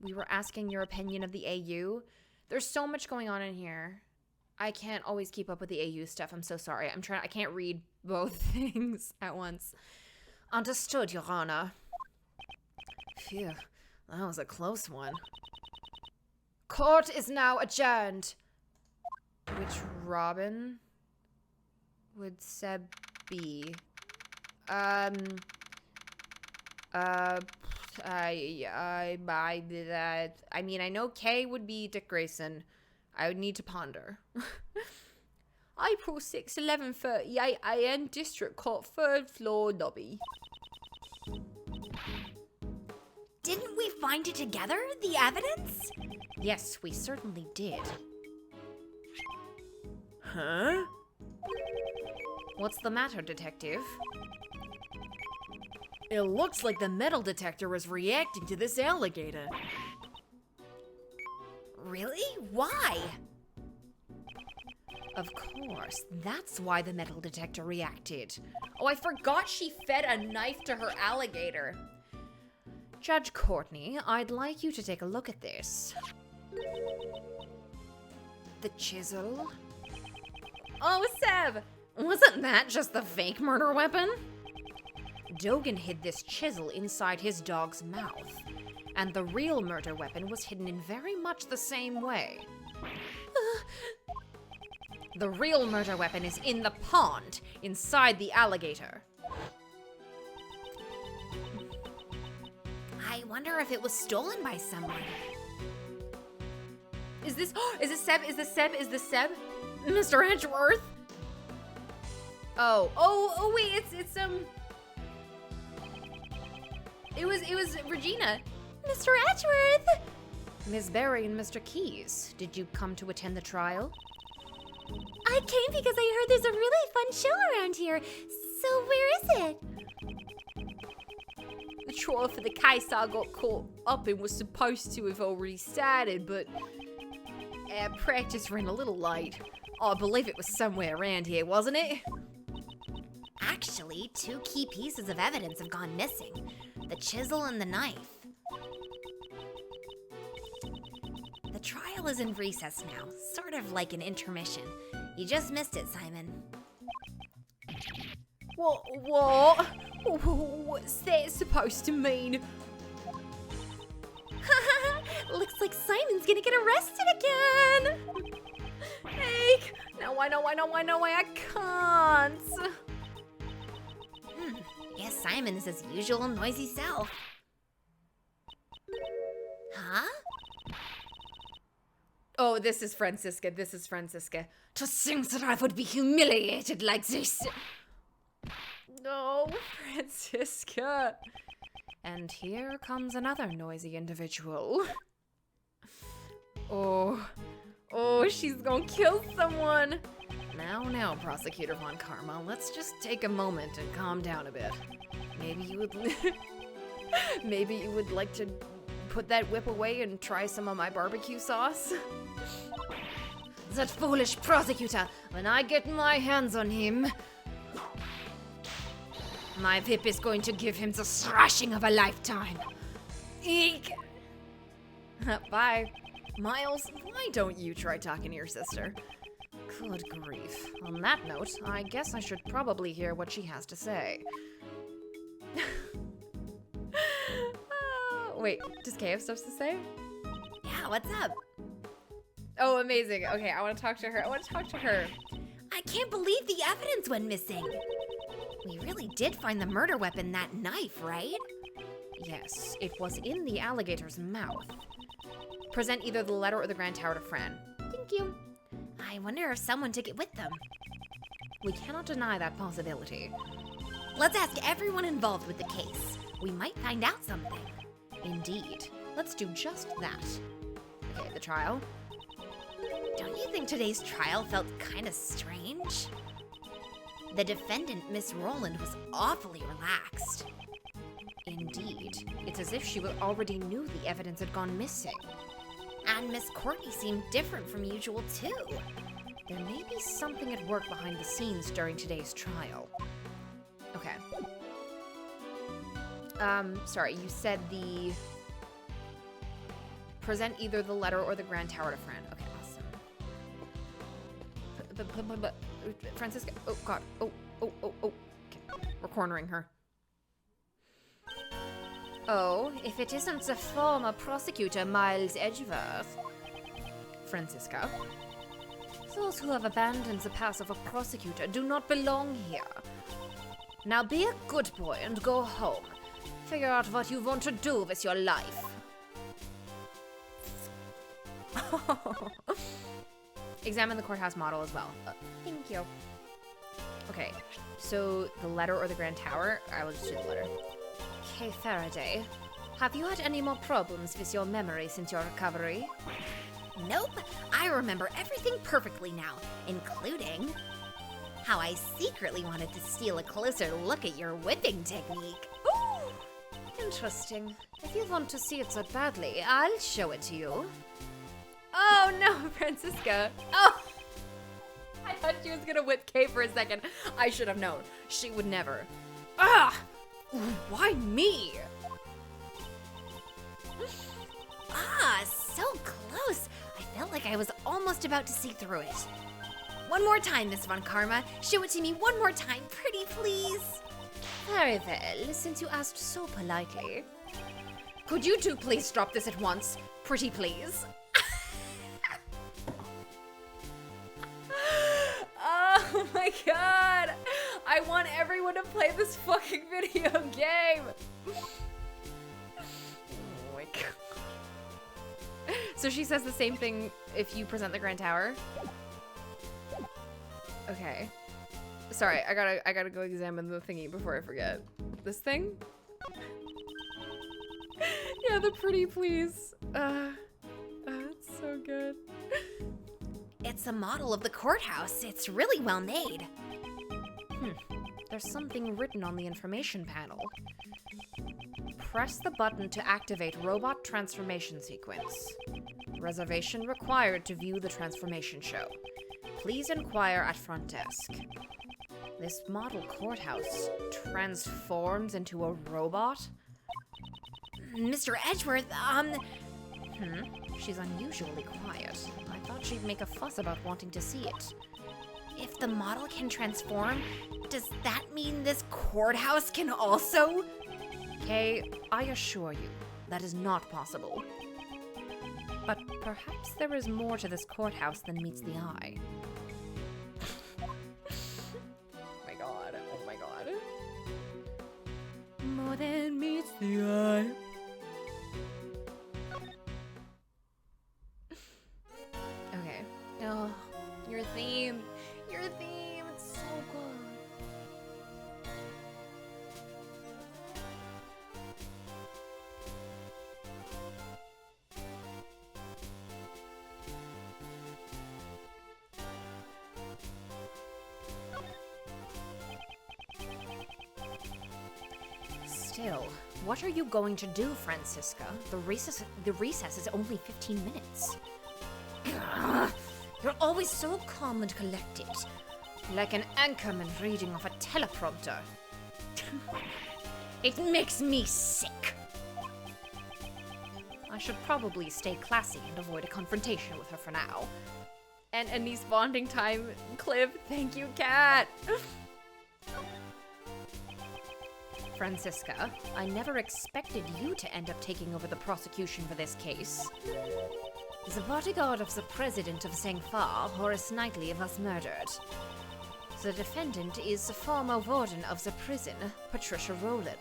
We were asking your opinion of the AU. There's so much going on in here. I can't always keep up with the AU stuff. I'm so sorry. I can't read both things at once. Understood, Your Honor. Phew, that was a close one. Court is now adjourned. Which Robin would Seb be? I mean, I know Kay would be Dick Grayson. I would need to ponder. April 6, 11:38 a.m. District Court, 3rd floor lobby. Didn't we find it together, the evidence? Yes, we certainly did. Huh? What's the matter, detective? It looks like the metal detector is reacting to this alligator. Really? Why? Of course, that's why the metal detector reacted. Oh, I forgot she fed a knife to her alligator. Judge Courtney, I'd like you to take a look at this. The chisel? Oh, Seb! Wasn't that just the fake murder weapon? Dogan hid this chisel inside his dog's mouth, and the real murder weapon was hidden in very much the same way. The real murder weapon is in the pond, inside the alligator. I wonder if it was stolen by someone. Is this Seb? Is this Seb? Mr. Edgeworth? Oh, wait, it was Regina. Mr. Edgeworth! Miss Berry and Mr. Keyes, did you come to attend the trial? I came because I heard there's a really fun show around here. So where is it? The trial for the case I got caught up in was supposed to have already started, but our practice ran a little late. I believe it was somewhere around here, wasn't it? Actually, 2 key pieces of evidence have gone missing. The chisel and the knife. The trial is in recess now, sort of like an intermission. You just missed it, Simon. What? What's that supposed to mean? Looks like Simon's gonna get arrested again! Hey, no, I know, I can't. Guess Simon is his usual noisy self. Huh? Oh, this is Francisca. To think that I would be humiliated like this. No, Francisca. And here comes another noisy individual. Oh, she's gonna kill someone. Now, Prosecutor Von Karma, let's just take a moment and calm down a bit. Maybe you would like to put that whip away and try some of my barbecue sauce? That foolish prosecutor, when I get my hands on him, my whip is going to give him the thrashing of a lifetime. Eek! Bye. Miles, why don't you try talking to your sister? Good grief. On that note, I guess I should probably hear what she has to say. Wait, does Kay have stuff to say? Yeah, what's up? Oh, amazing. Okay, I want to talk to her. I can't believe the evidence went missing. We really did find the murder weapon, that knife, right? Yes, it was in the alligator's mouth. Present either the letter or the Grand Tower to Fran. Thank you. I wonder if someone took it with them. We cannot deny that possibility. Let's ask everyone involved with the case. We might find out something. Indeed. Let's do just that. Okay, the trial. Don't you think today's trial felt kind of strange? The defendant, Miss Rowland, was awfully relaxed. Indeed. It's as if she already knew the evidence had gone missing. And Miss Courtney seemed different from usual, too. There may be something at work behind the scenes during today's trial. Okay. Sorry, you said the... Present either the letter or the Grand Tower to Fran. Okay, awesome. But Francisca, oh god, oh. Okay, we're cornering her. Oh, if it isn't the former prosecutor, Miles Edgeworth. Francisca. Those who have abandoned the path of a prosecutor do not belong here. Now be a good boy and go home. Figure out what you want to do with your life. Examine the courthouse model as well. Thank you. Okay, so the letter or the Grand Tower? I will just do the letter. Okay, Faraday. Have you had any more problems with your memory since your recovery? Nope. I remember everything perfectly now, including how I secretly wanted to steal a closer look at your whipping technique. Ooh, interesting. If you want to see it so badly, I'll show it to you. Oh no, Francisca. Oh! I thought she was gonna whip Kay for a second. I should have known. She would never. Ah! Why me? Ah, so close. I felt like I was almost about to see through it. One more time, Miss Von Karma. Show it to me one more time, pretty please. Very well, since you asked so politely. Could you two please drop this at once? Pretty please. Oh my god! I want everyone to play this fucking video game! Oh my god. So she says the same thing if you present the Grand Tower? Okay. Sorry, I gotta go examine the thingy before I forget. This thing? Yeah, the pretty please. It's so good. It's a model of the courthouse. It's really well made. There's something written on the information panel. Press the button to activate robot transformation sequence. Reservation required to view the transformation show. Please inquire at front desk. This model courthouse transforms into a robot? Mr. Edgeworth, She's unusually quiet. I thought she'd make a fuss about wanting to see it. if the model can transform, does that mean this courthouse can also? Kay, I assure you, that is not possible. But perhaps there is more to this courthouse than meets the eye. Oh my god. More than meets the eye. Okay. Oh, your theme, it's so good. Still, what are you going to do, Francisca? The recess is only 15 minutes. You're always so calm and collected. Like an anchorman reading off a teleprompter. It makes me sick. I should probably stay classy and avoid a confrontation with her for now. And a niece bonding time clip. Thank you, Kat. Francisca, I never expected you to end up taking over the prosecution for this case. The bodyguard of the president of Sangfar, Horace Knightley, was murdered. The defendant is the former warden of the prison, Patricia Rowland.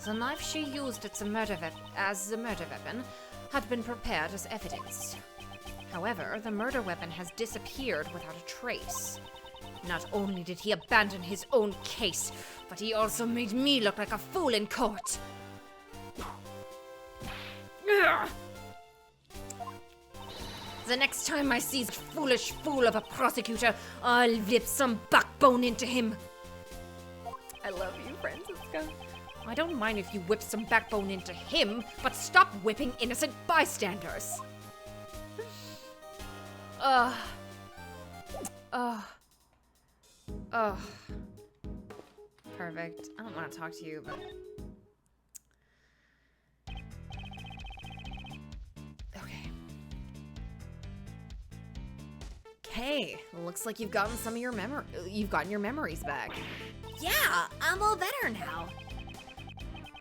The knife she used as the murder weapon had been prepared as evidence. However, the murder weapon has disappeared without a trace. Not only did he abandon his own case, but he also made me look like a fool in court. The next time I see this foolish fool of a prosecutor, I'll whip some backbone into him. I love you, Francisca. I don't mind if you whip some backbone into him, but stop whipping innocent bystanders. Perfect. I don't want to talk to you, but... Okay. Okay, looks like you've gotten your memories back. Yeah, I'm all better now.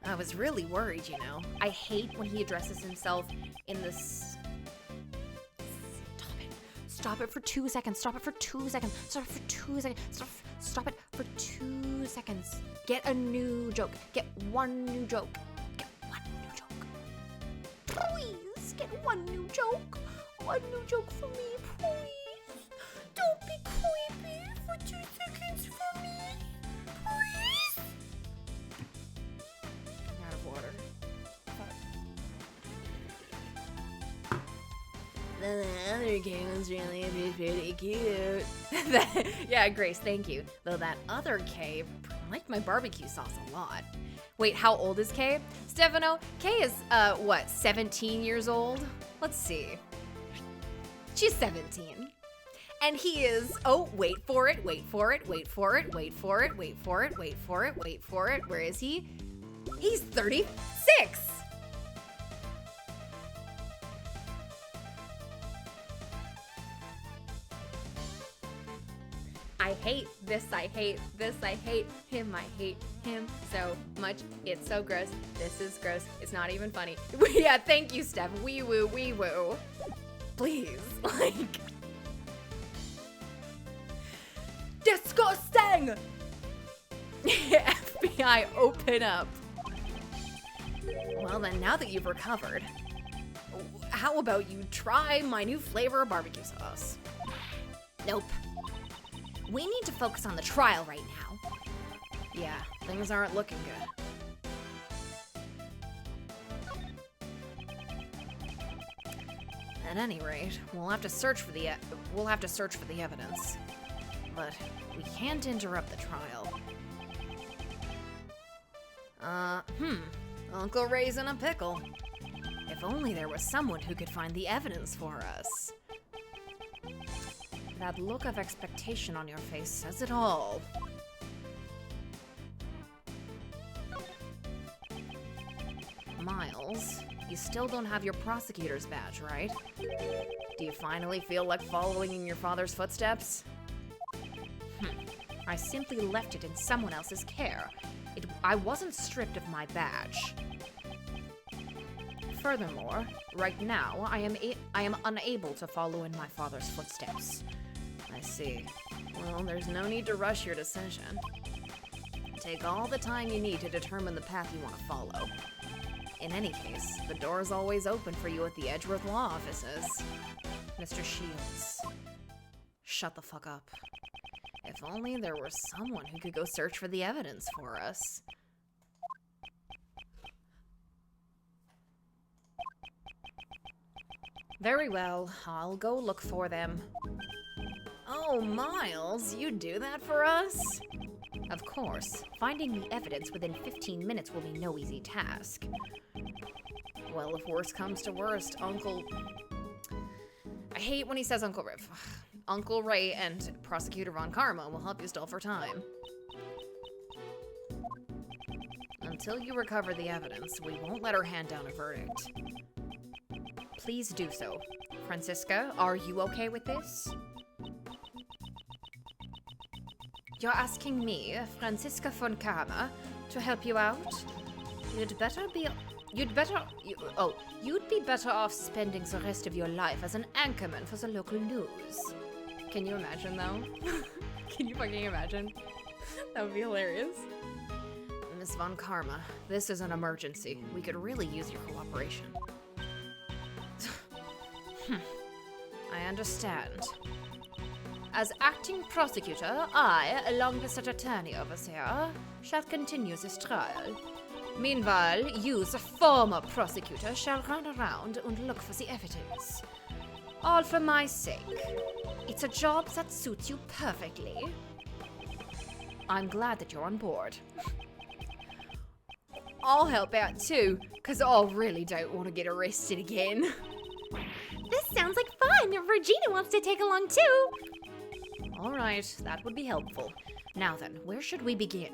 I was really worried, you know. I hate when he addresses himself in this... Stop it for 2 seconds. Stop it for 2 seconds. Stop it for 2 seconds. Stop it for 2 seconds. Get a new joke. Get one new joke. Get one new joke. Please, get one new joke. One new joke for me, please. Don't be creepy for 2 seconds for me. Please. I'm out of water. The other game was really pretty cute. Yeah, Grace, thank you. Though that other Kay liked my barbecue sauce a lot. Wait, how old is Kay? Stefano, Kay is, 17 years old? Let's see. She's 17. And he is, oh, wait for it. Where is he? He's 36. I hate this, I hate this, I hate him so much. It's so gross. This is gross. It's not even funny. Yeah, thank you, Steph. Wee woo, wee woo. Please, like... Disgusting! FBI, open up. Well then, now that you've recovered, how about you try my new flavor of barbecue sauce? Nope. We need to focus on the trial right now. Yeah, things aren't looking good. At any rate, we'll have to search for the evidence. But we can't interrupt the trial. Uncle Ray's in a pickle. If only there was someone who could find the evidence for us. That look of expectation on your face says it all. Miles, you still don't have your prosecutor's badge, right? Do you finally feel like following in your father's footsteps? I simply left it in someone else's care. I wasn't stripped of my badge. Furthermore, right now, I am unable to follow in my father's footsteps. I see. Well, there's no need to rush your decision. Take all the time you need to determine the path you want to follow. In any case, the door is always open for you at the Edgeworth Law offices. Mr. Shields, shut the fuck up. If only there were someone who could go search for the evidence for us. Very well, I'll go look for them. Oh, Miles, you do that for us? Of course, finding the evidence within 15 minutes will be no easy task. Well, if worst comes to worst, I hate when he says Uncle Riff. Uncle Ray and Prosecutor Von Karma will help you stall for time. Until you recover the evidence, we won't let her hand down a verdict. Please do so. Franziska, are you okay with this? You're asking me, Franziska von Karma, to help you out? You'd be better off spending the rest of your life as an anchorman for the local news. Can you imagine, though? Can you fucking imagine? That would be hilarious. Miss Von Karma, this is an emergency. We could really use your cooperation. I understand. As acting prosecutor, I, along with such attorney overseer, shall continue this trial. Meanwhile, you, the former prosecutor, shall run around and look for the evidence. All for my sake. It's a job that suits you perfectly. I'm glad that you're on board. I'll help out too, because I really don't want to get arrested again. This sounds like fun. Regina wants to take along too. Alright, that would be helpful. Now then, where should we begin?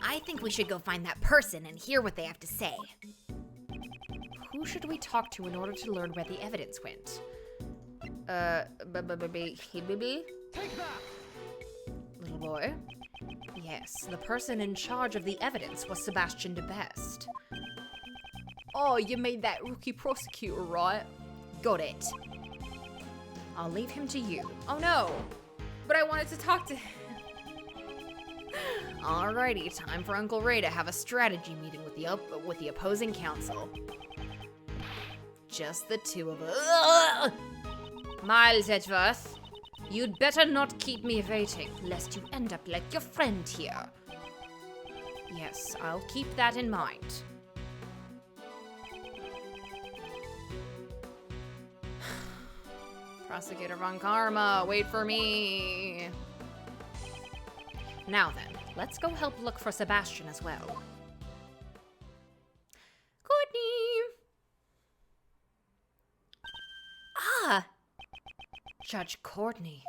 I think we should go find that person and hear what they have to say. Who should we talk to in order to learn where the evidence went? Take that! Little boy? Yes, the person in charge of the evidence was Sebastian de Best. Oh, you made that rookie prosecutor, right? Got it. I'll leave him to you. Oh no! But I wanted to talk to him. Alrighty, time for Uncle Ray to have a strategy meeting with the opposing counsel. Just the two of us. Ugh! Miles Edgeworth, you'd better not keep me waiting, lest you end up like your friend here. Yes, I'll keep that in mind. Prosecutor Von Karma, wait for me. Now then, let's go help look for Sebastian as well. Courtney! Ah, Judge Courtney.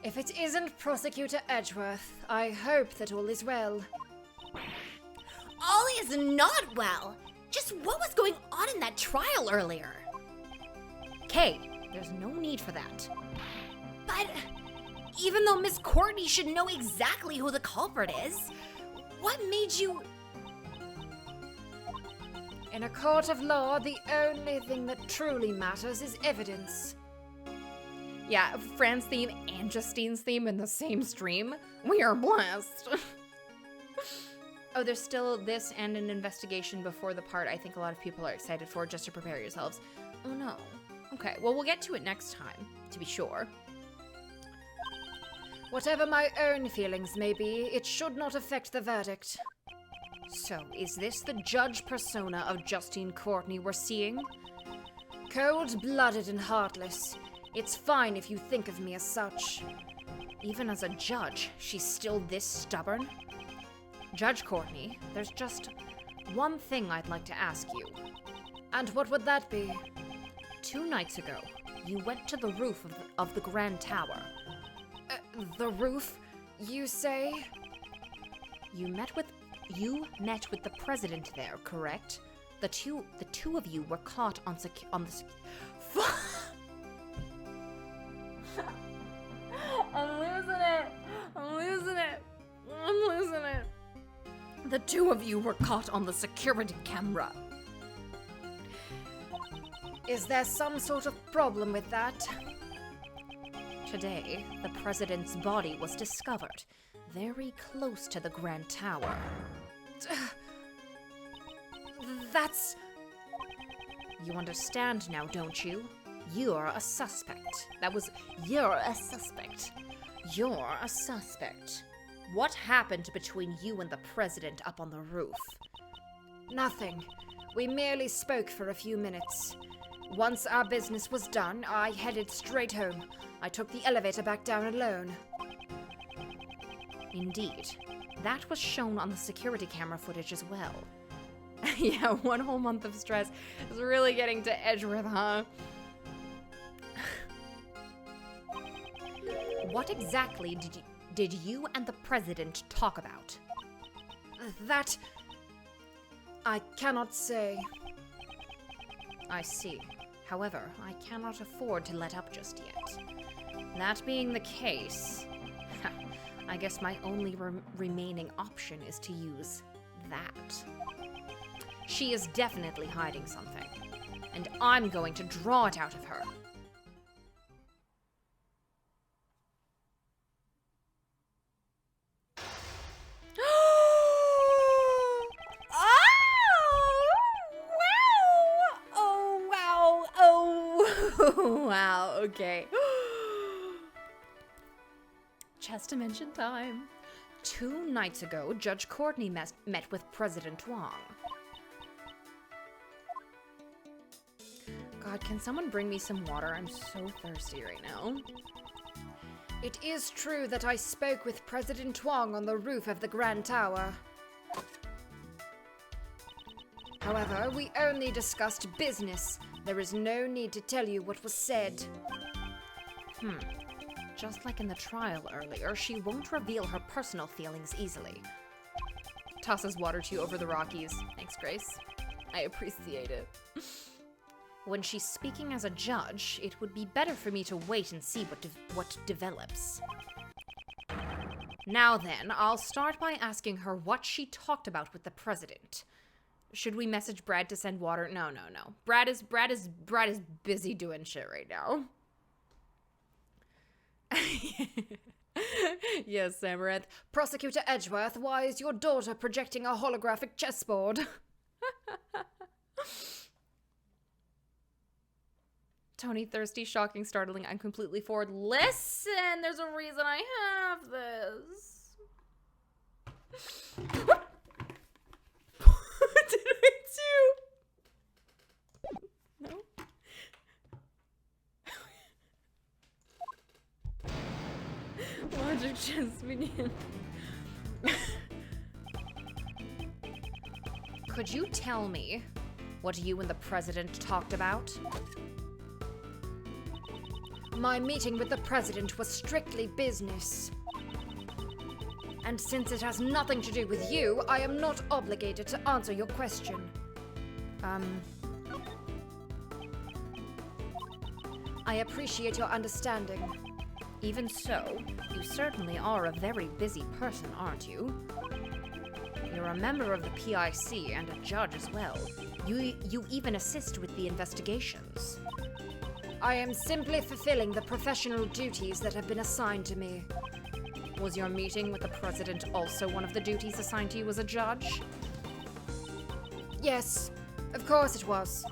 If it isn't Prosecutor Edgeworth, I hope that all is well. all is not well. Just what was going on in that trial earlier? Kay, there's no need for that. But even though Miss Courtney should know exactly who the culprit is, what made you... In a court of law, the only thing that truly matters is evidence. Yeah, Fran's theme and Justine's theme in the same stream. We are blessed. Oh, there's still this and an investigation before the part I think a lot of people are excited for, just to prepare yourselves. Oh no. Okay, well, we'll get to it next time, to be sure. Whatever my own feelings may be, it should not affect the verdict. So, is this the judge persona of Justine Courtney we're seeing? Cold-blooded and heartless. It's fine if you think of me as such. Even as a judge, she's still this stubborn? Judge Courtney, there's just one thing I'd like to ask you. And what would that be? 2 nights ago, you went to the roof of the Grand Tower. The roof, you say? You met with the president there, correct? The two of you were caught on I'm losing it. The 2 of you were caught on the security camera. Is there some sort of problem with that? Today, the president's body was discovered, very close to the Grand Tower. That's... You understand now, don't you? You're a suspect. You're a suspect. You're a suspect. What happened between you and the president up on the roof? Nothing. We merely spoke for a few minutes. Once our business was done, I headed straight home. I took the elevator back down alone. Indeed. That was shown on the security camera footage as well. Yeah, 1 whole month of stress is really getting to Edgeworth, huh? What exactly did you and the president talk about? That... I cannot say. I see. However, I cannot afford to let up just yet. That being the case, I guess my only remaining option is to use that. She is definitely hiding something, and I'm going to draw it out of her. Wow, okay. Chess dimension time. 2 nights ago, Judge Courtney met with President Wang. God, can someone bring me some water? I'm so thirsty right now. It is true that I spoke with President Wang on the roof of the Grand Tower. However, we only discussed business. There is no need to tell you what was said. Just like in the trial earlier, she won't reveal her personal feelings easily. Tosses water to you over the Rockies. Thanks, Grace. I appreciate it. When she's speaking as a judge, it would be better for me to wait and see what develops. Now then, I'll start by asking her what she talked about with the president. Should we message Brad to send water? No. Brad is busy doing shit right now. Yes, Amaranth. Prosecutor Edgeworth, why is your daughter projecting a holographic chessboard? Tony, thirsty, shocking, startling, I'm completely forward. Listen, there's a reason I have this. What did I do? No? Logic just begin. Could you tell me what you and the president talked about? My meeting with the president was strictly business. And since it has nothing to do with you, I am not obligated to answer your question. I appreciate your understanding. Even so, you certainly are a very busy person, aren't you? You're a member of the PIC and a judge as well. You even assist with the investigations. I am simply fulfilling the professional duties that have been assigned to me. Was your meeting with the president also one of the duties assigned to you as a judge? Yes, of course it was.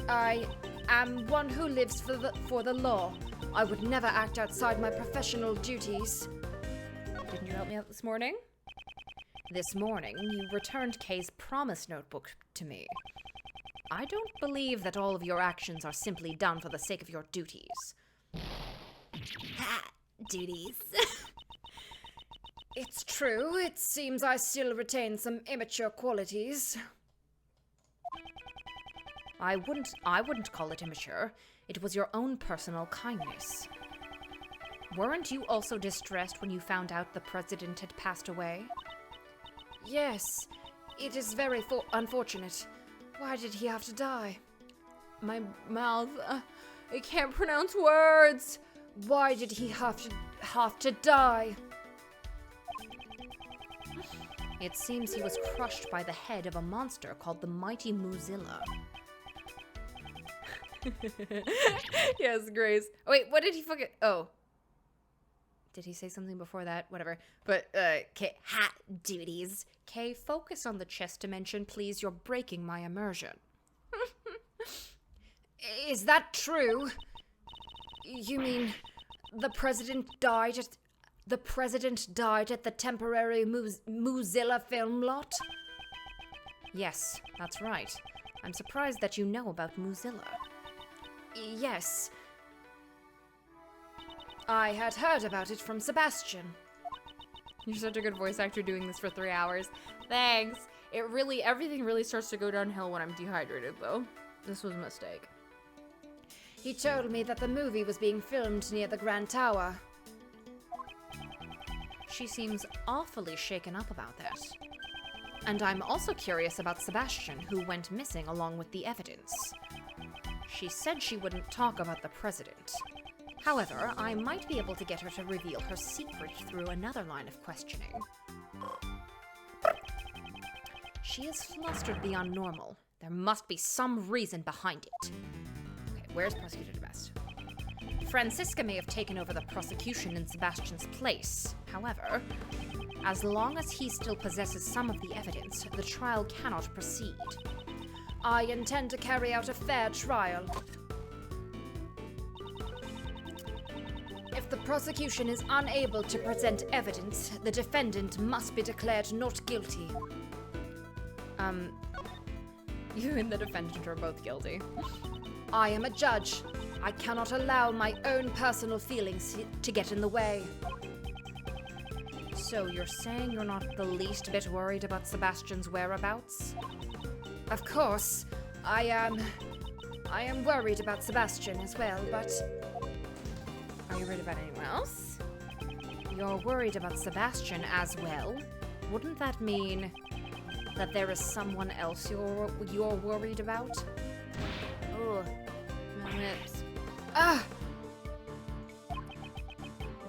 I am one who lives for the law. I would never act outside my professional duties. Didn't you help me out this morning? This morning, you returned Kay's promise notebook to me. I don't believe that all of your actions are simply done for the sake of your duties. Ha! Duties. It's true. It seems I still retain some immature qualities. I wouldn't call it immature. It was your own personal kindness. Weren't you also distressed when you found out the president had passed away? Yes, it is very unfortunate. Why did he have to die? My mouth, I can't pronounce words. Why did he have to die? It seems he was crushed by the head of a monster called the Mighty Mozilla. Yes, Grace. Oh, wait, what did he fucking... Oh. Did he say something before that? Whatever. But, Kay, ha! Duties. Kay, focus on the chess dimension, please. You're breaking my immersion. Is that true? You mean the president died at the temporary Mozilla film lot? Yes, that's right. I'm surprised that you know about Mozilla. Yes. I had heard about it from Sebastian. You're such a good voice actor doing this for 3 hours. Thanks. Everything really starts to go downhill when I'm dehydrated, though. This was a mistake. He told me that the movie was being filmed near the Grand Tower. She seems awfully shaken up about that. And I'm also curious about Sebastian, who went missing along with the evidence. She said she wouldn't talk about the president. However, I might be able to get her to reveal her secret through another line of questioning. She is flustered beyond normal. There must be some reason behind it. Okay, where's Prosecutor DeBest? Francisca may have taken over the prosecution in Sebastian's place. However, as long as he still possesses some of the evidence, the trial cannot proceed. I intend to carry out a fair trial. If the prosecution is unable to present evidence, the defendant must be declared not guilty. You and the defendant are both guilty. I am a judge. I cannot allow my own personal feelings to get in the way. So you're saying you're not the least bit worried about Sebastian's whereabouts? Of course, I am worried about Sebastian as well, but... Are you worried about anyone else? You're worried about Sebastian as well? Wouldn't that mean that there is someone else you're worried about? Ugh. My lips. Ah!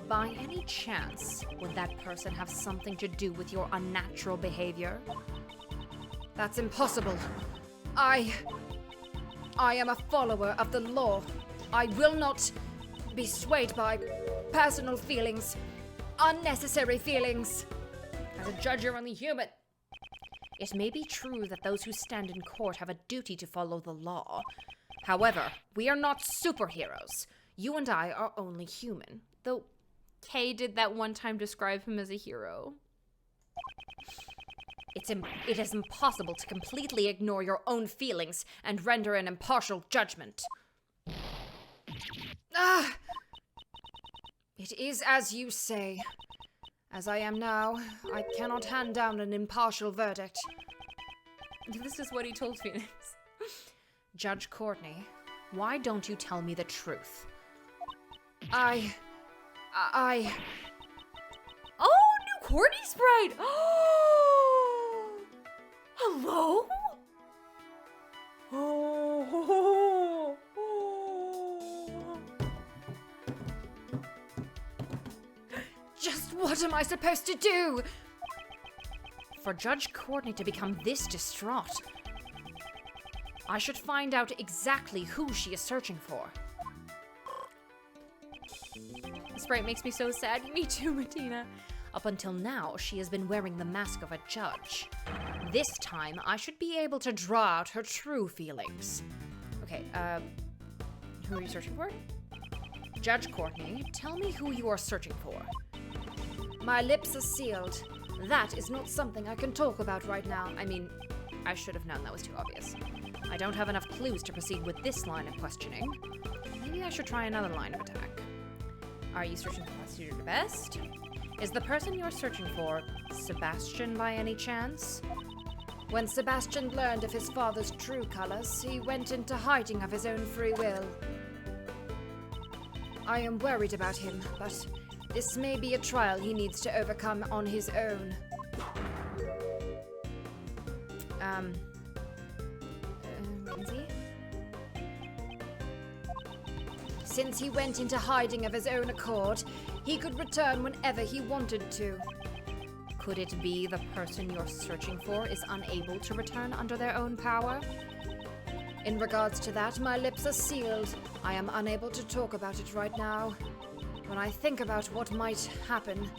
By any chance, would that person have something to do with your unnatural behavior? That's impossible. I am a follower of the law. I will not be swayed by personal feelings, unnecessary feelings. As a judge, you're only human. It may be true that those who stand in court have a duty to follow the law. However, we are not superheroes. You and I are only human. Though Kay did that one time describe him as a hero. It is impossible to completely ignore your own feelings and render an impartial judgment. Ah! It is as you say. As I am now, I cannot hand down an impartial verdict. This is what he told Phoenix. Judge Courtney, why don't you tell me the truth? I... Oh, new Courtney sprite! Oh! Hello? Oh. Just what am I supposed to do? For Judge Courtney to become this distraught, I should find out exactly who she is searching for. Sprite makes me so sad. Me too, Medina. Up until now, she has been wearing the mask of a judge. This time, I should be able to draw out her true feelings. Okay, who are you searching for? Judge Courtney, tell me who you are searching for. My lips are sealed. That is not something I can talk about right now. I mean, I should have known that was too obvious. I don't have enough clues to proceed with this line of questioning. Maybe I should try another line of attack. Are you searching for Prosecutor Best? Is the person you're searching for Sebastian by any chance? When Sebastian learned of his father's true colors, he went into hiding of his own free will. I am worried about him, but this may be a trial he needs to overcome on his own. Lindsay? Since he went into hiding of his own accord, he could return whenever he wanted to. Could it be the person you're searching for is unable to return under their own power? In regards to that, my lips are sealed. I am unable to talk about it right now. When I think about what might happen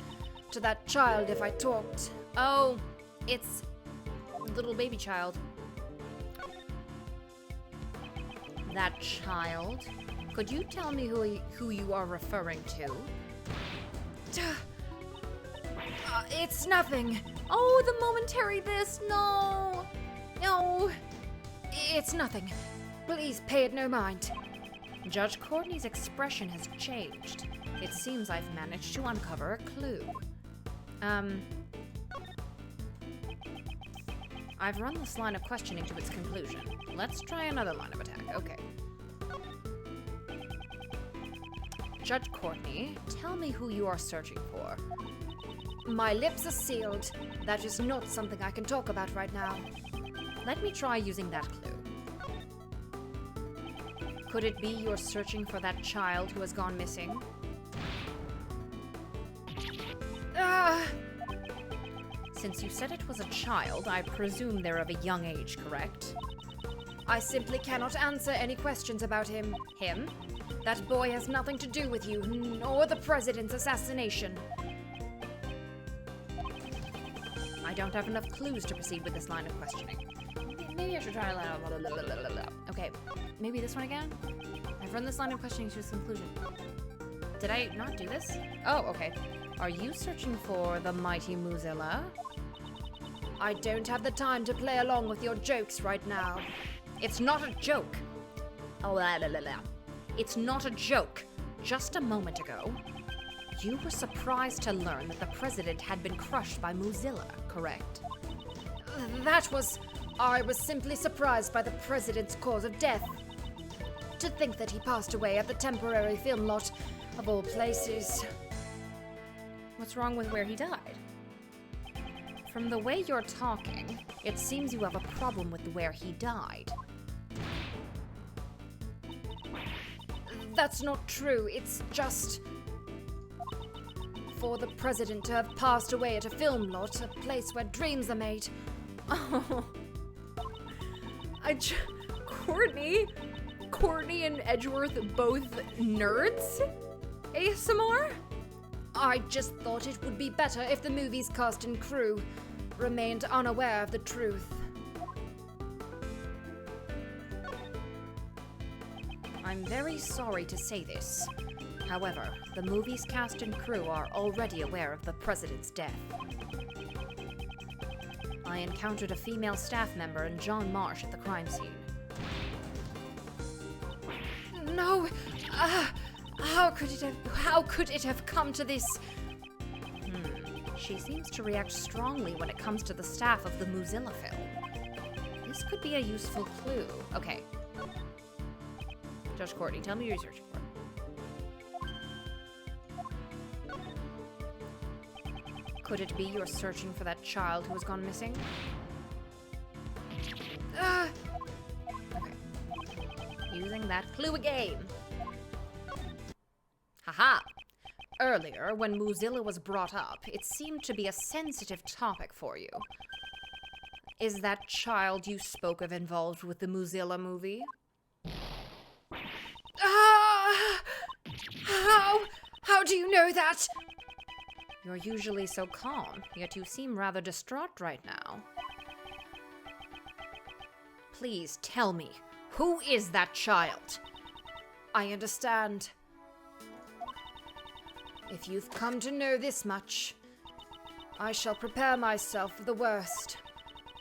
to that child if I talked. Oh, it's little baby child. That child? Could you tell me who you are referring to? It's nothing. Oh, the momentary this. No. No. It's nothing. Please pay it no mind. Judge Courtney's expression has changed. It seems I've managed to uncover a clue. I've run this line of questioning to its conclusion. Let's try another line of attack. Okay. Judge Courtney, tell me who you are searching for. My lips are sealed. That is not something I can talk about right now. Let me try using that clue. Could it be you're searching for that child who has gone missing? Since you said it was a child, I presume they're of a young age, correct? I simply cannot answer any questions about him. Him? That boy has nothing to do with you, nor the president's assassination. I don't have enough clues to proceed with this line of questioning. Maybe I should try a line of... Okay, maybe this one again? I've run this line of questioning to its conclusion. Did I not do this? Oh, okay. Are you searching for the mighty Mozilla? I don't have the time to play along with your jokes right now. It's not a joke. It's not a joke. Just a moment ago, you were surprised to learn that the president had been crushed by Mozilla, correct? I was simply surprised by the president's cause of death. To think that he passed away at the temporary film lot, of all places. What's wrong with where he died? From the way you're talking, it seems you have a problem with where he died. That's not true. It's just... for the president to have passed away at a film lot, a place where dreams are made. Oh. Courtney and Edgeworth both nerds? ASMR? I just thought it would be better if the movie's cast and crew remained unaware of the truth. I'm very sorry to say this. However, the movie's cast and crew are already aware of the president's death. I encountered a female staff member and John Marsh at the crime scene. No! How could it have come to this? She seems to react strongly when it comes to the staff of the Mozilla film. This could be a useful clue. Okay. Judge Courtney, tell me who you're searching for. Could it be you're searching for that child who has gone missing? Okay. Using that clue again. Haha! Earlier, when Mozilla was brought up, it seemed to be a sensitive topic for you. Is that child you spoke of involved with the Mozilla movie? How How do you know that? You're usually so calm, yet you seem rather distraught right now. Please tell me, who is that child? I understand. If you've come to know this much, I shall prepare myself for the worst.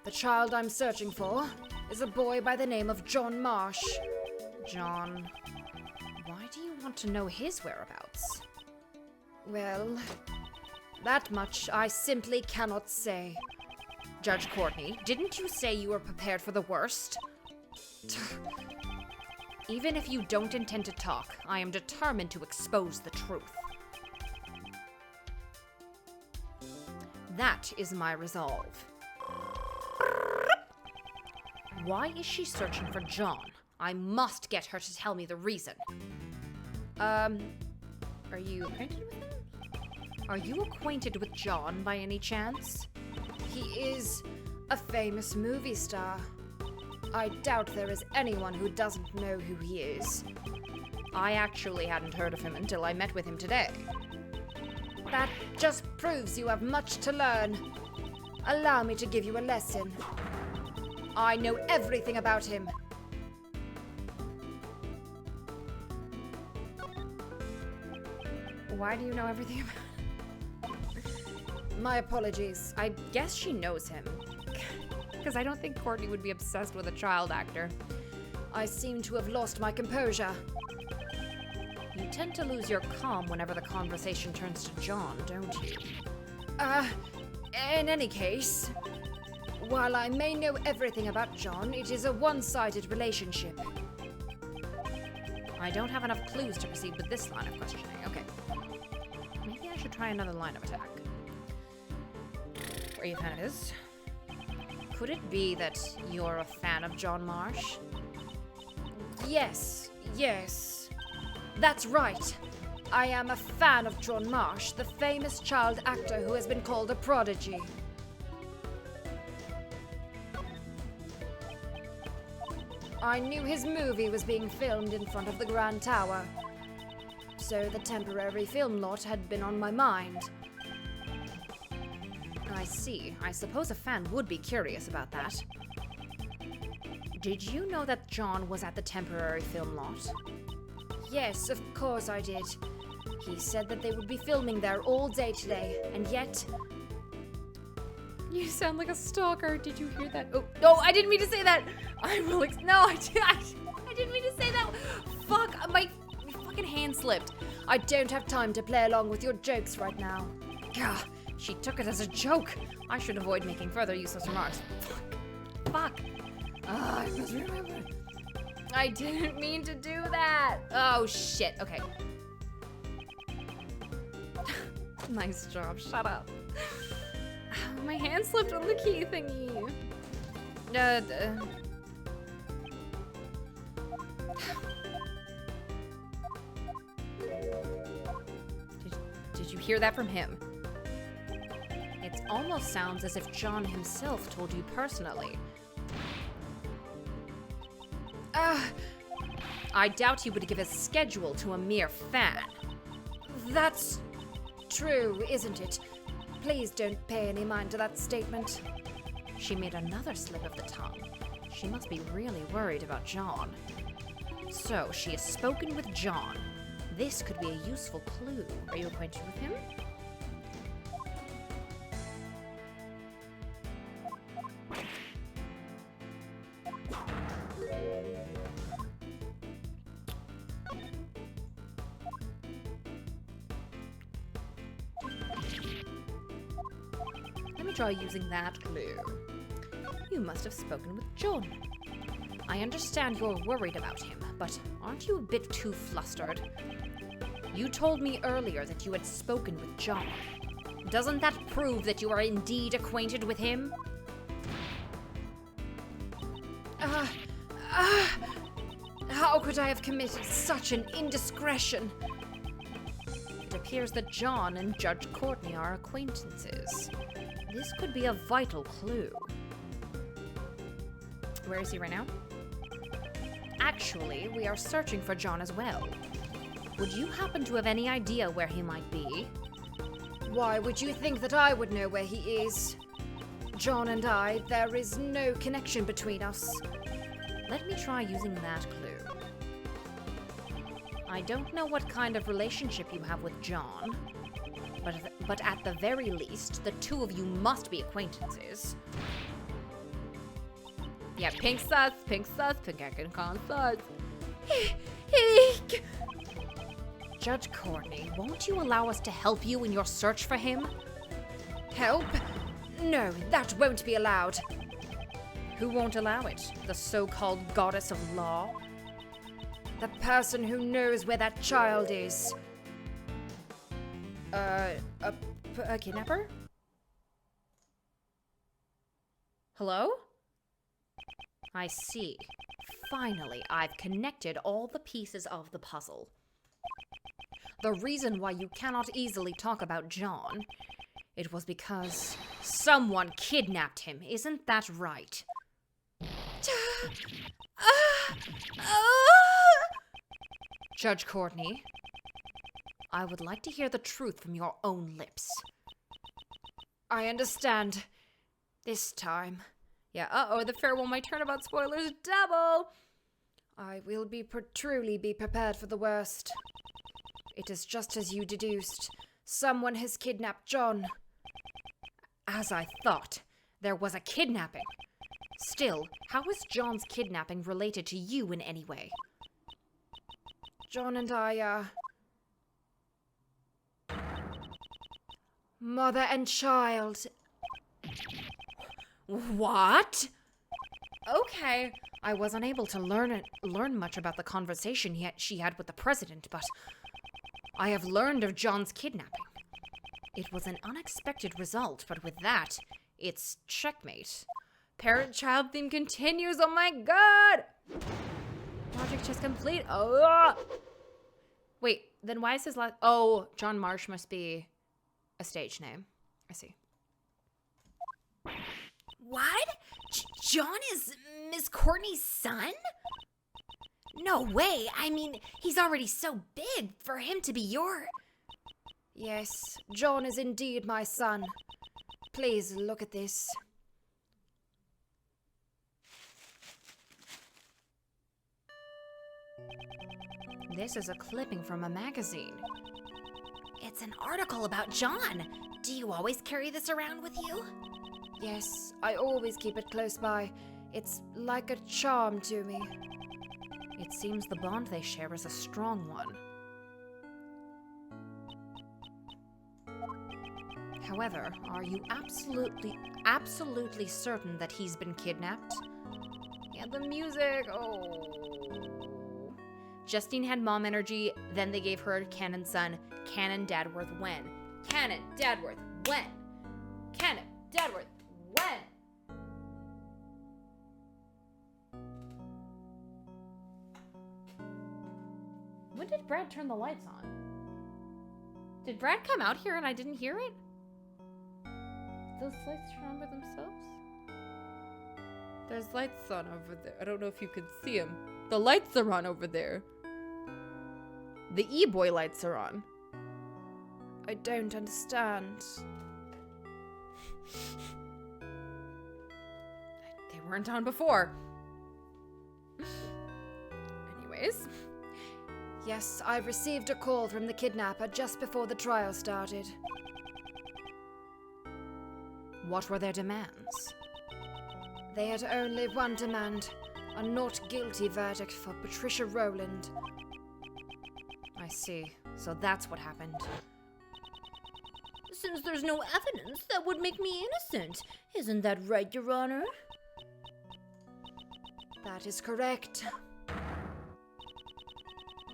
The child I'm searching for is a boy by the name of John Marsh. John, why do you want to know his whereabouts? Well, that much I simply cannot say. Judge Courtney, didn't you say you were prepared for the worst? Even if you don't intend to talk, I am determined to expose the truth. That is my resolve. Why is she searching for John? I must get her to tell me the reason. Are you acquainted with him? Are you acquainted with John by any chance? He is a famous movie star. I doubt there is anyone who doesn't know who he is. I actually hadn't heard of him until I met with him today. That just proves you have much to learn. Allow me to give you a lesson. I know everything about him. Why do you know everything about him? My apologies. I guess she knows him. Because I don't think Courtney would be obsessed with a child actor. I seem to have lost my composure. You tend to lose your calm whenever the conversation turns to John, don't you? In any case, while I may know everything about John, it is a one-sided relationship. I don't have enough clues to proceed with this line of questioning. Okay. Maybe I should try another line of attack. Are you a fan of his? Could it be that you're a fan of John Marsh? Yes. That's right. I am a fan of John Marsh, the famous child actor who has been called a prodigy. I knew his movie was being filmed in front of the Grand Tower, so the temporary film lot had been on my mind. I see. I suppose a fan would be curious about that. Did you know that John was at the temporary film lot? Yes, of course I did. He said that they would be filming there all day today, and yet... You sound like a stalker. Did you hear that? Oh, no, I didn't mean to say that. I didn't mean to say that. Fuck, my fucking hand slipped. I don't have time to play along with your jokes right now. Gah, she took it as a joke. I should avoid making further useless remarks. Fuck. I must remember. I didn't mean to do that. Oh, shit. Okay. Nice job. Shut up. My hand slipped on the key thingy. Did you hear that from him? It almost sounds as if John himself told you personally. I doubt he would give his schedule to a mere fan. That's true, isn't it? Please don't pay any mind to that statement. She made another slip of the tongue. She must be really worried about John. So, she has spoken with John. This could be a useful clue. Are you acquainted with him? Let me try using that clue. You must have spoken with John. I understand you're worried about him, but aren't you a bit too flustered? You told me earlier that you had spoken with John. Doesn't that prove that you are indeed acquainted with him? How could I have committed such an indiscretion? It appears that John and Judge Courtney are acquaintances. This could be a vital clue. Where is he right now? Actually, we are searching for John as well. Would you happen to have any idea where he might be? Why would you think that I would know where he is? John and I, there is no connection between us. Let me try using that clue. I don't know what kind of relationship you have with John, but at the very least, the two of you must be acquaintances. Yeah, pink sus, pink acting con sus. Judge Courtney, won't you allow us to help you in your search for him? Help? No, that won't be allowed. Who won't allow it? The so-called goddess of law? The person who knows where that child is. A kidnapper? Hello? I see. Finally, I've connected all the pieces of the puzzle. The reason why you cannot easily talk about John, it was because someone kidnapped him. Isn't that right? Judge Courtney, I would like to hear the truth from your own lips. I understand. This time. Yeah, the fair one might turn about spoilers double. I will truly be prepared for the worst. It is just as you deduced. Someone has kidnapped John. As I thought, there was a kidnapping. Still, how is John's kidnapping related to you in any way? John and I, mother and child. What? Okay, I was unable to learn much about the conversation she had with the president, but I have learned of John's kidnapping. It was an unexpected result, but with that, it's checkmate. Parent-child theme continues, oh my god! Project just complete. Oh! Wait, then why is his last... Oh, John Marsh must be a stage name. I see. What? John is Miss Courtney's son? No way. I mean, he's already so big for him to be your... Yes, John is indeed my son. Please look at this. This is a clipping from a magazine. It's an article about John. Do you always carry this around with you? Yes, I always keep it close by. It's like a charm to me. It seems the bond they share is a strong one. However, are you absolutely certain that he's been kidnapped? Yeah, the music, oh. Justine had mom energy, then they gave her a Canon son. Canon Dadworth when? Canon Dadworth when? Canon Dadworth when? When did Brad turn the lights on? Did Brad come out here and I didn't hear it? Those lights turn on by themselves? There's lights on over there. I don't know if you can see them. The lights are on over there. The E-boy lights are on. I don't understand. They weren't on before. Anyways. Yes, I received a call from the kidnapper just before the trial started. What were their demands? They had only one demand, a not guilty verdict for Patricia Rowland. I see. So that's what happened. Since there's no evidence, that would make me innocent. Isn't that right, Your Honor? That is correct.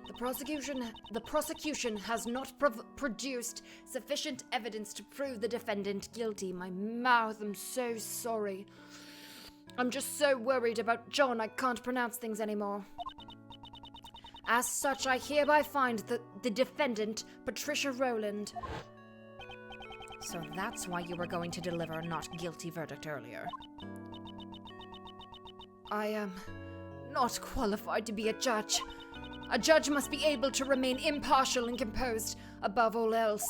The prosecution has not produced sufficient evidence to prove the defendant guilty. My mouth, I'm so sorry. I'm just so worried about John, I can't pronounce things anymore. As such, I hereby find the defendant, Patricia Rowland. So that's why you were going to deliver a not guilty verdict earlier. I am not qualified to be a judge. A judge must be able to remain impartial and composed above all else.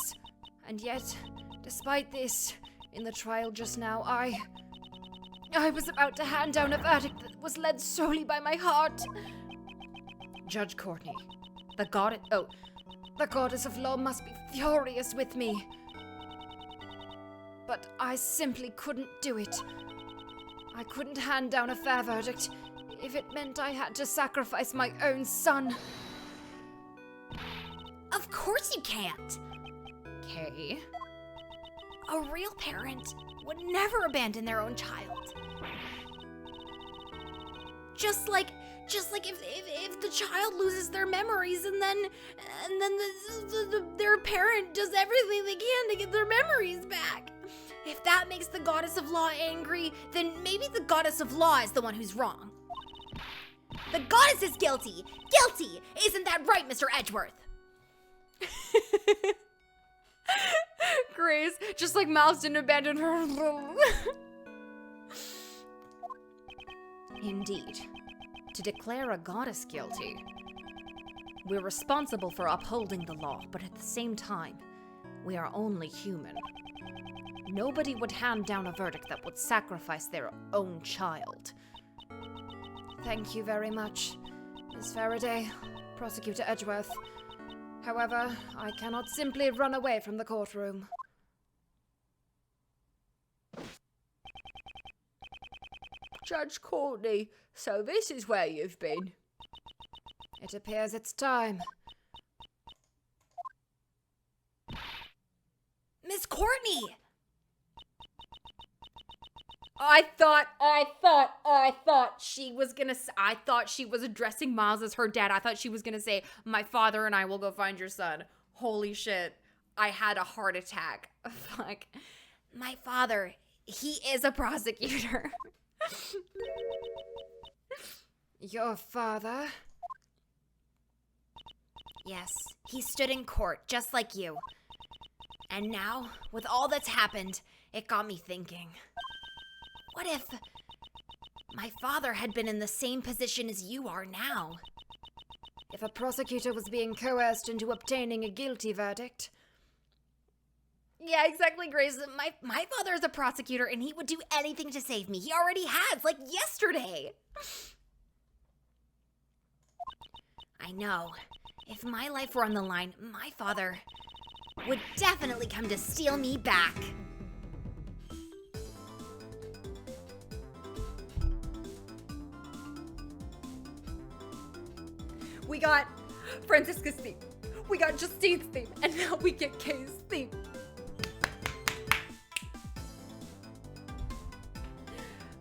And yet, despite this, in the trial just now, I was about to hand down a verdict that was led solely by my heart. Judge Courtney, the goddess of law must be furious with me. But I simply couldn't do it. I couldn't hand down a fair verdict if it meant I had to sacrifice my own son. Of course you can't. Kay? A real parent would never abandon their own child. Just like if the child loses their memories and then their parent does everything they can to get their memories back. If that makes the goddess of law angry, then maybe the goddess of law is the one who's wrong. The goddess is guilty! Guilty! Isn't that right, Mr. Edgeworth? Grace, just like Miles didn't abandon her. Indeed. To declare a goddess guilty, we're responsible for upholding the law, but at the same time, we are only human. Nobody would hand down a verdict that would sacrifice their own child. Thank you very much, Miss Faraday, Prosecutor Edgeworth. However, I cannot simply run away from the courtroom. Judge Courtney, so this is where you've been. It appears it's time. Miss Courtney! I thought she was gonna I thought she was addressing Miles as her dad. I thought she was gonna say, my father and I will go find your son. Holy shit. I had a heart attack. Fuck. My father, he is a prosecutor. Your father? Yes, he stood in court just like you. And now, with all that's happened, it got me thinking. What if my father had been in the same position as you are now? If a prosecutor was being coerced into obtaining a guilty verdict. Yeah, exactly, Grace. My father is a prosecutor and he would do anything to save me. He already has, like yesterday. I know. If my life were on the line, my father would definitely come to steal me back. We got Francisca's theme. We got Justine's theme. And now we get Kay's theme.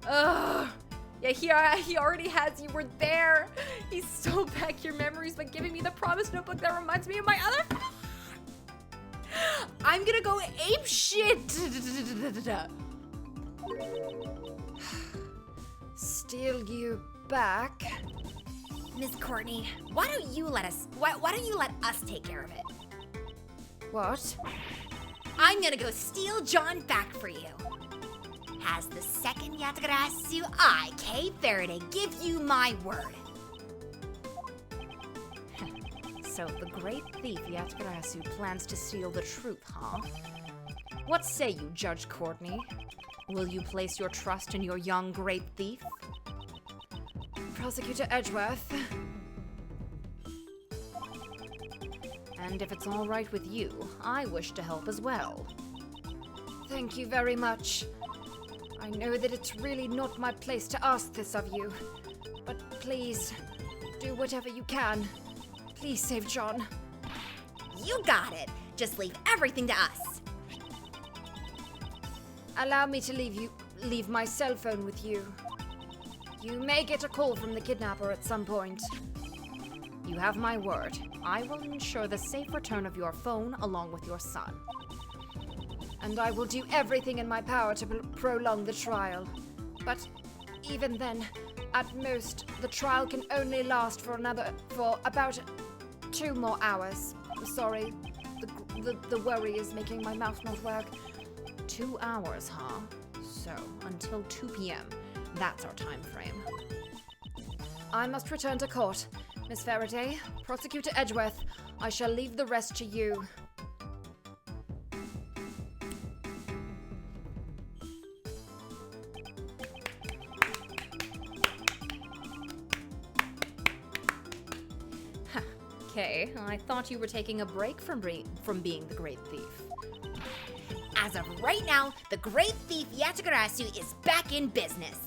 Ugh. Yeah, he already has You Were There. He stole back your memories by giving me the promise notebook that reminds me of my other... I'm gonna go ape shit. Steal you back. Miss Courtney, why don't you let us take care of it? What? I'm gonna go steal John back for you. Has the second Yatagrasu I, Kay Faraday, give you my word? So the great thief Yatagarasu plans to steal the truth, huh? What say you, Judge Courtney? Will you place your trust in your young great thief? Prosecutor Edgeworth. And if it's all right with you, I wish to help as well. Thank you very much. I know that it's really not my place to ask this of you, but please, do whatever you can. Please save John. You got it. Just leave everything to us. Allow me to leave my cell phone with you. You may get a call from the kidnapper at some point. You have my word. I will ensure the safe return of your phone along with your son. And I will do everything in my power to prolong the trial. But even then, at most, the trial can only last for about 2 more hours. Sorry, the worry is making my mouth not work. 2 hours, huh? So, until 2 p.m. That's our time frame. I must return to court. Miss Faraday, Prosecutor Edgeworth, I shall leave the rest to you. Okay, I thought you were taking a break from being the Great Thief. As of right now, the Great Thief Yatagarasu is back in business.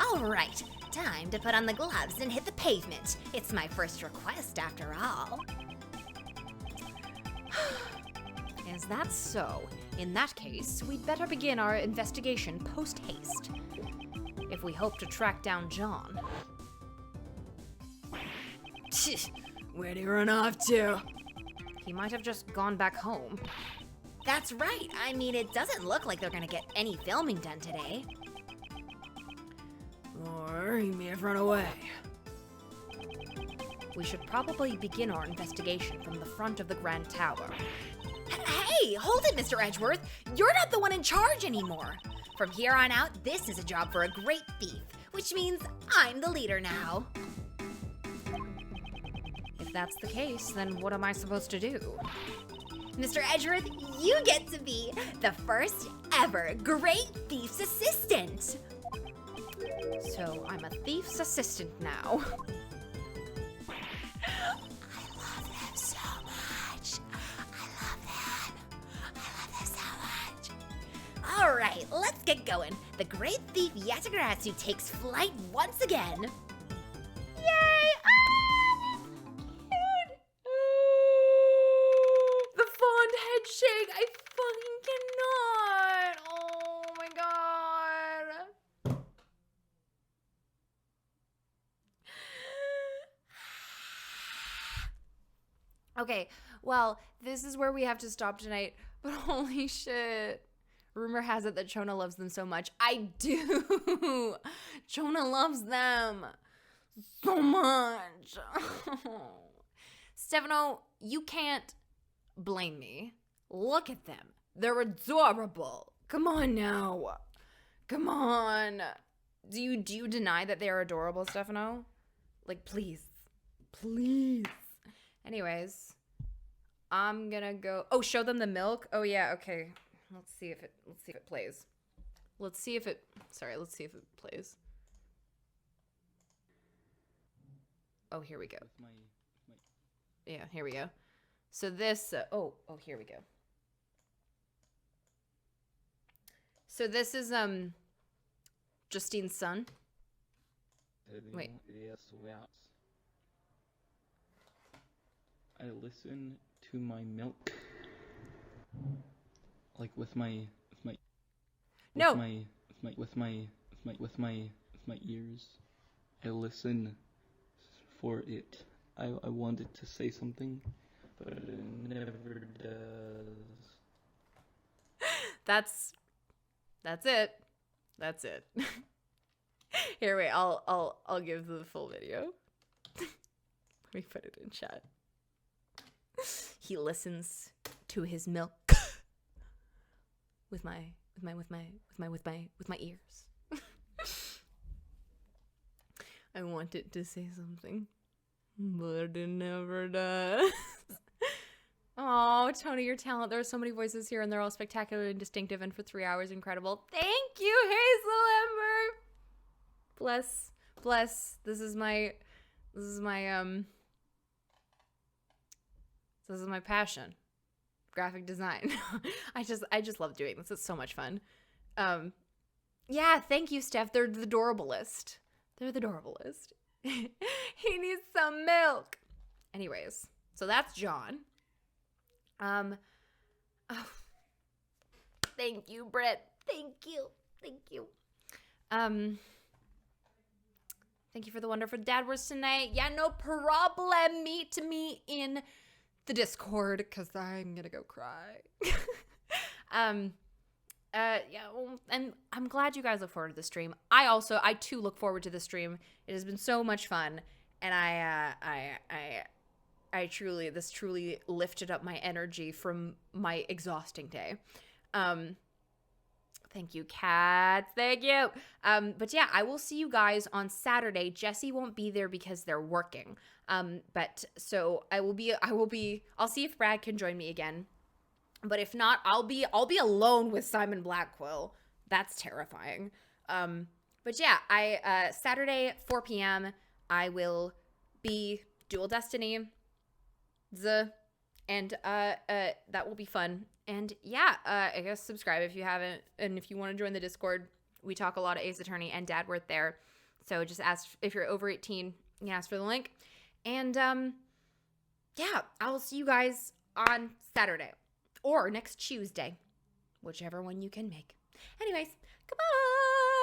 All right, time to put on the gloves and hit the pavement. It's my first request after all. Is that so? In that case, we'd better begin our investigation post-haste. If we hope to track down John. Where'd he run off to? He might have just gone back home. That's right. I mean, it doesn't look like they're gonna get any filming done today. Or he may have run away. We should probably begin our investigation from the front of the Grand Tower. Hey, hold it, Mr. Edgeworth. You're not the one in charge anymore. From here on out, this is a job for a great thief, which means I'm the leader now. If that's the case, then what am I supposed to do? Mr. Edgeworth, you get to be the first ever Great Thief's assistant. So I'm a thief's assistant now. I love them so much. I love them so much. All right, let's get going. The Great Thief Yatagarasu takes flight once again. Yay! The fond head shake. I fucking cannot. Oh my god. Okay, well, this is where we have to stop tonight. But holy shit. Rumor has it that Chona loves them so much. I do. Chona loves them so much. Stefano, you can't blame me. Look at them. They're adorable. Come on now. Come on. Do you deny that they are adorable, Stefano? Like, please. Please. Anyways, I'm gonna go. Oh, show them the milk? Oh yeah, okay. Let's see if it plays. Let's see if it plays. Oh, here we go. Yeah, here we go. So this, here we go. So this is, Justine's son. Wait. I listen to my milk, like with my No. with my ears. I listen for it. I wanted to say something, but it never does. That's it. That's it. Here, wait. I'll give the full video. Let me put it in chat. He listens to his milk with my ears. I want it to say something, but it never does. Oh, Tony, your talent. There are so many voices here, and they're all spectacular and distinctive, and for 3 hours, incredible. Thank you, Hazel Ember. Bless. This is my passion. Graphic design. I just love doing this. It's so much fun. Yeah, thank you, Steph. They're the adorablest. They're the adorablest. He needs some milk. Anyways, so that's John. Oh, thank you, Britt. Thank you. Thank you for the wonderful dad words tonight. Yeah, no problem. Meet me in the Discord, because I'm gonna go cry. And I'm glad you guys look forward to the stream. I too look forward to the stream. It has been so much fun, and this truly lifted up my energy from my exhausting day. Thank you, cats. Thank you. But yeah, I will see you guys on Saturday. Jesse won't be there because they're working. But so I'll see if Brad can join me again. But if not, I'll be alone with Simon Blackquill. That's terrifying. But yeah, Saturday 4 p.m. I will be Dual Destiny. And that will be fun. And yeah, I guess subscribe if you haven't, and if you want to join the Discord, we talk a lot of Ace Attorney and Dad Worth there. So just ask if you're over 18, you can ask for the link. And yeah, I will see you guys on Saturday or next Tuesday, whichever one you can make. Anyways, goodbye.